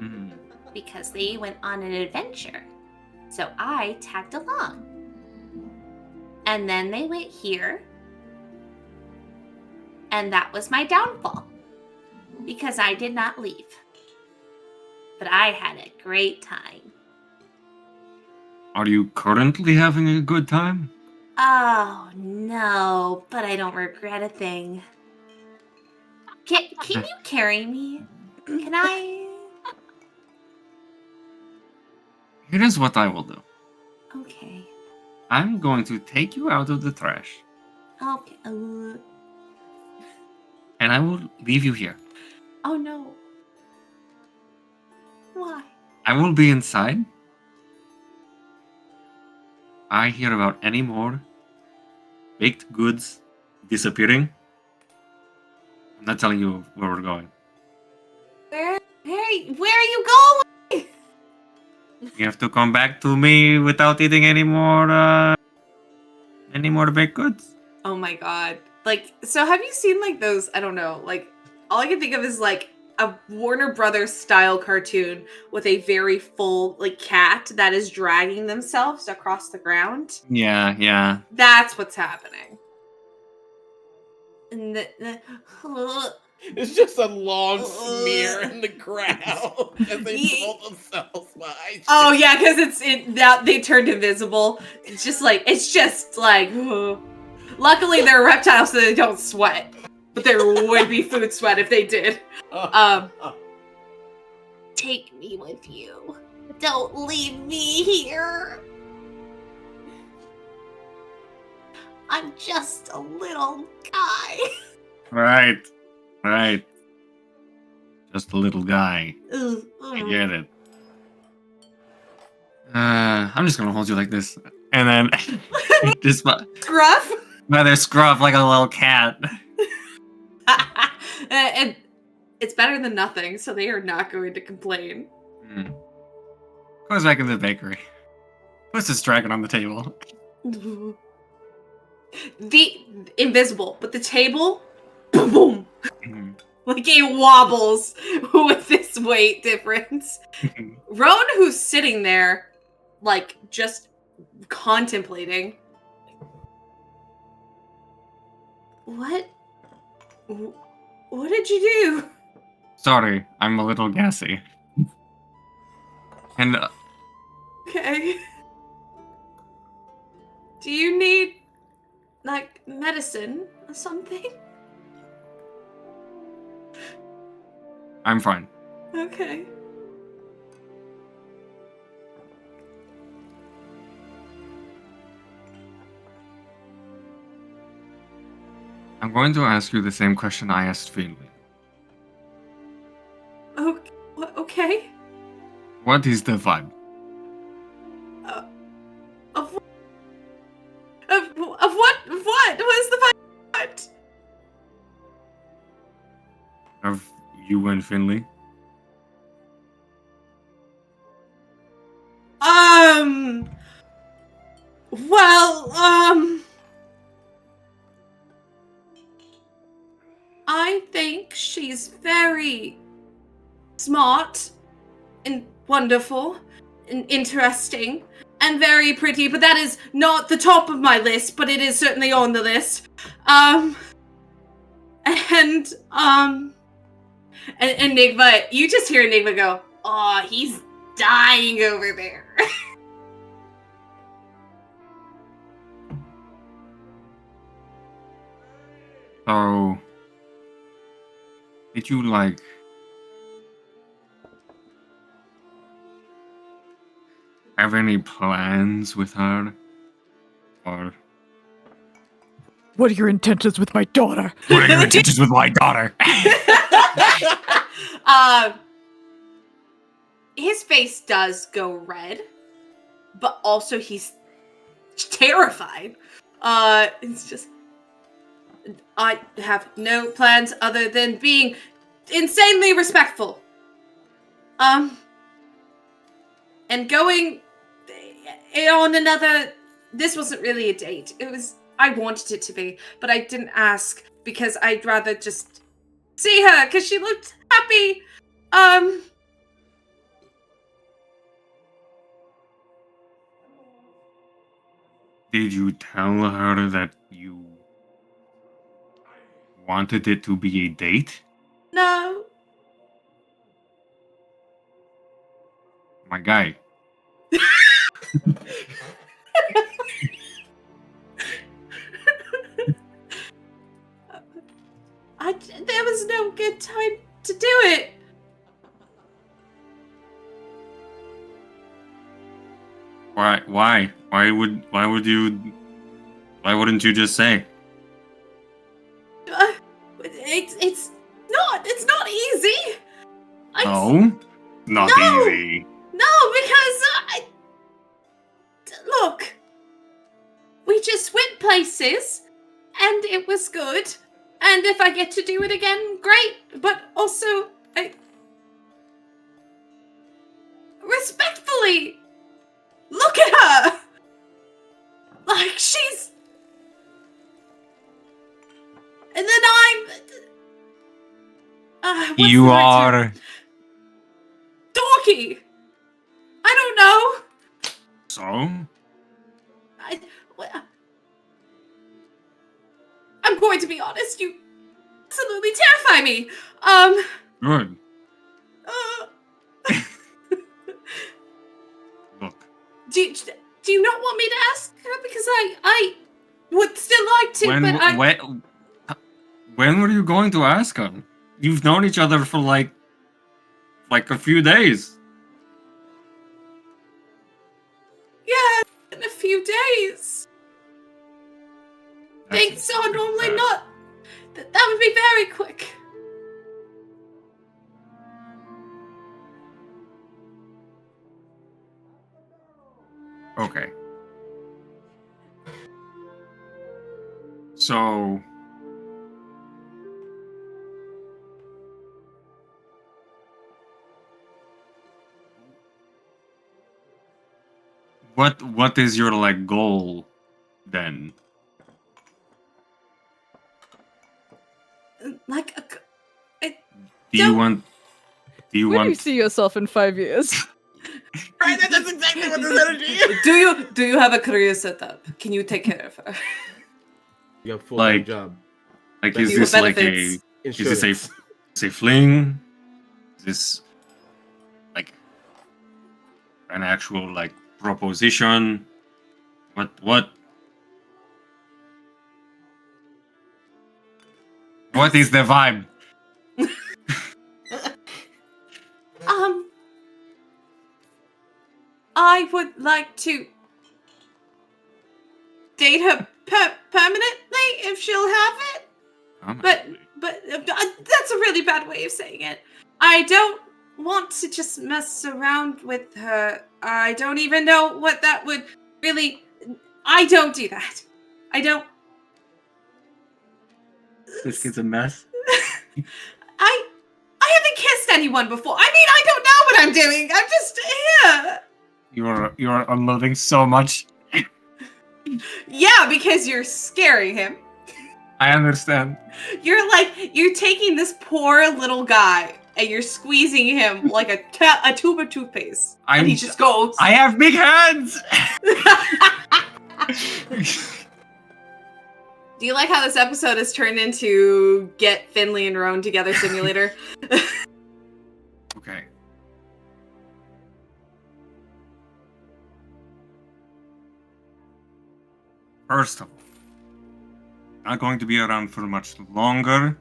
Mm. because they went on an adventure. So I tagged along. And then they went here. And that was my downfall. Because I did not leave. But I had a great time. Are you currently having a good time? Oh, no, but I don't regret a thing. Can you carry me? Can I? Here's what I will do. Okay. I'm going to take you out of the trash, Okay. and I will leave you here. Oh, no. Why? I will be inside. I hear about any more baked goods disappearing. I'm not telling you where we're going. Where are you going? You have to come back to me without eating any more baked goods. Oh my god. Like, so have you seen like those, I don't know, like all I can think of is like a Warner Brothers style cartoon with a very full like cat that is dragging themselves across the ground? Yeah. That's what's happening. And It's just a long smear in the ground as they pull themselves by. oh yeah, because that they turned invisible. It's just like luckily they're reptiles so they don't sweat. But there would be food sweat if they did. Take me with you. Don't leave me here. I'm just a little guy. Right. Just a little guy. Ugh, I ugh. get it. I'm just gonna hold you like this, and then just Scruff? by their scruff like a little cat. And it's better than nothing, so they are not going to complain. Goes back into the bakery. Puts his dragon on the table. The invisible, but the table, boom, boom, Mhm. like it wobbles with this weight difference. Roan, who's sitting there, like just contemplating. What did you do? Sorry, I'm a little gassy. And Okay. Do you need like medicine or something? I'm fine. Okay. I'm I'm going to ask you the same question I asked Finley. Okay. What is the vibe? Of what? What was the what? Of you and Finley? Well, I think she's very smart and wonderful and interesting and very pretty, but that is not the top of my list, but it is certainly on the list. And Enigma, you just hear Enigma go, "Aw, he's dying over there." So, did you have any plans with her? Or What are your intentions with my daughter? what are your intentions with my daughter? His face does go red, but also he's terrified. It's just, I have no plans other than being insanely respectful. And going on another, this wasn't really a date. I wanted it to be, but I didn't ask because I'd rather just see her because she looked happy. Did you tell her that you wanted it to be a date? No. My guy. There was no good time to do it. Why? Why wouldn't you just say? It's not easy. No? Not No! easy. No, because look, we just went places, and it was good. And if I get to do it again, great. But also, respectfully, look at her. Like she's, and then what's You the right term? are. Dorky. I don't know. So? I'm going to be honest. You absolutely terrify me. Good. Look. Do you not want me to ask her? Because I would still like to, When were you going to ask her? You've known each other for like a few days. Yeah, in a few days. Things are normally not. That would be very quick. Okay. So what is your goal then? Like Do you want Where do you see yourself in 5 years? Right, that's exactly what this energy is. do you have a career set up? Can you take care of her? You have a full-time job. Is you this have like benefits. is this a fling? Is this like an actual proposition? What is the vibe? I would like to date her permanently if she'll have it. But that's a really bad way of saying it. I don't want to just mess around with her. I don't even know what that would really... I don't do that. I don't... This kid's a mess. I haven't kissed anyone before. I mean, I don't know what I'm doing. I'm just here. You're unloading so much. Yeah, because you're scaring him. I understand. You're taking this poor little guy and you're squeezing him like a tube of toothpaste. And he just goes. I have big hands! Do you like how this episode has turned into Get Finley and Roan Together Simulator? Okay. First of all, not going to be around for much longer,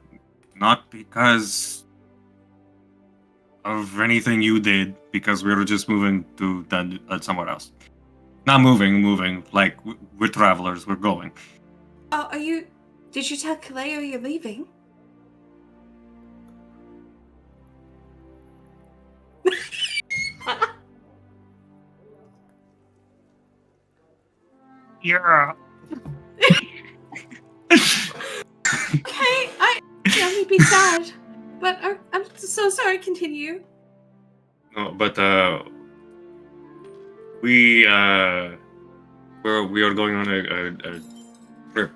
not because of anything you did, because we were just moving to somewhere else. Not moving, like, we're travelers, we're going. Oh, did you tell Caleo you're leaving? Yeah. Okay, let me be sad. But I'm so sorry, continue. No, but we are going on a trip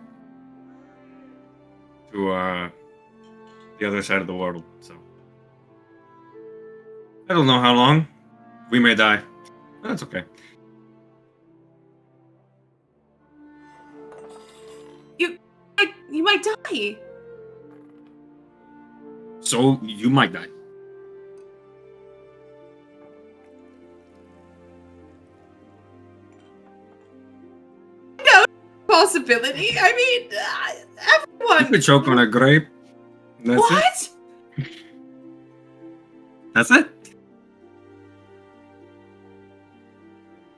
to the other side of the world. So I don't know how long. We may die. That's okay. You might die. So you might die. No possibility. I mean, everyone. You could choke on a grape. That's What? it. That's it.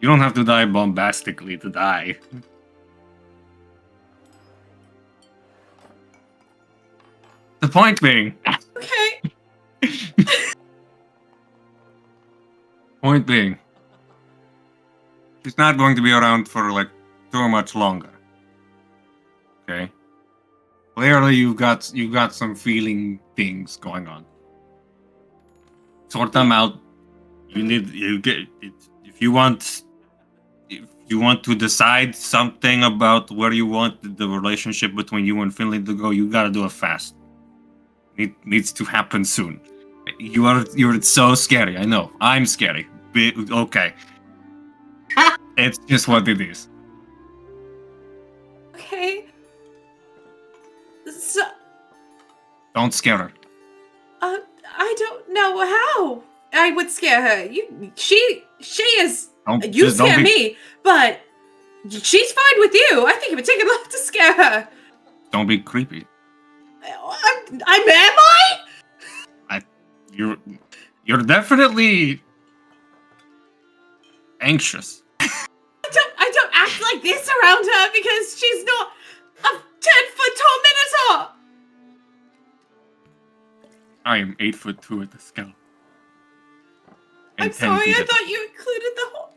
You don't have to die bombastically to die. The point being. Okay. Point being. She's not going to be around for like too much longer. Okay. Clearly you've got some feeling things going on. Sort them out. If you want to decide something about where you want the relationship between you and Finley to go, you gotta do it fast. It needs to happen soon. You're so scary. I know. I'm scary. Okay. It's just what it is. Okay. So, Don't scare her. I don't know how I would scare her. She is. Don't- You just don't scare be- me, but she's fine with you. I think it would take a lot to scare her. Don't be creepy. Am I? You're definitely anxious. I don't act like this around her because she's not a 10-foot tall Minotaur. I am 8'2" at the scale. I'm And 10 sorry, feet I at the- thought you included the whole.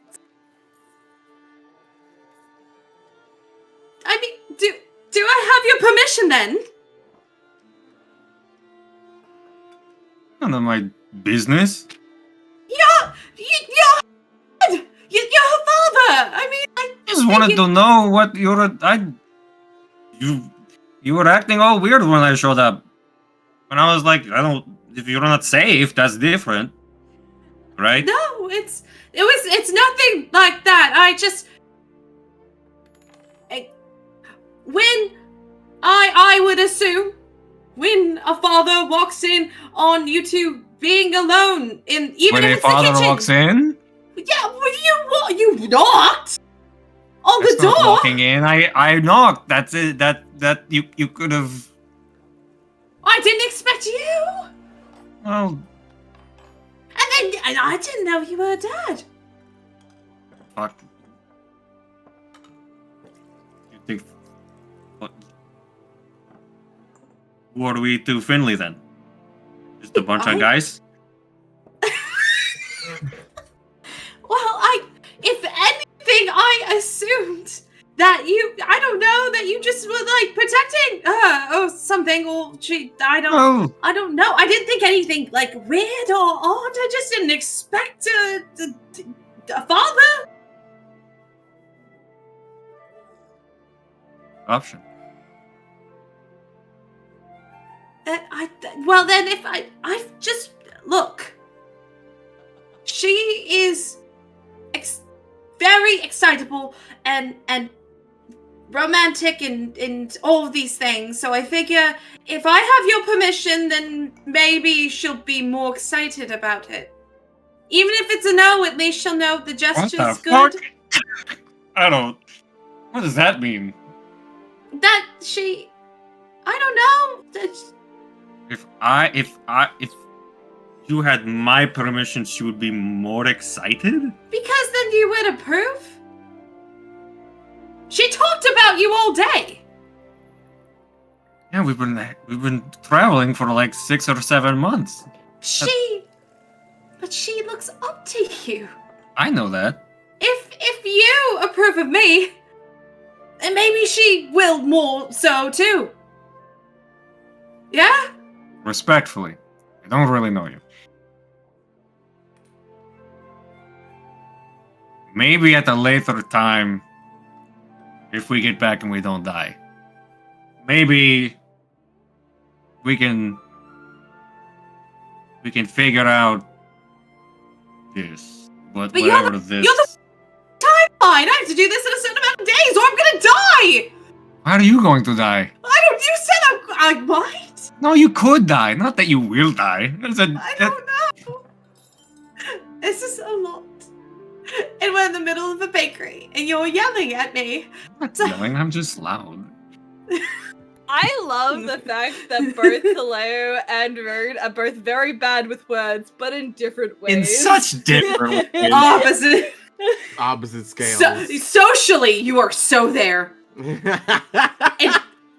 I mean, do I have your permission then? None of my business. Your father. I mean, I Just wanted to know what you were acting all weird when I showed up. When I was like, if you're not safe, that's different. Right? No, it's nothing like that. When I would assume when a father walks in on you two being alone even When if a it's father the kitchen. walks in, Yeah, well, you knocked on that's the not door. walking in. I knocked. That's it. That you could have. I didn't expect you. Well, And I didn't know you were dead. fuck. You think Who are we to Finley then? Just a bunch of guys? Well, if anything, I assumed that I don't know, that you just were like protecting something, or I don't know. I didn't think anything like weird or odd. I just didn't expect a father. Option. Well, then if I just look, she is very excitable and romantic and all of these things. So I figure if I have your permission, then maybe she'll be more excited about it. Even if it's a no, at least she'll know the gesture's good. Fuck? I don't. What does that mean? That she, I don't know. If you had my permission, she would be more excited? Because then you would approve. She talked about you all day. Yeah, we've been traveling for like 6 or 7 months. But she looks up to you. I know that. If you approve of me, then maybe she will more so too. Yeah? Respectfully, I don't really know you. Maybe at a later time, if we get back and we don't die, maybe we can figure out this. But whatever this. You're the timeline. I have to do this in a certain amount of days, or I'm gonna die. How are you going to die? You said I might. No, you could die. Not that you will die. I don't know. This is a lot. And we're in the middle of a bakery, and you're yelling at me. I'm not yelling, I'm just loud. I love the fact that both Caleo and Rude are both very bad with words, but in different ways. In such different ways. Opposite scales. Socially, you are so there.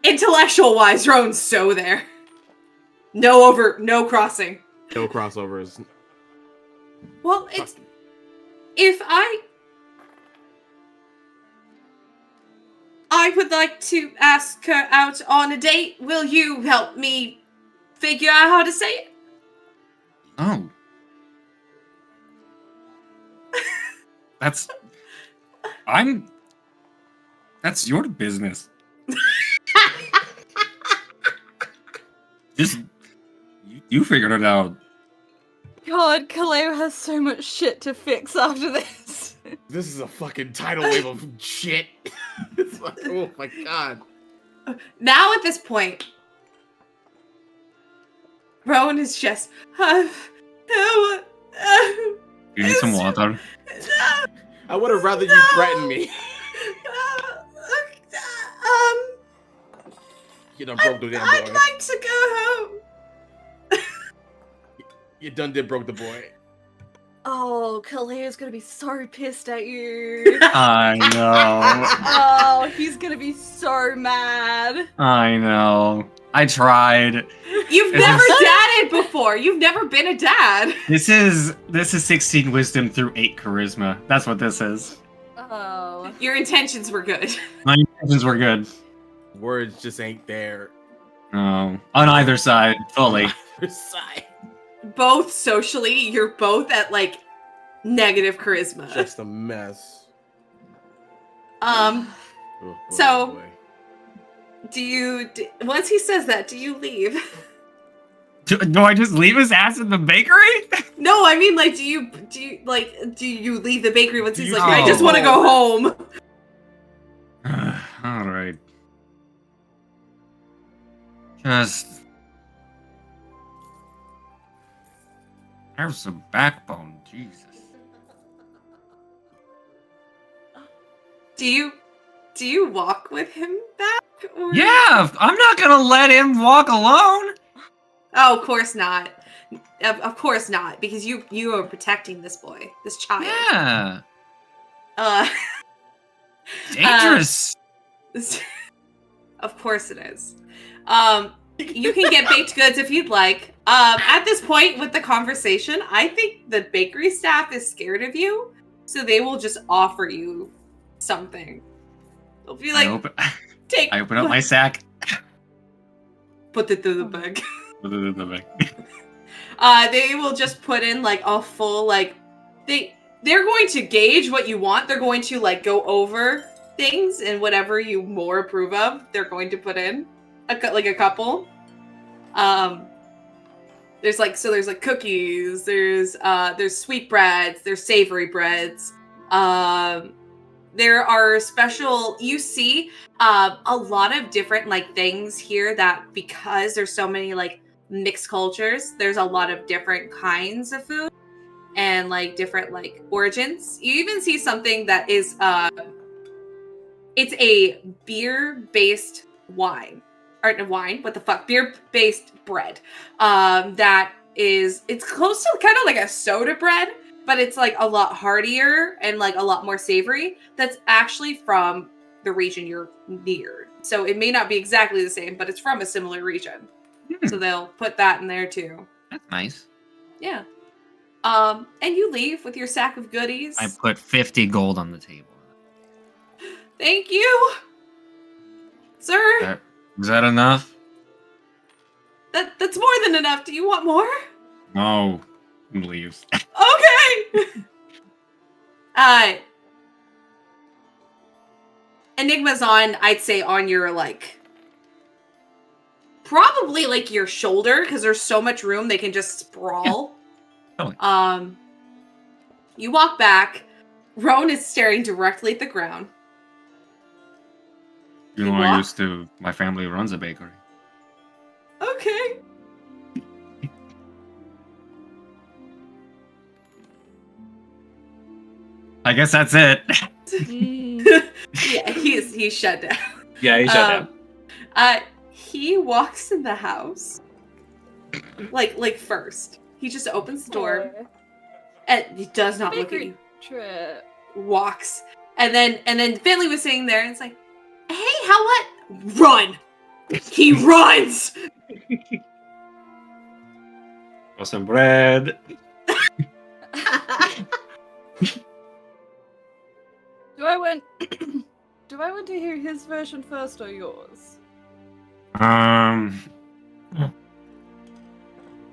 Intellectual-wise, Rowan's so there. No crossing. No crossovers. Well, it's... If I would like to ask her out on a date, will you help me figure out how to say it? No. That's your business. Just you figured it out. God, Caleo has so much shit to fix after this. This is a fucking tidal wave of shit. It's like, oh my god. Now at this point, Rowan is just... You need some water? I would have rather you threaten me. You done broke the damn boy. I'd like to go home. You done did broke the boy. Oh, Kaleo's gonna be so pissed at you. I know. Oh, he's gonna be so mad. I know. I tried. You've never dadded before. You've never been a dad. This is 16 wisdom through 8 charisma. That's what this is. Oh. Your intentions were good. My intentions were good. Words just ain't there. On either side, fully. On either side. Both socially, you're both at like negative charisma. Just a mess. Oh, boy, so boy. once he says that, do you leave? Do I just leave his ass in the bakery? No, I mean like do you leave the bakery once he's like, I Oh. just want to go home? All right. Just have some backbone, Jesus. Do you walk with him back? Or... Yeah, I'm not gonna let him walk alone. Oh, of course not. Of course not, because you are protecting this boy, this child. Yeah. Uh, Dangerous. Of course it is. You can get baked goods if you'd like. At this point with the conversation, I think the bakery staff is scared of you, so they will just offer you something. They'll be like, take. I open up my sack. Put it through the bag. Put it in the bag. They will just put in like a full like they're going to gauge what you want. They're going to like go over things and whatever you more approve of, they're going to put in a couple. There's like cookies. There's sweet breads. There's savory breads. There are special. You see a lot of different like things here that because there's so many like mixed cultures. There's a lot of different kinds of food and like different like origins. You even see something that is it's a beer-based wine. Or wine, what the fuck? Beer-based bread. It's close to kind of like a soda bread, but it's like a lot heartier and like a lot more savory. That's actually from the region you're near. So it may not be exactly the same, but it's from a similar region. So they'll put that in there too. That's nice. Yeah. And you leave with your sack of goodies. I put 50 gold on the table. Thank you, sir. Is that enough? That's more than enough. Do you want more? No. Leaves. Okay. Enigma's on, I'd say, on your like probably like your shoulder because there's so much room they can just sprawl. Yeah. Totally. You walk back. Roan is staring directly at the ground. You know, I used to. My family runs a bakery. Okay. I guess that's it. Yeah, he's shut down. Yeah, he's shut down. He walks in the house. Like first. He just opens the door. And he does not look at you. Trip. Walks. And then Finley was sitting there and it's like, hey, run! He runs! Got some bread. Do I want to hear his version first or yours?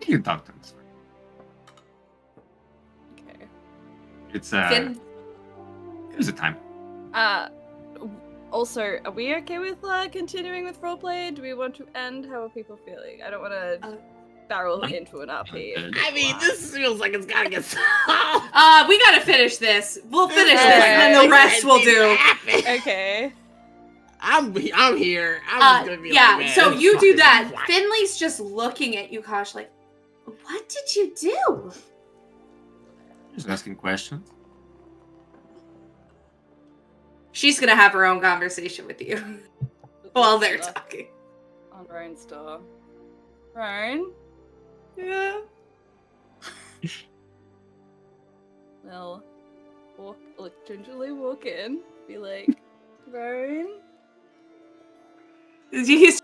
You talk to him. Okay. It's Finn? There's a time. Also, are we okay with continuing with roleplay? Do we want to end? How are people feeling? I don't want to barrel into an RP. I mean, this feels like it's gotta get we gotta finish this. We'll finish this, and then the rest we'll do. Okay. I'm here. I'm just gonna be yeah, like, man, so this you do fucking that. whack. Finley's just looking at you, Kosh, like, what did you do? Just asking questions. She's gonna have her own conversation with you while they're talking. On Ryan's door. Ryan? Yeah. They'll gingerly walk in, be like, Ryan? He's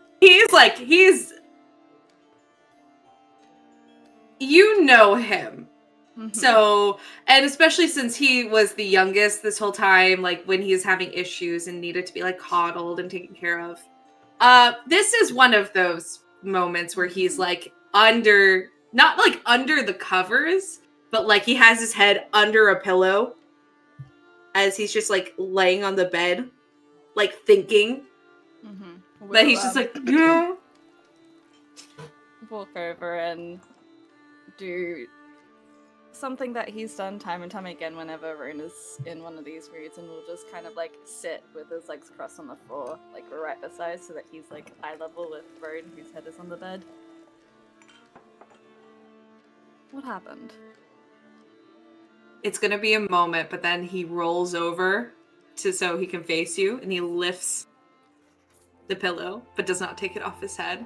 you know him. Mm-hmm. So, and especially since he was the youngest this whole time, like when he was having issues and needed to be like coddled and taken care of. This is one of those moments where he's like not like under the covers, but like he has his head under a pillow as he's just like laying on the bed, like thinking. Mm-hmm. But he's just like, yeah. Walk over and do something that he's done time and time again whenever Rune is in one of these moods, and will just kind of like sit with his legs crossed on the floor, like right beside, so that he's like eye level with Rune, whose head is on the bed. What happened? It's gonna be a moment, but then he rolls over so he can face you, and he lifts the pillow, but does not take it off his head.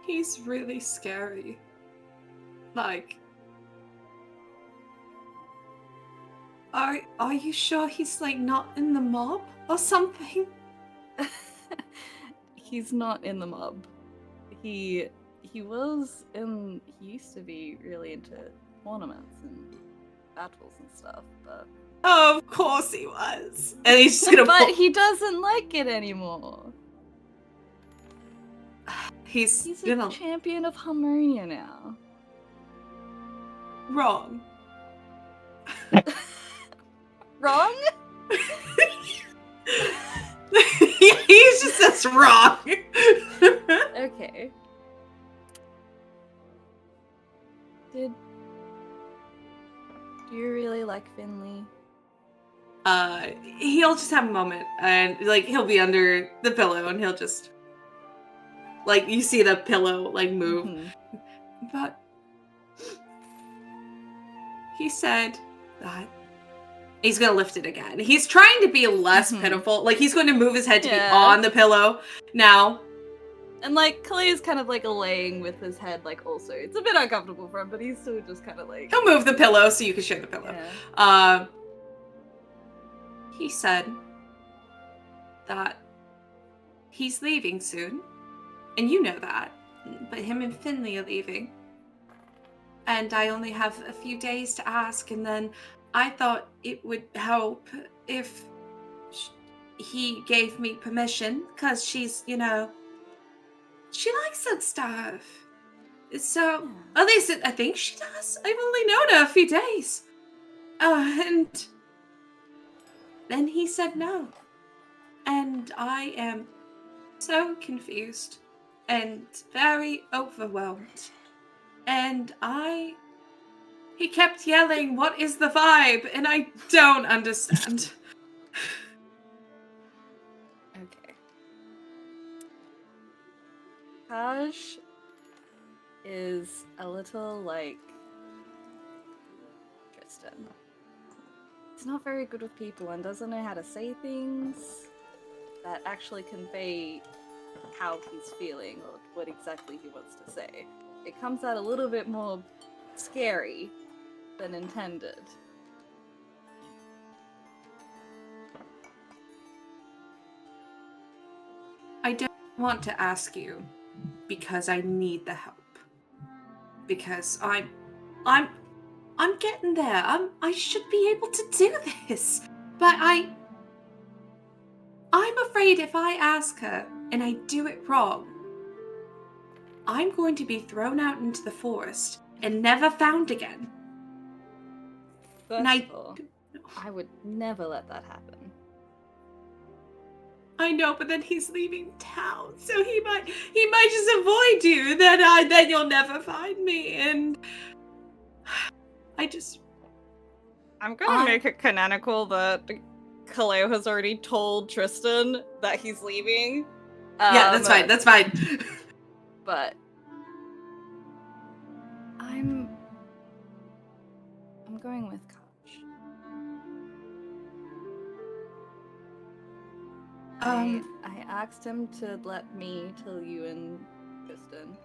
He's really scary. Like, are you sure he's like not in the mob or something? He's not in the mob. He used to be really into tournaments and battles and stuff, but Of course he was. And he's just gonna but he doesn't like it anymore. He's He's a gonna champion of Harmonia now. wrong. Wrong? He's just that's wrong. Okay. Do you really like Finley? He'll just have a moment, and like he'll be under the pillow, and he'll just like you see the pillow like move. Mhm. But he said that he's gonna lift it again. He's trying to be less pitiful. Like he's going to move his head to be on the pillow now. And like Caleo's kind of like laying with his head like also. It's a bit uncomfortable for him, but he's still just kind of like He'll move the pillow so you can share the pillow. Yeah. He said that he's leaving soon, and you know that. But him and Finley are leaving, and I only have a few days to ask, and then I thought it would help if he gave me permission, because she's, you know, she likes that stuff. So, at least I think she does. I've only known her a few days. And then he said no. And I am so confused and very overwhelmed. And he kept yelling, "What is the vibe?" And I don't understand. Okay. Taj is a little like Tristan. He's not very good with people and doesn't know how to say things that actually convey how he's feeling or what exactly he wants to say. It comes out a little bit more scary than intended. I don't want to ask you because I need the help. Because I'm getting there. I should be able to do this. But I'm afraid if I ask her and I do it wrong, I'm going to be thrown out into the forest and never found again. First And of all, I would never let that happen. I know, but then he's leaving town, so he might just avoid you. Then you'll never find me, and I'm gonna make it canonical that Caleo has already told Tristan that he's leaving. Yeah, that's fine. That's fine. But I'm going with Koch. I asked him to let me tell you and Tristan,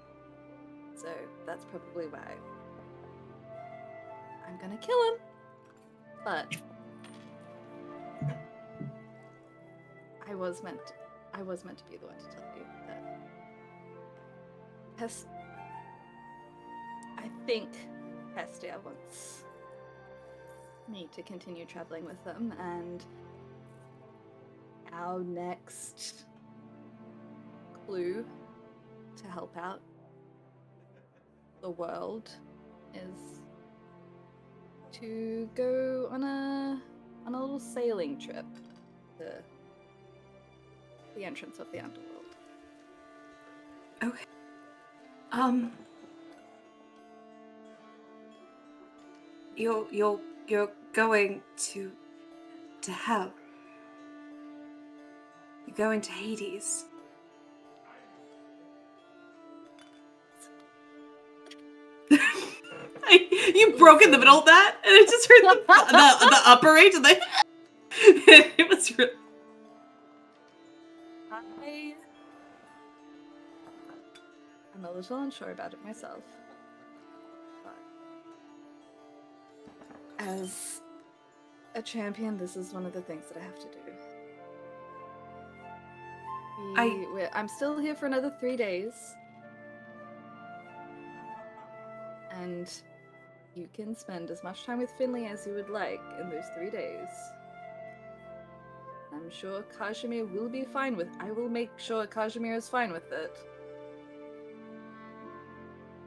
so that's probably why I'm gonna kill him. But I was meant to be the one to tell you that I think Hestia wants me to continue traveling with them, and our next clue to help out the world is to go on a little sailing trip to the entrance of the underworld. Okay. You're going to hell. You're going to Hades. You broke in the middle of that, and I just heard the upper range, and like it was really. I'm a little unsure about it myself, but as a champion, this is one of the things that I have to do. I'm still here for another 3 days. And you can spend as much time with Finley as you would like in those 3 days. I'm sure Kazimir will be fine with. I will make sure Kazimir is fine with it.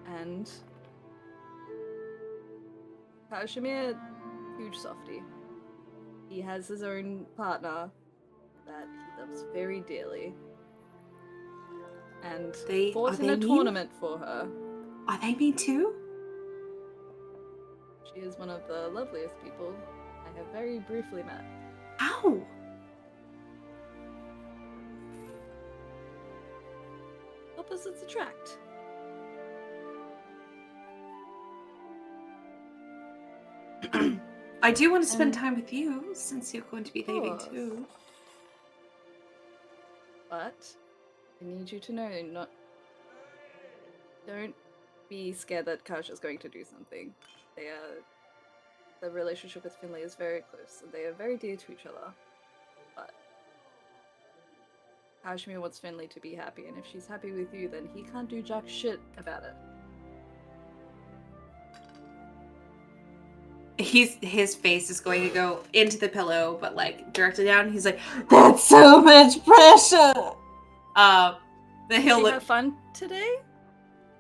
And Kazimir, huge softie. He has his own partner that he loves very dearly. And fought in a tournament for her. Are they mean too? She is one of the loveliest people I have very briefly met. How? Opposites attract. I do want to spend time with you since you're going to be leaving course. too. But I need you to know, don't be scared that Kaj is going to do something. The relationship with Finley is very close, and they are very dear to each other. But Kazimir wants Finley to be happy, and if she's happy with you, then he can't do jack shit about it. His face is going to go into the pillow, but like directly down. He's like, "That's so much pressure." Then he'll look. Have fun today?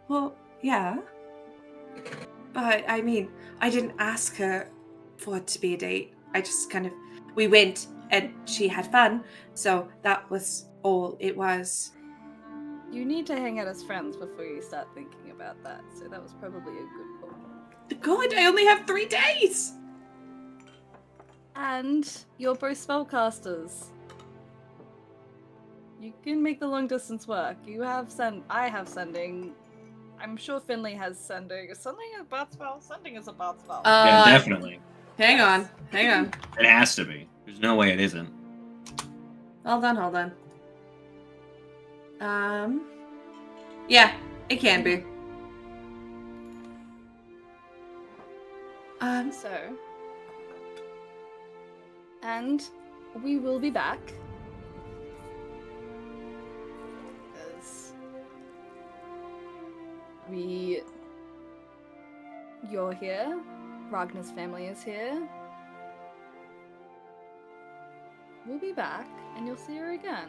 Well, yeah. But I mean, I didn't ask her for it to be a date. I just we went and she had fun, so that was all it was. You need to hang out as friends before you start thinking about that. So that was probably a good call. God, I only have 3 days! And you're both spellcasters. You can make the long distance work. You have I have sending. I'm sure Finley has sending. Is sending a bad spell? Sending is a bad spell. Yeah, definitely. Hang on. It has to be. There's no way it isn't. Hold on. Yeah, it can be. And we will be back. Because you're here, Ragna's family is here. We'll be back, and you'll see her again.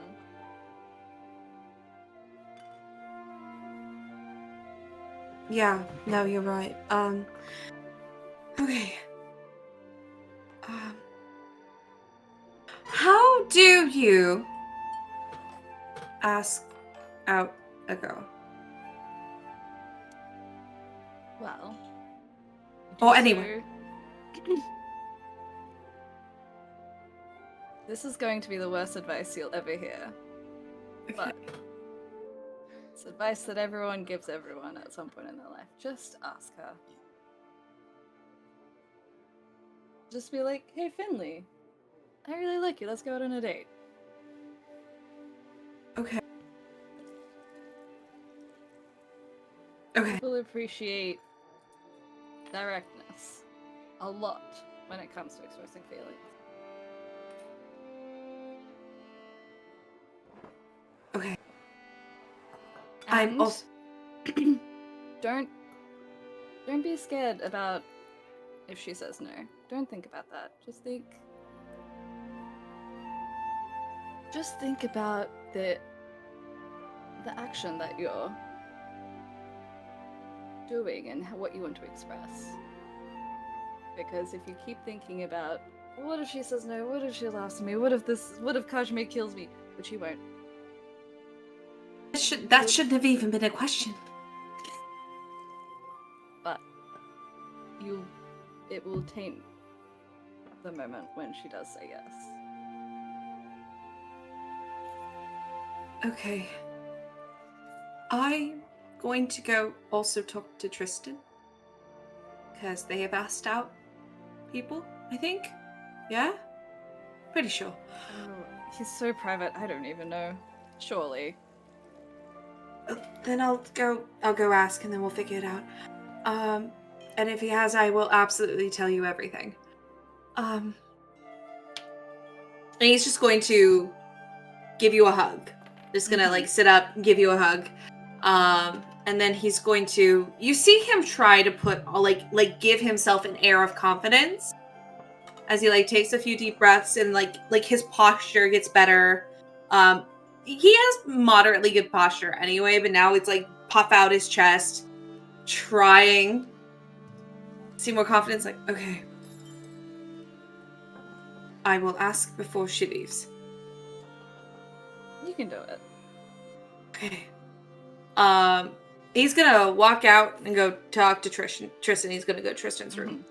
Yeah, no, you're right. Okay. How do you ask out a girl? Well. Anyway. This is going to be the worst advice you'll ever hear. Okay. But it's advice that everyone gives everyone at some point in their life. Just ask her. Just be like, hey, Finley, I really like you. Let's go out on a date. Okay. People appreciate directness a lot when it comes to expressing feelings. Okay. And I'm also... don't be scared about if she says no. Don't think about that. Just think about the action that you're doing and what you want to express. Because if you keep thinking about, what if she says no? What if she laughs at me? What if Kazimir kills me? Which he won't. That shouldn't have even been a question. But it will taint the moment when she does say yes. Okay. I'm going to go also talk to Tristan. Because they have asked out people, I think. Yeah? Pretty sure. Oh, he's so private, I don't even know. Surely. Then I'll go ask and then we'll figure it out. And if he has, I will absolutely tell you everything. And he's just going to give you a hug Just gonna like sit up and give you a hug. And then he's going to, you see him try to put like give himself an air of confidence as he like takes a few deep breaths and like his posture gets better. He has moderately good posture anyway, but now it's like puff out his chest, trying to see more confidence. Like, okay, I will ask before she leaves. You can do it. Okay. He's gonna walk out and go talk to Tristan. He's gonna go to Tristan's room.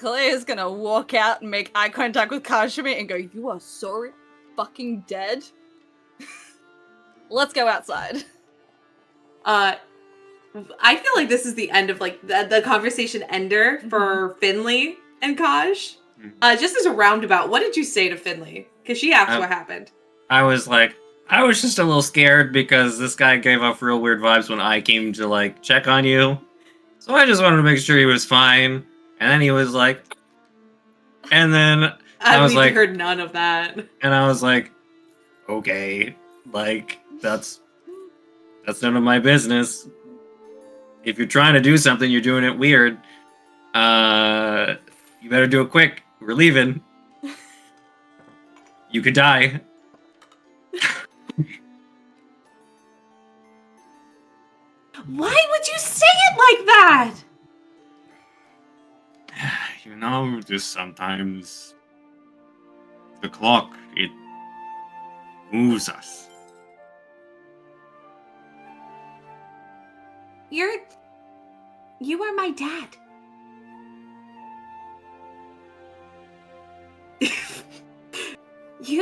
Caleo is gonna walk out and make eye contact with Kazimir and go, "You are so fucking dead. Let's go outside." I feel like this is the end of like the conversation ender for Finley and Kaj. Just as a roundabout, what did you say to Finley? Because she asked what happened. I was just a little scared because this guy gave off real weird vibes when I came to like check on you. So I just wanted to make sure he was fine. And then he was like, and then I was like, heard none of that. And I was like, okay, like that's none of my business. If you're trying to do something, you're doing it weird. You better do it quick. We're leaving. You could die. Why would you say it like that? You know, just sometimes the clock, it moves us. You are my dad. They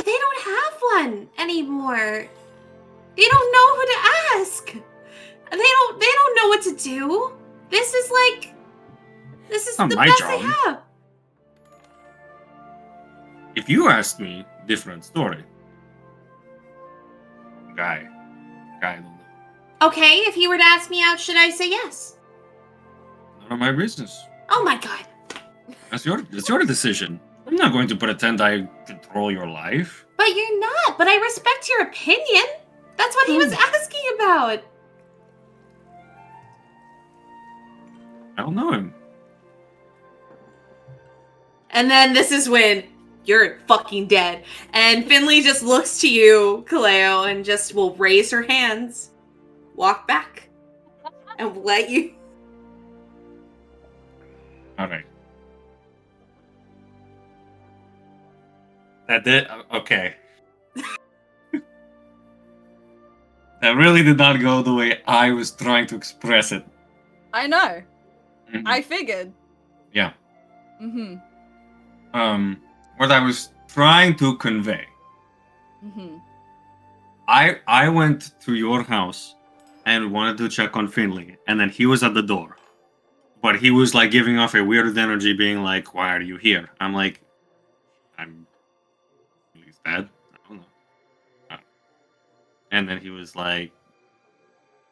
don't have one anymore. They don't know who to ask. They don't know what to do. This is Not the my best job. they have. If you asked me, different story. Guy, I don't know. Okay, if he were to ask me out, should I say yes? None of my business. Oh my god. That's your decision. I'm not going to pretend I control your life. But you're not. But I respect your opinion. That's what he was asking about. I don't know him. And then this is when you're fucking dead. And Finley just looks to you, Caleo, and just will raise her hands, walk back, and let you. Alright. That did? Okay. That really did not go the way I was trying to express it. I know. Mhm. I figured. Yeah. Mm-hmm. What I was trying to convey. Mm-hmm. I went to your house and wanted to check on Finley, and then he was at the door. But he was like giving off a weird energy, being like, "Why are you here?" I'm like, he's dead. I don't know. And then he was like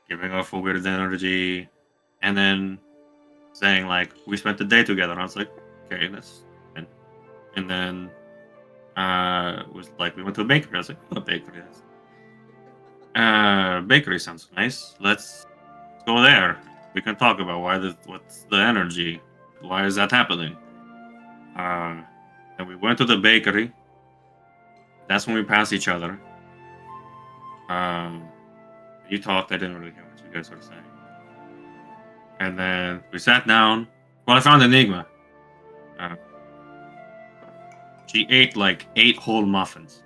giving off a weird energy, and then saying like, "We spent the day together." I was like, "Okay, that's." And then was like, "We went to a bakery." I was like, "What a bakery is?" Bakery sounds nice. Let's go there. We can talk about what's the energy. Why is that happening? And we went to the bakery. That's when we passed each other. You talked. I didn't really hear what you guys were saying. And then we sat down. Well, I found Enigma. She ate like 8 whole muffins.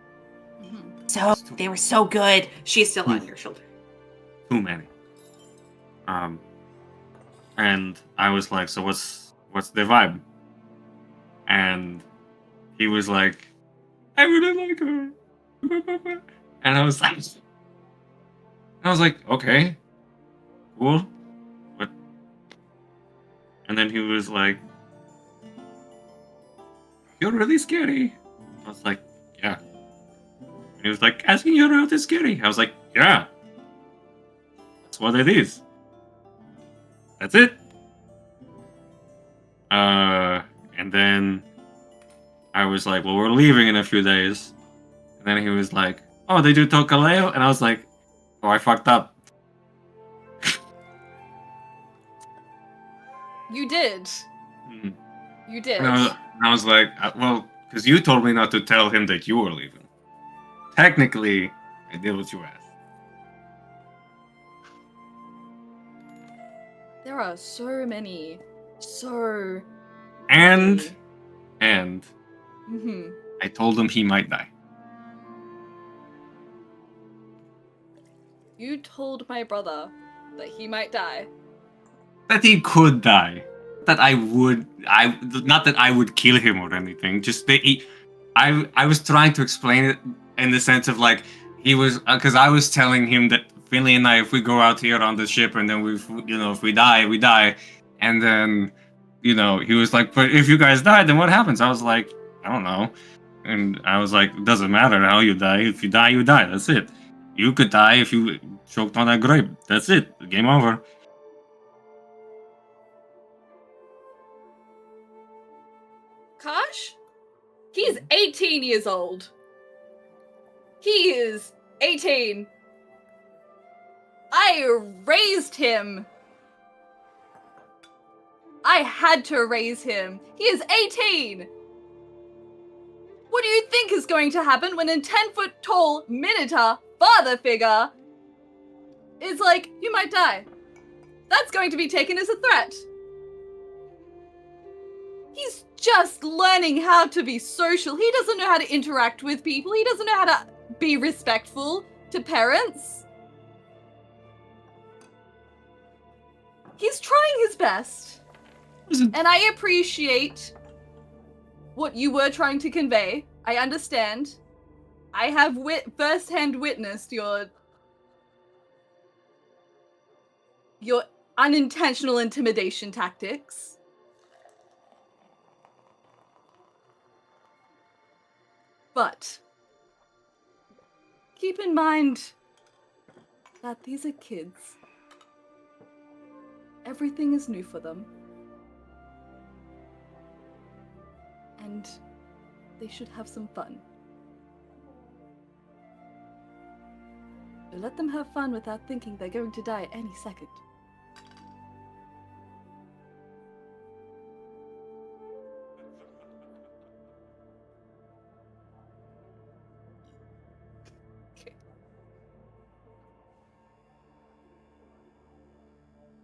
So they were so good. She's still on your shoulder. Too many. And I was like, "So what's the vibe?" And he was like, "I really like her." And I was like, "Okay, cool." But and then he was like, "You're really scary." I was like, "Yeah." And he was like, "Asking you out is scary." I was like, "Yeah. That's what it is. That's it." And then I was like, "Well, we're leaving in a few days." And then he was like, "Oh, did you tell Caleo?" And I was like, "Oh, I fucked up." You did. Mm. You did. And I was like, well, because you told me not to tell him that you were leaving. Technically, I did what you asked. There are so many. So And many. Mhm. I told him he might die. You told my brother that he might die. That he could die. That not that I would kill him or anything. Just that I was trying to explain it in the sense of like he was because I was telling him that Finley and I, if we go out here on the ship and then if we die, we die, and then he was like, but if you guys die, then what happens? I was like, I don't know, and I was like, it doesn't matter how you die. If you die, you die. That's it. You could die if you choked on that grape. That's it. Game over. Kosh? He's 18 years old. He is 18. I raised him. I had to raise him. He is 18. What do you think is going to happen when a 10-foot tall Minotaur father figure is like, you might die? That's going to be taken as a threat. He's just learning how to be social. He doesn't know how to interact with people. He doesn't know how to be respectful to parents. He's trying his best. And I appreciate what you were trying to convey. I understand. I have first-hand witnessed your unintentional intimidation tactics. But keep in mind that these are kids. Everything is new for them. And they should have some fun. So let them have fun without thinking they're going to die any second.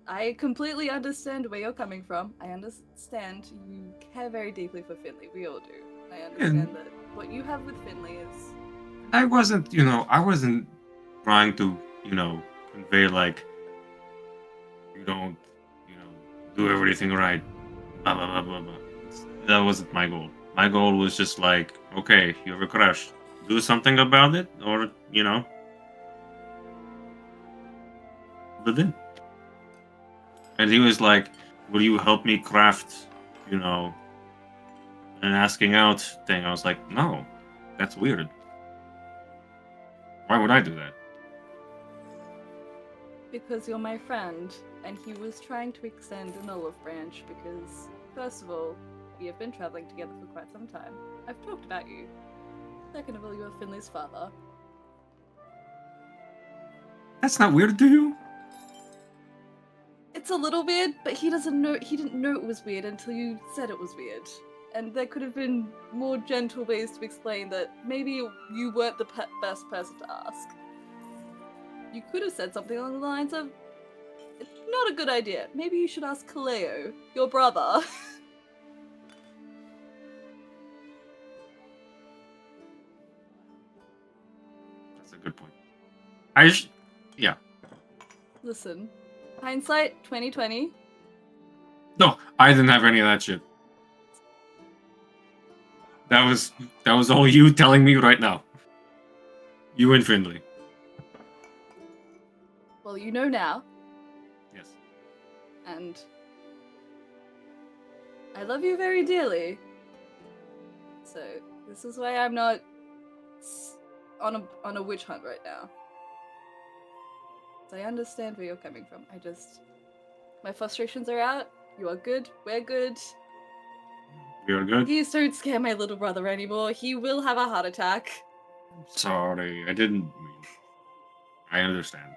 I completely understand where you're coming from. I understand you care very deeply for Finley. We all do. I understand that what you have with Finley is... I wasn't trying to, convey like, you don't, do everything right, blah, blah, blah, blah, blah. That wasn't my goal. My goal was just like, okay, you have a crush. Do something about it, or, but then. And he was like, will you help me craft, an asking out thing? I was like, no, that's weird. Why would I do that? Because you're my friend, and he was trying to extend an olive branch because, first of all, we have been traveling together for quite some time. I've talked about you. Second of all, you are Finley's father. That's not weird to you? It's a little weird, but he didn't know it was weird until you said it was weird. And there could have been more gentle ways to explain that maybe you weren't the best person to ask. You could have said something along the lines of, it's not a good idea. Maybe you should ask Caleo, your brother. That's a good point. Yeah. Listen, hindsight 2020. No, I didn't have any of that shit. That was all you telling me right now. You and Finley. Well, you know now. Yes. And I love you very dearly. So this is why I'm not on a witch hunt right now. So I understand where you're coming from. My frustrations are out. You are good. We're good. We are good. Please don't scare my little brother anymore. He will have a heart attack. Sorry, I didn't mean. I understand.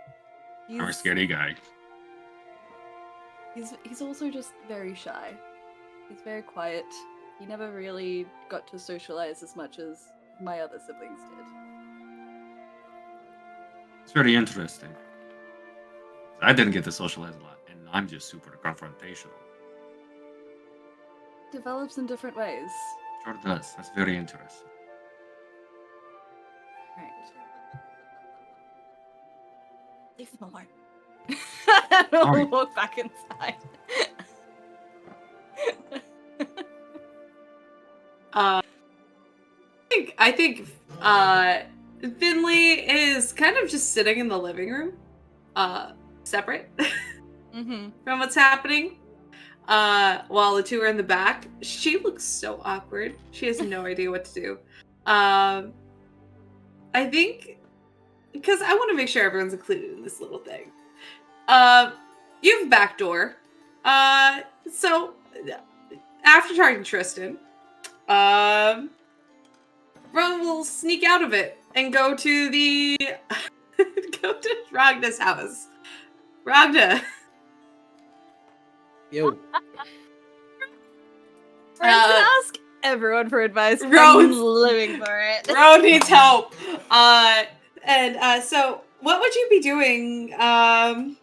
I'm a scaredy guy. He's also just very shy. He's very quiet. He never really got to socialize as much as my other siblings did. It's very interesting. I didn't get to socialize a lot, and I'm just super confrontational. Develops in different ways. Sure does. That's very interesting. Right. Leave them alone. Sorry. I'll walk back inside. I think Finley is kind of just sitting in the living room, separate Mm-hmm. from what's happening. While the two are in the back, she looks so awkward. She has no idea what to do. I think because I want to make sure everyone's included in this little thing. You have a back door. So after talking to Tristan, Ron will sneak out of it and go to the go to Ragna's house. Ragna. Yo, Friends can ask everyone for advice. I'm Rowan's- living for it. Ron needs help. So what would you be doing? I'm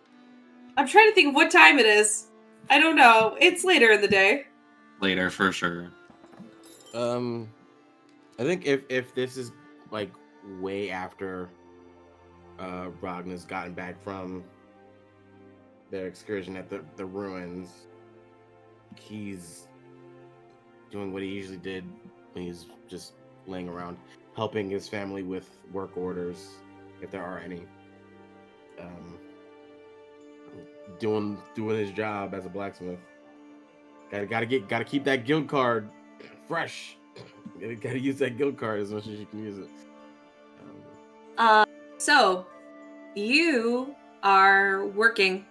trying to think of what time it is. I don't know. It's later in the day. Later, for sure. I think if this is like way after Ragna's gotten back from their excursion at the ruins, he's doing what he usually did when he's just laying around, helping his family with work orders, if there are any. Doing his job as a blacksmith. Gotta keep that guild card fresh. Gotta use that guild card as much as you can use it. So you are working,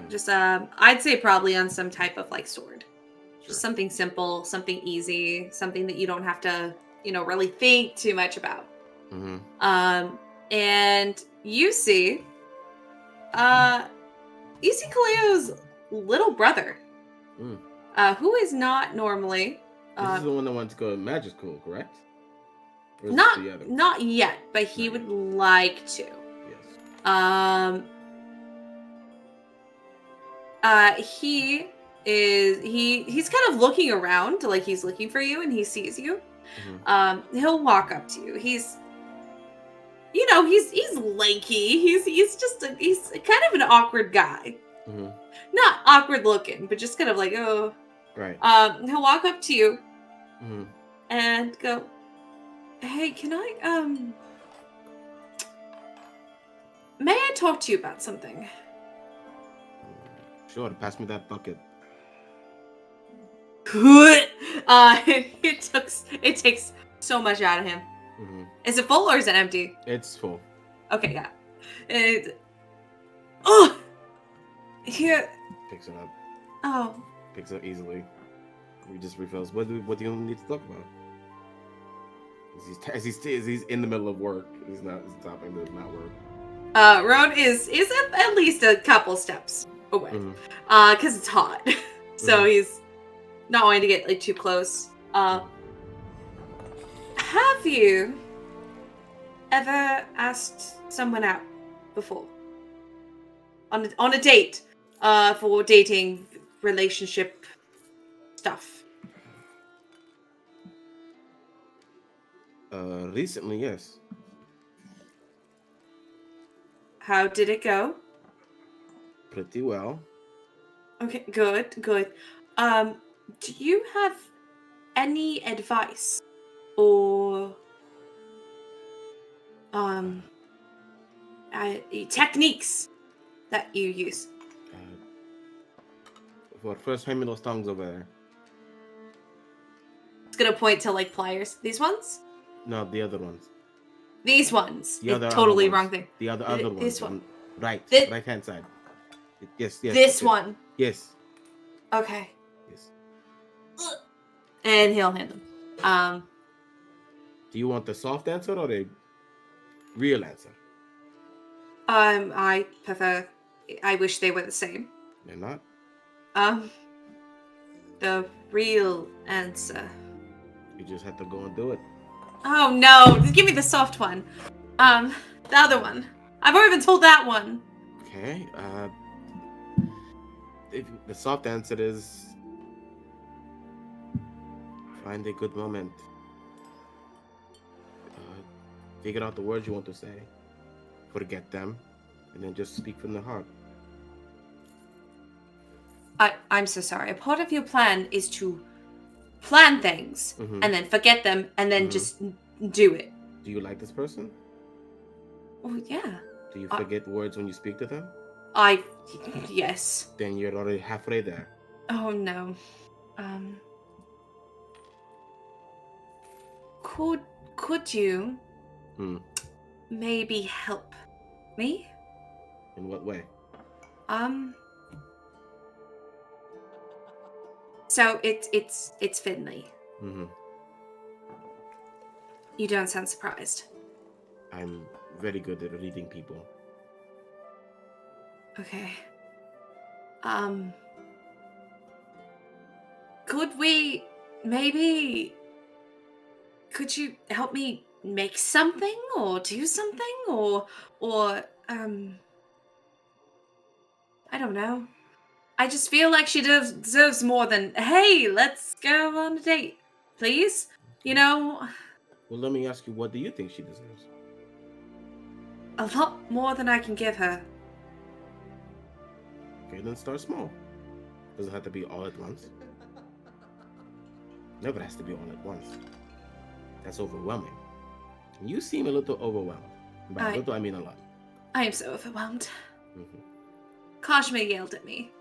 just I'd say probably on some type of like sword. Just something simple, something easy, something that you don't have to, really think too much about. Mm-hmm. And you see Caleo's little brother, who is not normally. This is the one that wants to go to magic school, correct? Or is this the other one? Not yet, but he would like to. Yes. He's kind of looking around, like he's looking for you, and he sees you. Mm-hmm. He'll walk up to you. He's lanky. He's kind of an awkward guy. Mm-hmm. Not awkward looking, but just kind of like, oh. Right. He'll walk up to you Mm-hmm. and go, "Hey, can I may I talk to you about something?" Sure, pass me that bucket. It takes so much out of him. Mm-hmm. Is it full or is it empty? It's full. Okay, yeah. Here. Picks it up. Oh. Picks it up easily. He just refills. What do you need to talk about? As he's in the middle of work. He's stopping to not work. Roan is at least a couple steps away. Mm-hmm. Because it's hot. So he's not wanting to get like too close. Have you ever asked someone out before? On a date? For dating, relationship stuff? Recently, yes. How did it go? Pretty well. Okay, good. Do you have any advice or techniques that you use? First, hand me those tongues over there. It's gonna point to like pliers. These ones? No, the other ones. These ones. The other Totally ones. wrong thing. The other ones. This one. Right. Right hand side. Yes. This one. Yes. Okay. Yes. And he'll hand them. Do you want the soft answer or the real answer? I prefer. I wish they were the same. They're not. The real answer. You just have to go and do it. Oh no! Just give me the soft one. The other one. I've already been told that one. Okay. The soft answer is find a good moment. Figure out the words you want to say. Forget them, and then just speak from the heart. I'm so sorry. A part of your plan is to plan things and then forget them and then just do it. Do you like this person? Oh yeah. Do you forget words when you speak to them? Yes. Then you're already halfway there. Oh no. Could you maybe help me? In what way? So it's Finley. Mm-hmm. You don't sound surprised. I'm very good at reading people. Okay. Could we maybe... Could you help me make something or do something or I don't know. I just feel like she deserves more than, hey, let's go on a date, please. You know, Well, let me ask you, what do you think she deserves? a lot more than I can give her. Okay, then start small. Doesn't have to be all at once. Never has to be all at once. That's overwhelming. And you seem a little overwhelmed. By a little, I mean a lot. I am so overwhelmed. Mm-hmm. Kazimir yelled at me.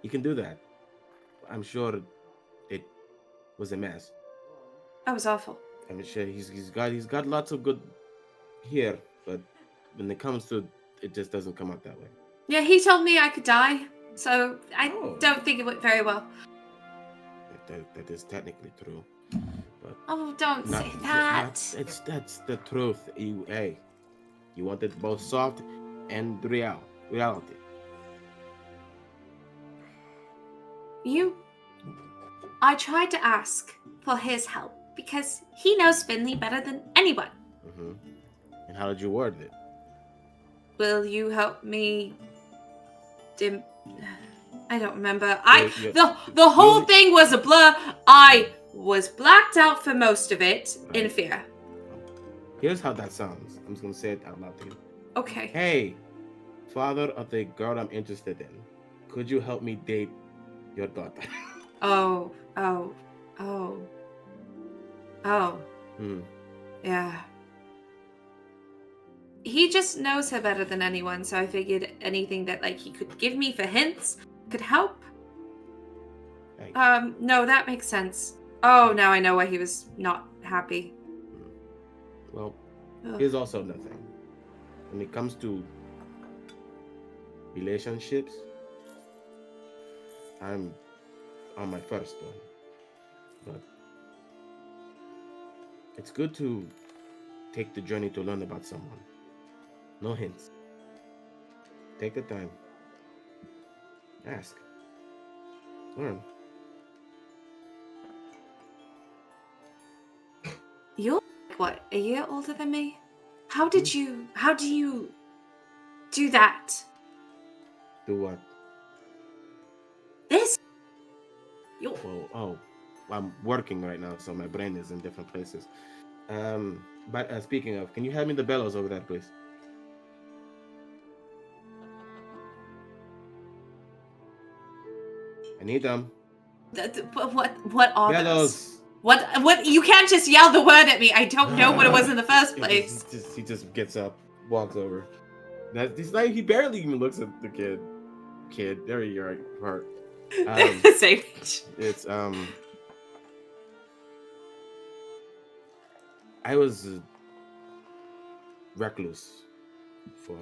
You can do that. I'm sure it was a mess. That was awful. I'm sure he's got lots of good here, but when it comes to it, just doesn't come out that way. Yeah, he told me I could die, so I don't think it went very well. That is technically true, but don't say that. That's the truth. You wanted both soft and reality. I tried to ask for his help because he knows Finley better than anyone. Mm-hmm. And how did you word it? Will you help me? I don't remember. The whole thing was a blur. I was blacked out for most of it in fear. Here's how that sounds. I'm just gonna say it out loud to you. Okay. Hey, father of the girl I'm interested in, could you help me date your daughter? Yeah. He just knows her better than anyone, so I figured anything that he could give me for hints could help. No, that makes sense. Oh, now I know why he was not happy. Well, here's also nothing. When it comes to relationships, I'm on my first one. But it's good to take the journey to learn about someone. No hints. Take the time. Ask. Learn. You're what, a year older than me? How do you do that? Do what? This? I'm working right now, so my brain is in different places. But speaking of, can you hand me the bellows over there, please? I need them. What are bellows? Those? What? You can't just yell the word at me. I don't know what it was in the first place. He just gets up, walks over. He barely even looks at the kid. There you are, part. Same. It's I was recluse for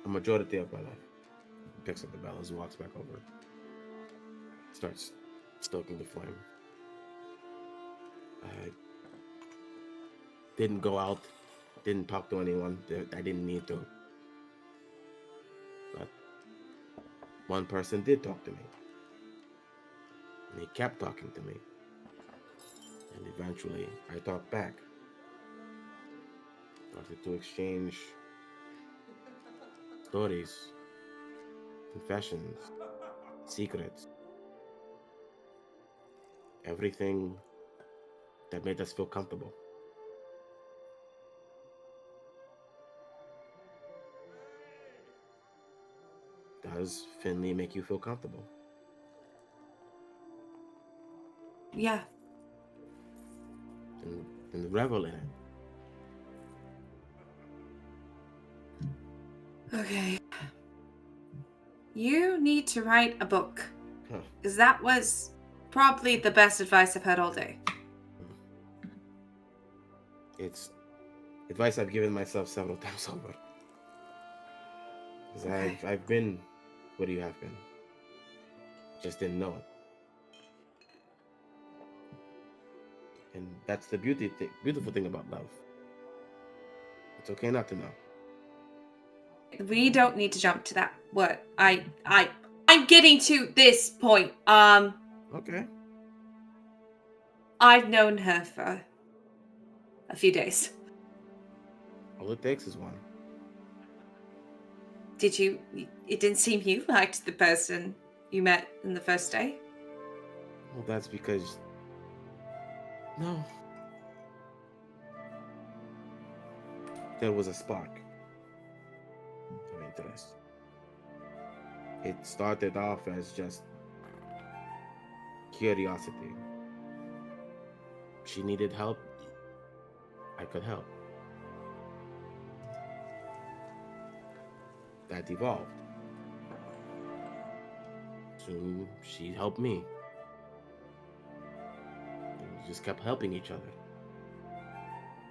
a majority of my life. He picks up the bellows, walks back over, starts stoking the flame. I didn't go out, didn't talk to anyone. I didn't need to. But one person did talk to me. And he kept talking to me. And eventually, I talked back. Started to exchange stories, confessions, secrets. Everything that made us feel comfortable. Does Finley make you feel comfortable? Yeah. And revel in it. Okay. You need to write a book. Huh. Because that was probably the best advice I've had all day. It's advice I've given myself several times over. Because Okay. I've been what you have been. Just didn't know it. And that's the beautiful thing about love. It's okay not to know. We don't need to jump to that. What? I'm getting to this point. Okay. I've known her for a few days. All it takes is one. Did you? It didn't seem you liked the person you met in the first day. Well, that's because... No. There was a spark of interest. It started off as just curiosity. She needed help. I could help. That evolved. Soon she helped me. And we just kept helping each other.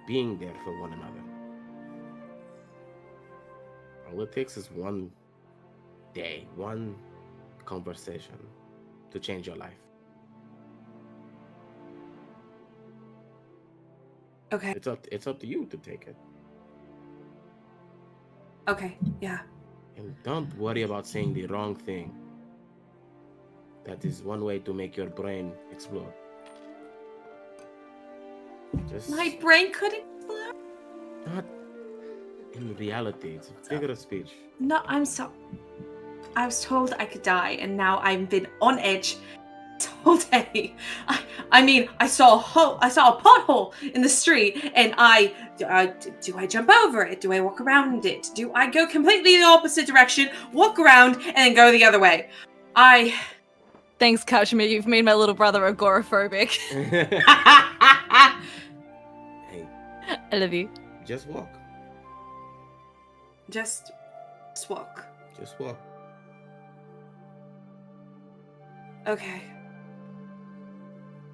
Being there for one another. All it takes is one day, one conversation to change your life. Okay. It's up to you to take it. Okay. Yeah. And don't worry about saying the wrong thing. That is one way to make your brain explode. Just My brain could explode. not in reality. It's a figure of speech. No, I'm so. I was told I could die, and now I've been on edge all day. I mean, I saw a pothole in the street, and do I jump over it? Do I walk around it? Do I go completely the opposite direction, walk around, and then go the other way? Thanks, Kazimir. You've made my little brother agoraphobic. Hey, I love you. just walk. Just walk. Just walk. Okay.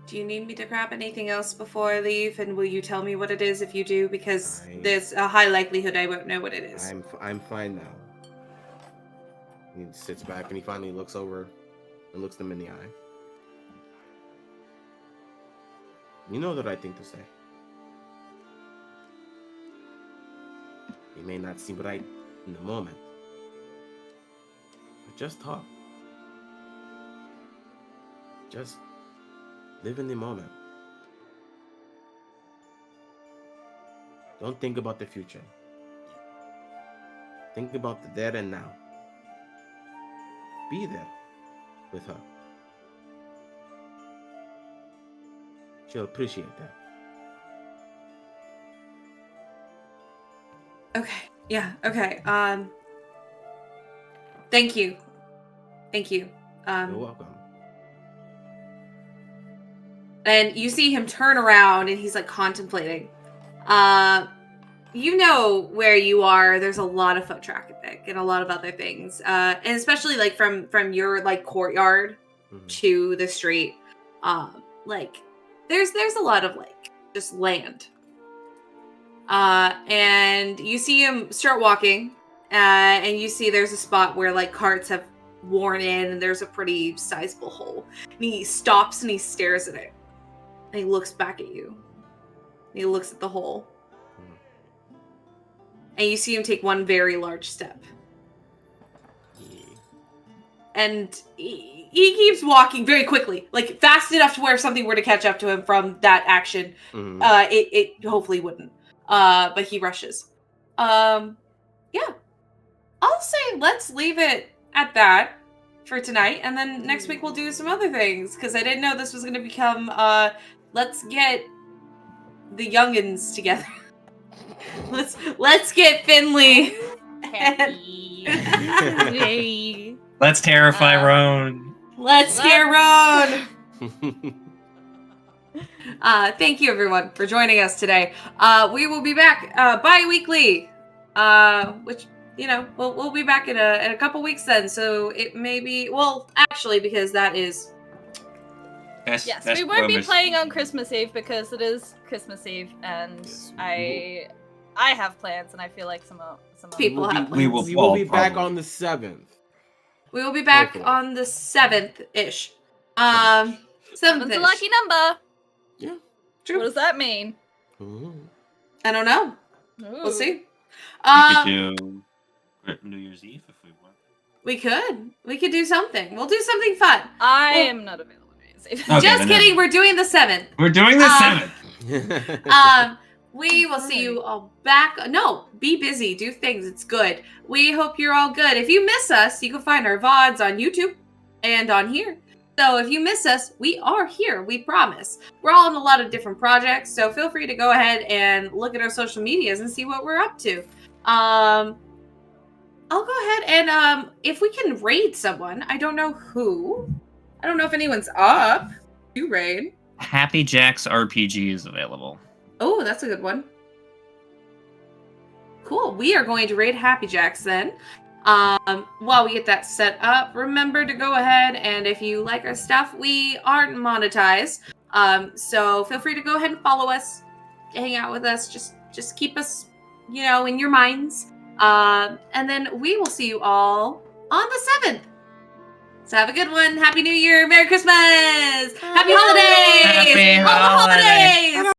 Do you need me to grab anything else before I leave? And will you tell me what it is if you do? Because there's a high likelihood I won't know what it is. I'm fine now. He sits back and he finally looks over and looks them in the eye. You know the right thing to say. It may not seem right in the moment, but just talk. Just live in the moment. Don't think about the future. Think about the there and now. Be there with her. She'll appreciate that. Okay. Yeah. Okay. Thank you. Thank you. You're welcome. And you see him turn around and he's like contemplating. You know where you are. There's a lot of foot traffic and a lot of other things. And especially like from your like courtyard to the street. Like there's a lot of like just land. And you see him start walking, and you see there's a spot where like carts have worn in and there's a pretty sizable hole. And he stops and he stares at it. And he looks back at you. He looks at the hole. And you see him take one very large step. And he keeps walking very quickly, like fast enough to where if something were to catch up to him from that action, it hopefully wouldn't. But he rushes. Yeah. I'll say let's leave it at that for tonight, and then next week we'll do some other things, because I didn't know this was going to become, let's get the youngins together. let's get Finley. Happy. Let's terrify Roan. Let's scare Roan. Thank you everyone for joining us today. We will be back bi-weekly, which we'll be back in a couple weeks then. So it may be actually, because that is yes, we won't be playing on Christmas Eve because it is Christmas Eve, and Yes. I have plans, and I feel like some people have we plans. will be back on the 7th. We will be back Hopefully. on the 7th-ish. 7th's a 7th-ish. lucky number. Yeah. True. What does that mean? Ooh. I don't know. Ooh. We'll see. We could do New Year's Eve if we want. We could do something. We'll do something fun. I am not available. Okay, Just then kidding. We're doing the 7th. We're doing the 7th. We will see you all back. No, be busy. Do things. It's good. We hope you're all good. If you miss us, you can find our VODs on YouTube and on here. So if you miss us, we are here. We promise. We're all in a lot of different projects, so feel free to go ahead and look at our social medias and see what we're up to. I'll go ahead and if we can raid someone, I don't know who. I don't know if anyone's up to raid. Happy Jack's RPG is available. Oh, that's a good one. Cool. We are going to raid Happy Jacks then. While we get that set up, remember to go ahead and if you like our stuff, we aren't monetized. So feel free to go ahead and follow us, hang out with us, just keep us, in your minds. And then we will see you all on the 7th. So have a good one. Happy New Year. Merry Christmas. Happy holidays. Happy All the holidays.